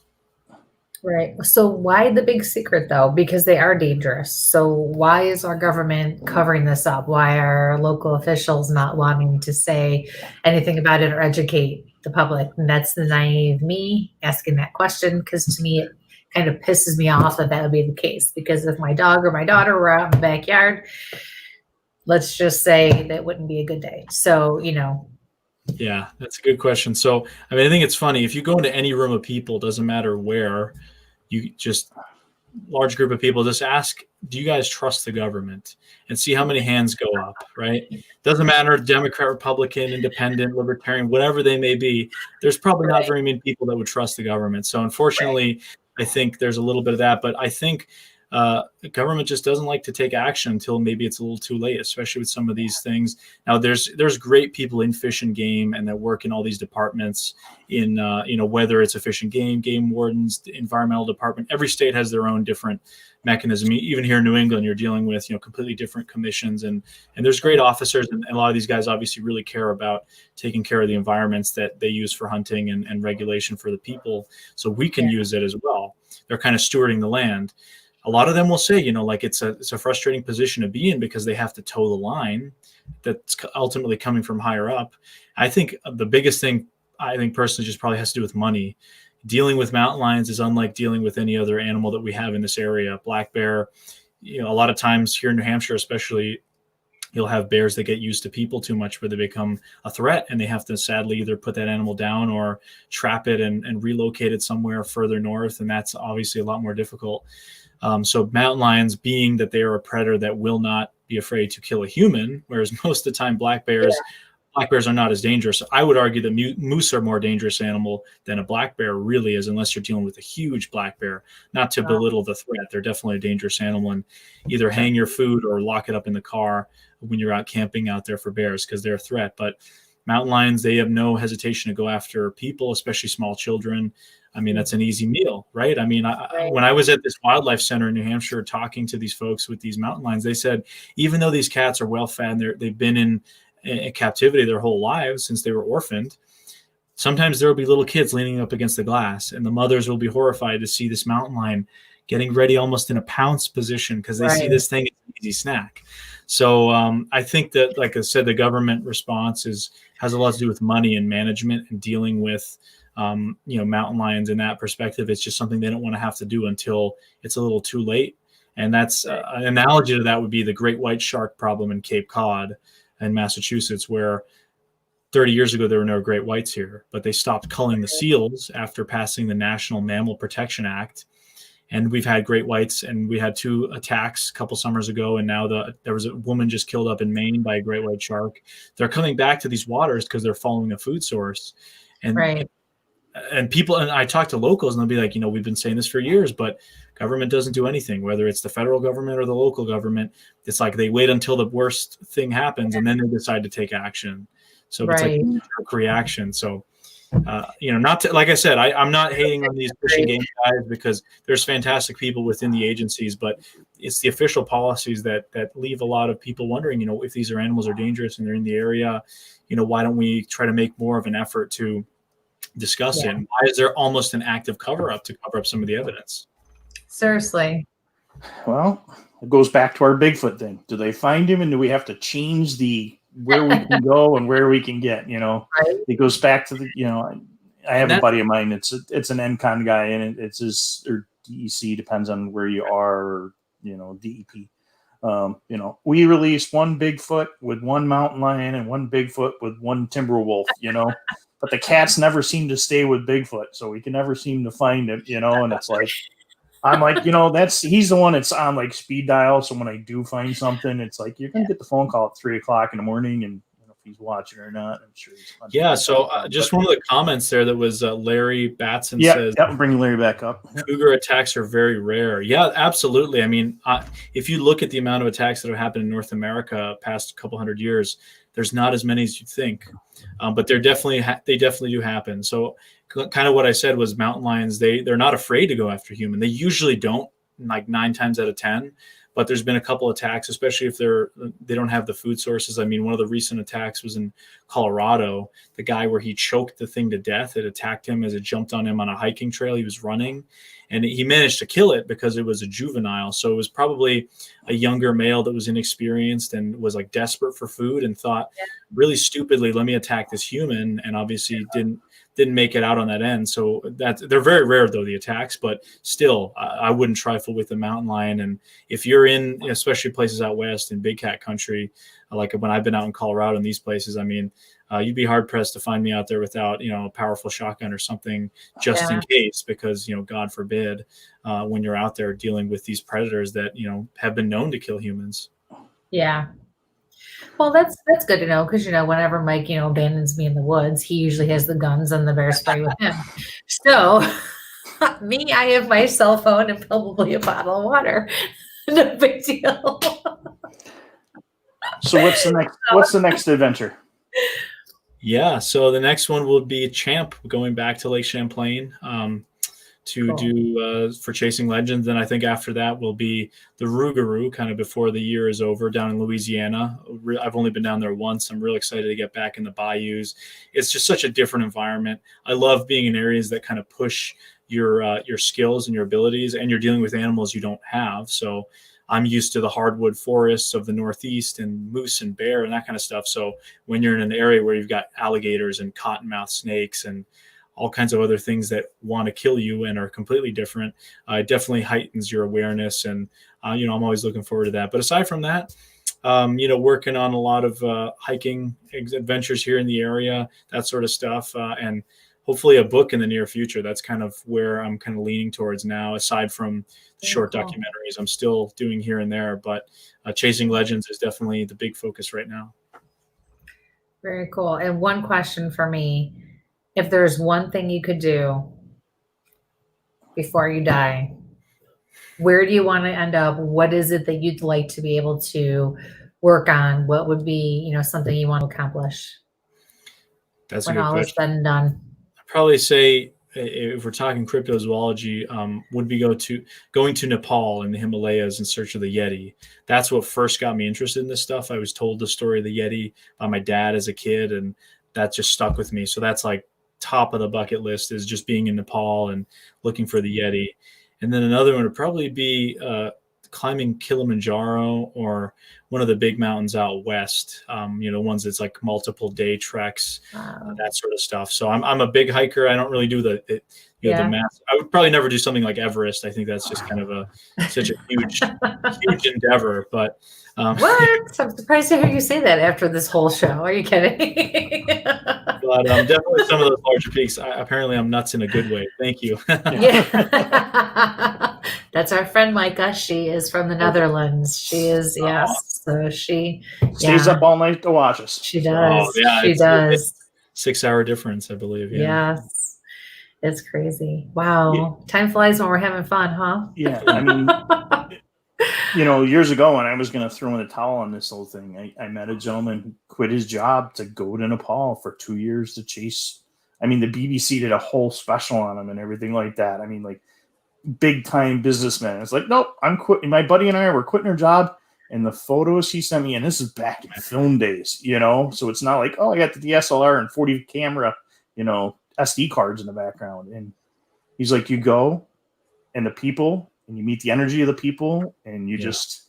Right. So why the big secret, though? Because they are dangerous. So why is our government covering this up? Why are local officials not wanting to say anything about it or educate the public? And that's the naive me asking that question, because to me, it kind of pisses me off that would be the case. Because if my dog or my daughter were out in the backyard, let's just say that wouldn't be a good day. So, Yeah, that's a good question. So, I mean, I think it's funny. If you go into any room of people, doesn't matter where, you just large group of people, just ask, do you guys trust the government? And see how many hands go up, right? Doesn't matter, Democrat, Republican, Independent, Libertarian, whatever they may be. There's probably not very many people that would trust the government. So unfortunately, I think there's a little bit of that. But I think the government just doesn't like to take action until maybe it's a little too late, especially with some of these things. Now, there's great people in Fish and Game and that work in all these departments in, whether it's a Fish and Game wardens, the environmental department. Every state has their own different mechanism. Even here in New England, you're dealing with, completely different commissions. And there's great officers. And a lot of these guys obviously really care about taking care of the environments that they use for hunting and regulation for the people. So we can use it as well. They're kind of stewarding the land. a lot of them will say, like it's a frustrating position to be in because they have to toe the line that's ultimately coming from higher up. I think the biggest thing, I think personally, just probably has to do with money. Dealing with mountain lions is unlike dealing with any other animal that we have in this area. Black bear, a lot of times here in New Hampshire, especially, you'll have bears that get used to people too much where they become a threat, and they have to sadly either put that animal down or trap it and relocate it somewhere further north. And that's obviously a lot more difficult. So mountain lions, being that they are a predator that will not be afraid to kill a human, whereas most of the time black bears are not as dangerous. I would argue that moose are a more dangerous animal than a black bear really is, unless you're dealing with a huge black bear. Not to belittle the threat. They're definitely a dangerous animal, and either hang your food or lock it up in the car when you're out camping out there for bears, because they're a threat. But mountain lions, they have no hesitation to go after people, especially small children. I mean, that's an easy meal, right? I mean, when I was at this wildlife center in New Hampshire talking to these folks with these mountain lions, they said, even though these cats are well fed, they've been in captivity their whole lives since they were orphaned, sometimes there will be little kids leaning up against the glass, and the mothers will be horrified to see this mountain lion getting ready almost in a pounce position because they see this thing as an easy snack. So I think that, like I said, the government response has a lot to do with money and management and dealing with mountain lions in that perspective. It's just something they don't want to have to do until it's a little too late. And that's an analogy to that would be the great white shark problem in Cape Cod in Massachusetts, where 30 years ago there were no great whites here, but they stopped culling the seals after passing the National Mammal Protection Act. And we've had great whites, and we had 2 attacks a couple summers ago, and now there was a woman just killed up in Maine by a great white shark. They're coming back to these waters because they're following a food source. And people, and I talk to locals, and they'll be like, we've been saying this for years, but government doesn't do anything, whether it's the federal government or the local government. It's like they wait until the worst thing happens, and then they decide to take action. So it's like a jerk reaction. So, not to, like I said, I'm not hating on these fishing game guys, because there's fantastic people within the agencies, but it's the official policies that leave a lot of people wondering, if these animals are dangerous and they're in the area, why don't we try to make more of an effort to discuss it? And why is there almost an active cover up some of the evidence? Seriously. Well, it goes back to our Bigfoot thing. Do they find him, and do we have to change where we can go and where we can get? It goes back to I have a buddy of mine. It's an NCON guy, and it's his, or DEC, depends on where you are, or DEP. We released 1 Bigfoot with 1 mountain lion and 1 Bigfoot with 1 timber wolf. But the cats never seem to stay with Bigfoot, so we can never seem to find him. And it's like, I'm like, he's the one that's on like speed dial. So when I do find something, it's like you're gonna get the phone call at 3 o'clock in the morning, and if he's watching or not, I'm sure he's. Yeah. So just one of the comments there that was Larry Batson says, "Yeah, bring Larry back up." Cougar attacks are very rare. Yeah, absolutely. I mean, if you look at the amount of attacks that have happened in North America past a couple hundred years, there's not as many as you'd think, but they definitely do happen. So kind of what I said was mountain lions, they're not afraid to go after human. They usually don't, like 9 times out of 10. But there's been a couple attacks, especially if they don't have the food sources. I mean, one of the recent attacks was in Colorado. The guy where he choked the thing to death, it attacked him as it jumped on him on a hiking trail. He was running, and he managed to kill it because it was a juvenile. So it was probably a younger male that was inexperienced and was like desperate for food and thought really stupidly, let me attack this human, and obviously didn't make it out on that end. So they're very rare though, the attacks, but still I wouldn't trifle with the mountain lion. And if you're in, especially places out west in big cat country, like when I've been out in Colorado and these places, I mean, you'd be hard pressed to find me out there without, a powerful shotgun or something just in case, because, God forbid, when you're out there dealing with these predators that, have been known to kill humans. Yeah. Well, that's good to know, because whenever Mike abandons me in the woods, he usually has the guns and the bear spray with him. So me, I have my cell phone and probably a bottle of water. No big deal. So what's the next adventure? Yeah, so the next one will be Champ, going back to Lake Champlain to do for Chasing Legends. And I think after that will be the Rougarou, kind of before the year is over, down in Louisiana. I've only been down there once. I'm really excited to get back in the bayous. It's just such a different environment. I love being in areas that kind of push your skills and your abilities, and you're dealing with animals you don't have. So I'm used to the hardwood forests of the Northeast and moose and bear and that kind of stuff. So when you're in an area where you've got alligators and cottonmouth snakes and all kinds of other things that want to kill you and are completely different, it definitely heightens your awareness. And, I'm always looking forward to that. But aside from that, working on a lot of hiking adventures here in the area, that sort of stuff. And hopefully a book in the near future. That's kind of where I'm kind of leaning towards now, aside from the short documentaries I'm still doing here and there. But Chasing Legends is definitely the big focus right now. Very cool. And one question for me, if there's one thing you could do before you die, where do you want to end up? What is it that you'd like to be able to work on? What would be, something you want to accomplish? That's when a good all question. is said and done. I'd probably say, if we're talking cryptozoology, would be going to Nepal in the Himalayas in search of the Yeti. That's what first got me interested in this stuff. I was told the story of the Yeti by my dad as a kid, and that just stuck with me. So that's like top of the bucket list, is just being in Nepal and looking for the Yeti. And then another one would probably be climbing Kilimanjaro or one of the big mountains out west, ones that's like multiple day treks, that sort of stuff. So I'm a big hiker. I don't really do the mass. I would probably never do something like Everest. I think that's just kind of such a huge endeavor. But what? I'm surprised to hear you say that after this whole show. Are you kidding? But definitely some of those larger peaks. Apparently, I'm nuts in a good way. Thank you. Yeah. That's our friend Micah. She is from the Netherlands. She is, yes. So she stays up all night to watch us. She does. She does. It's 6 hour difference, I believe. Yeah. Yes. It's crazy. Wow. Yeah. Time flies when we're having fun, huh? Yeah. I mean, years ago when I was going to throw in the towel on this whole thing, I met a gentleman who quit his job to go to Nepal for 2 years to chase. I mean, the BBC did a whole special on him and everything like that. I mean, like big time businessman. It's like, nope, I'm quitting. My buddy and I were quitting our job. And the photos he sent me, and this is back in film days, so it's not like, I got the DSLR and 40 camera, SD cards in the background. And he's like, you go and the people, and you meet the energy of the people, and you he's,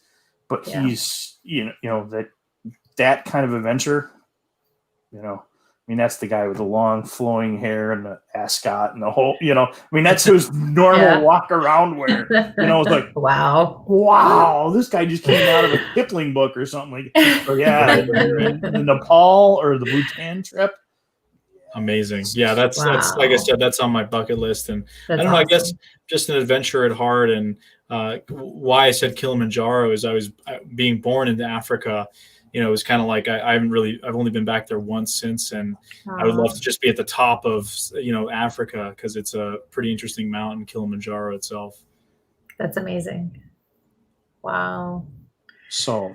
that kind of adventure, I mean, that's the guy with the long flowing hair and the ascot and the whole, that's his normal walk around wear. It's like, wow, this guy just came out of a Kipling book or something like that. So, the Nepal or the Bhutan trip. Amazing. Yeah, that's like I said, that's on my bucket list. And I don't know, I guess just an adventure at heart. And why I said Kilimanjaro is I was being born into Africa. It was kind of like I've only been back there once since, and I would love to just be at the top of Africa, because it's a pretty interesting mountain, Kilimanjaro itself. That's amazing. Wow. So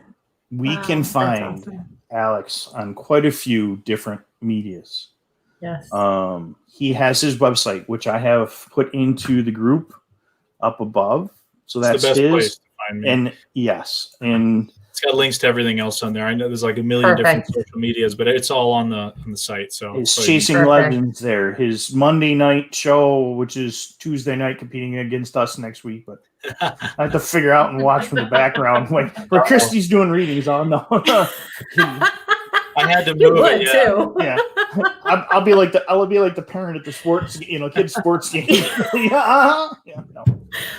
we can find Alex on quite a few different medias. Yes. He has his website, which I have put into the group up above. So that's the best his. Place to find me. And yes, and it's got links to everything else on there. I know there's like a million different social medias, but it's all on the site. So his Chasing Legends there, his Monday night show, which is Tuesday night, competing against us next week. But I have to figure out and watch from the background, like where Christy's doing readings on. No, I had to move it. Too. Yeah, I'll be like the parent at the sports, kids sports game. Yeah, no.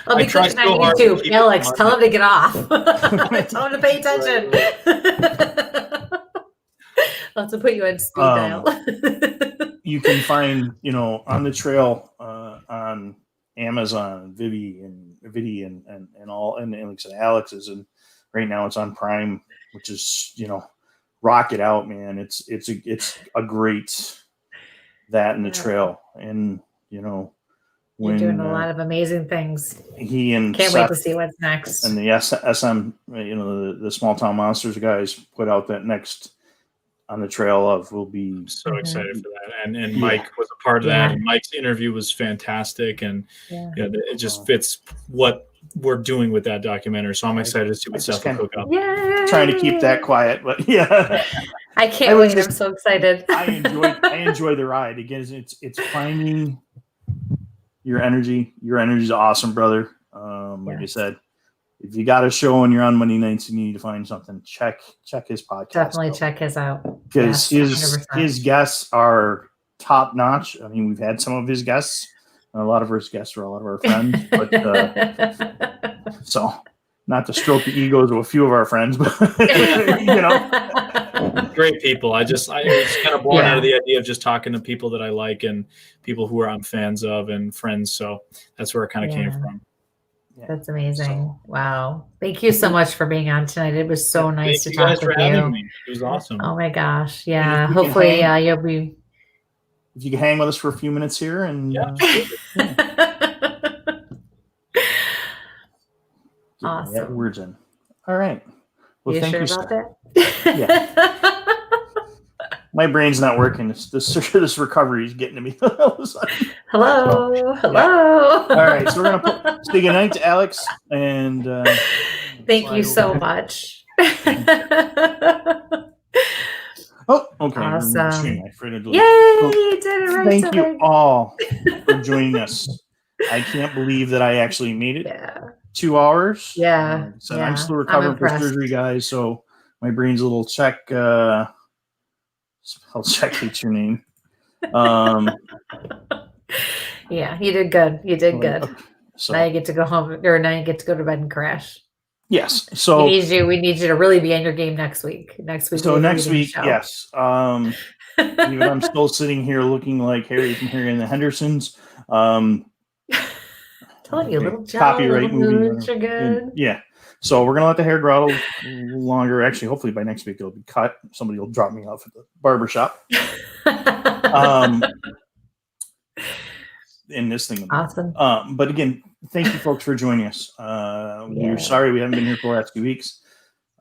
I'll be clicking on YouTube. Alex, tell him to get off. Tell him to pay attention. I'll have to put you on speed dial. You can find, on the trail on Amazon, Vidi and all, and like I said, Alex's, and right now it's on Prime, which is rock it out, man. It's a great that in the trail, and you're doing a lot of amazing things. He and can't Seth, wait to see what's next. And the SM, the Small Town Monsters guys put out that next on the trail of. Will be so excited for that, and Mike was a part of that. And Mike's interview was fantastic, and it just fits what we're doing with that documentary. So I'm excited to see what Seth will cook up. Trying to keep that quiet, but I can't wait. I'm so excited. I enjoy the ride. Again, it's finding your energy is awesome, brother. Like I said, if you got a show and you're on Monday nights, you need to find something. Check his podcast. Definitely check his out. Because Yes, his guests are top notch. I mean, we've had some of his guests. A lot of his guests are a lot of our friends, but so not to stroke the egos of a few of our friends, but great people. I was kind of born out of the idea of just talking to people that I like and people who I'm fans of and friends. So that's where it kind of came from. That's amazing. Wow. Thank you so much for being on tonight. It was so nice to talk with you. Me. It was awesome. Oh my gosh. Yeah. Hopefully you'll be. If you can hang with us for a few minutes here and awesome. Words in. All right. Well, you thank sure you about that? Yeah. My brain's not working. This recovery is getting to me. Hello. Yeah. All right. So we're going to say goodnight to Alex. And thank you so much. Oh, okay. Awesome. Yay! You did it right. Thank you all for joining us. I can't believe that I actually made it. 2 hours. Yeah. So I'm still recovering from surgery, guys. So my brain's a little check. I'll check your name. Yeah, you did good. You did good. So now you get to go home, or now you get to go to bed and crash. Yes. So we need you to really be on your game next week. So next week, yes. Even I'm still sitting here looking like Harry from Harry and the Hendersons. Telling you, little job, copyright movie. You're good. Yeah. So we're gonna let the hair grow a little longer. Actually, hopefully by next week it'll be cut. Somebody will drop me off at the barbershop. In this thing. Awesome. But again, thank you folks for joining us. We're sorry we haven't been here for the last few weeks.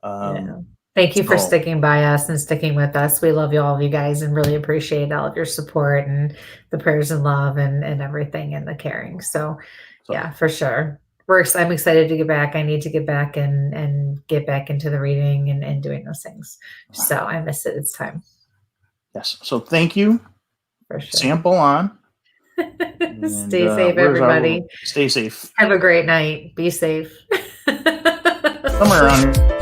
Thank you for sticking by us and sticking with us. We love you, all of you guys, and really appreciate all of your support and the prayers and love and everything and the caring. So yeah, for sure. I'm excited to get back. I need to get back and get back into the reading and doing those things. So I miss it. It's time. Yes. So thank you. For sure. Sample on. Stay safe, everybody. Stay safe. Have a great night. Be safe. Somewhere around here.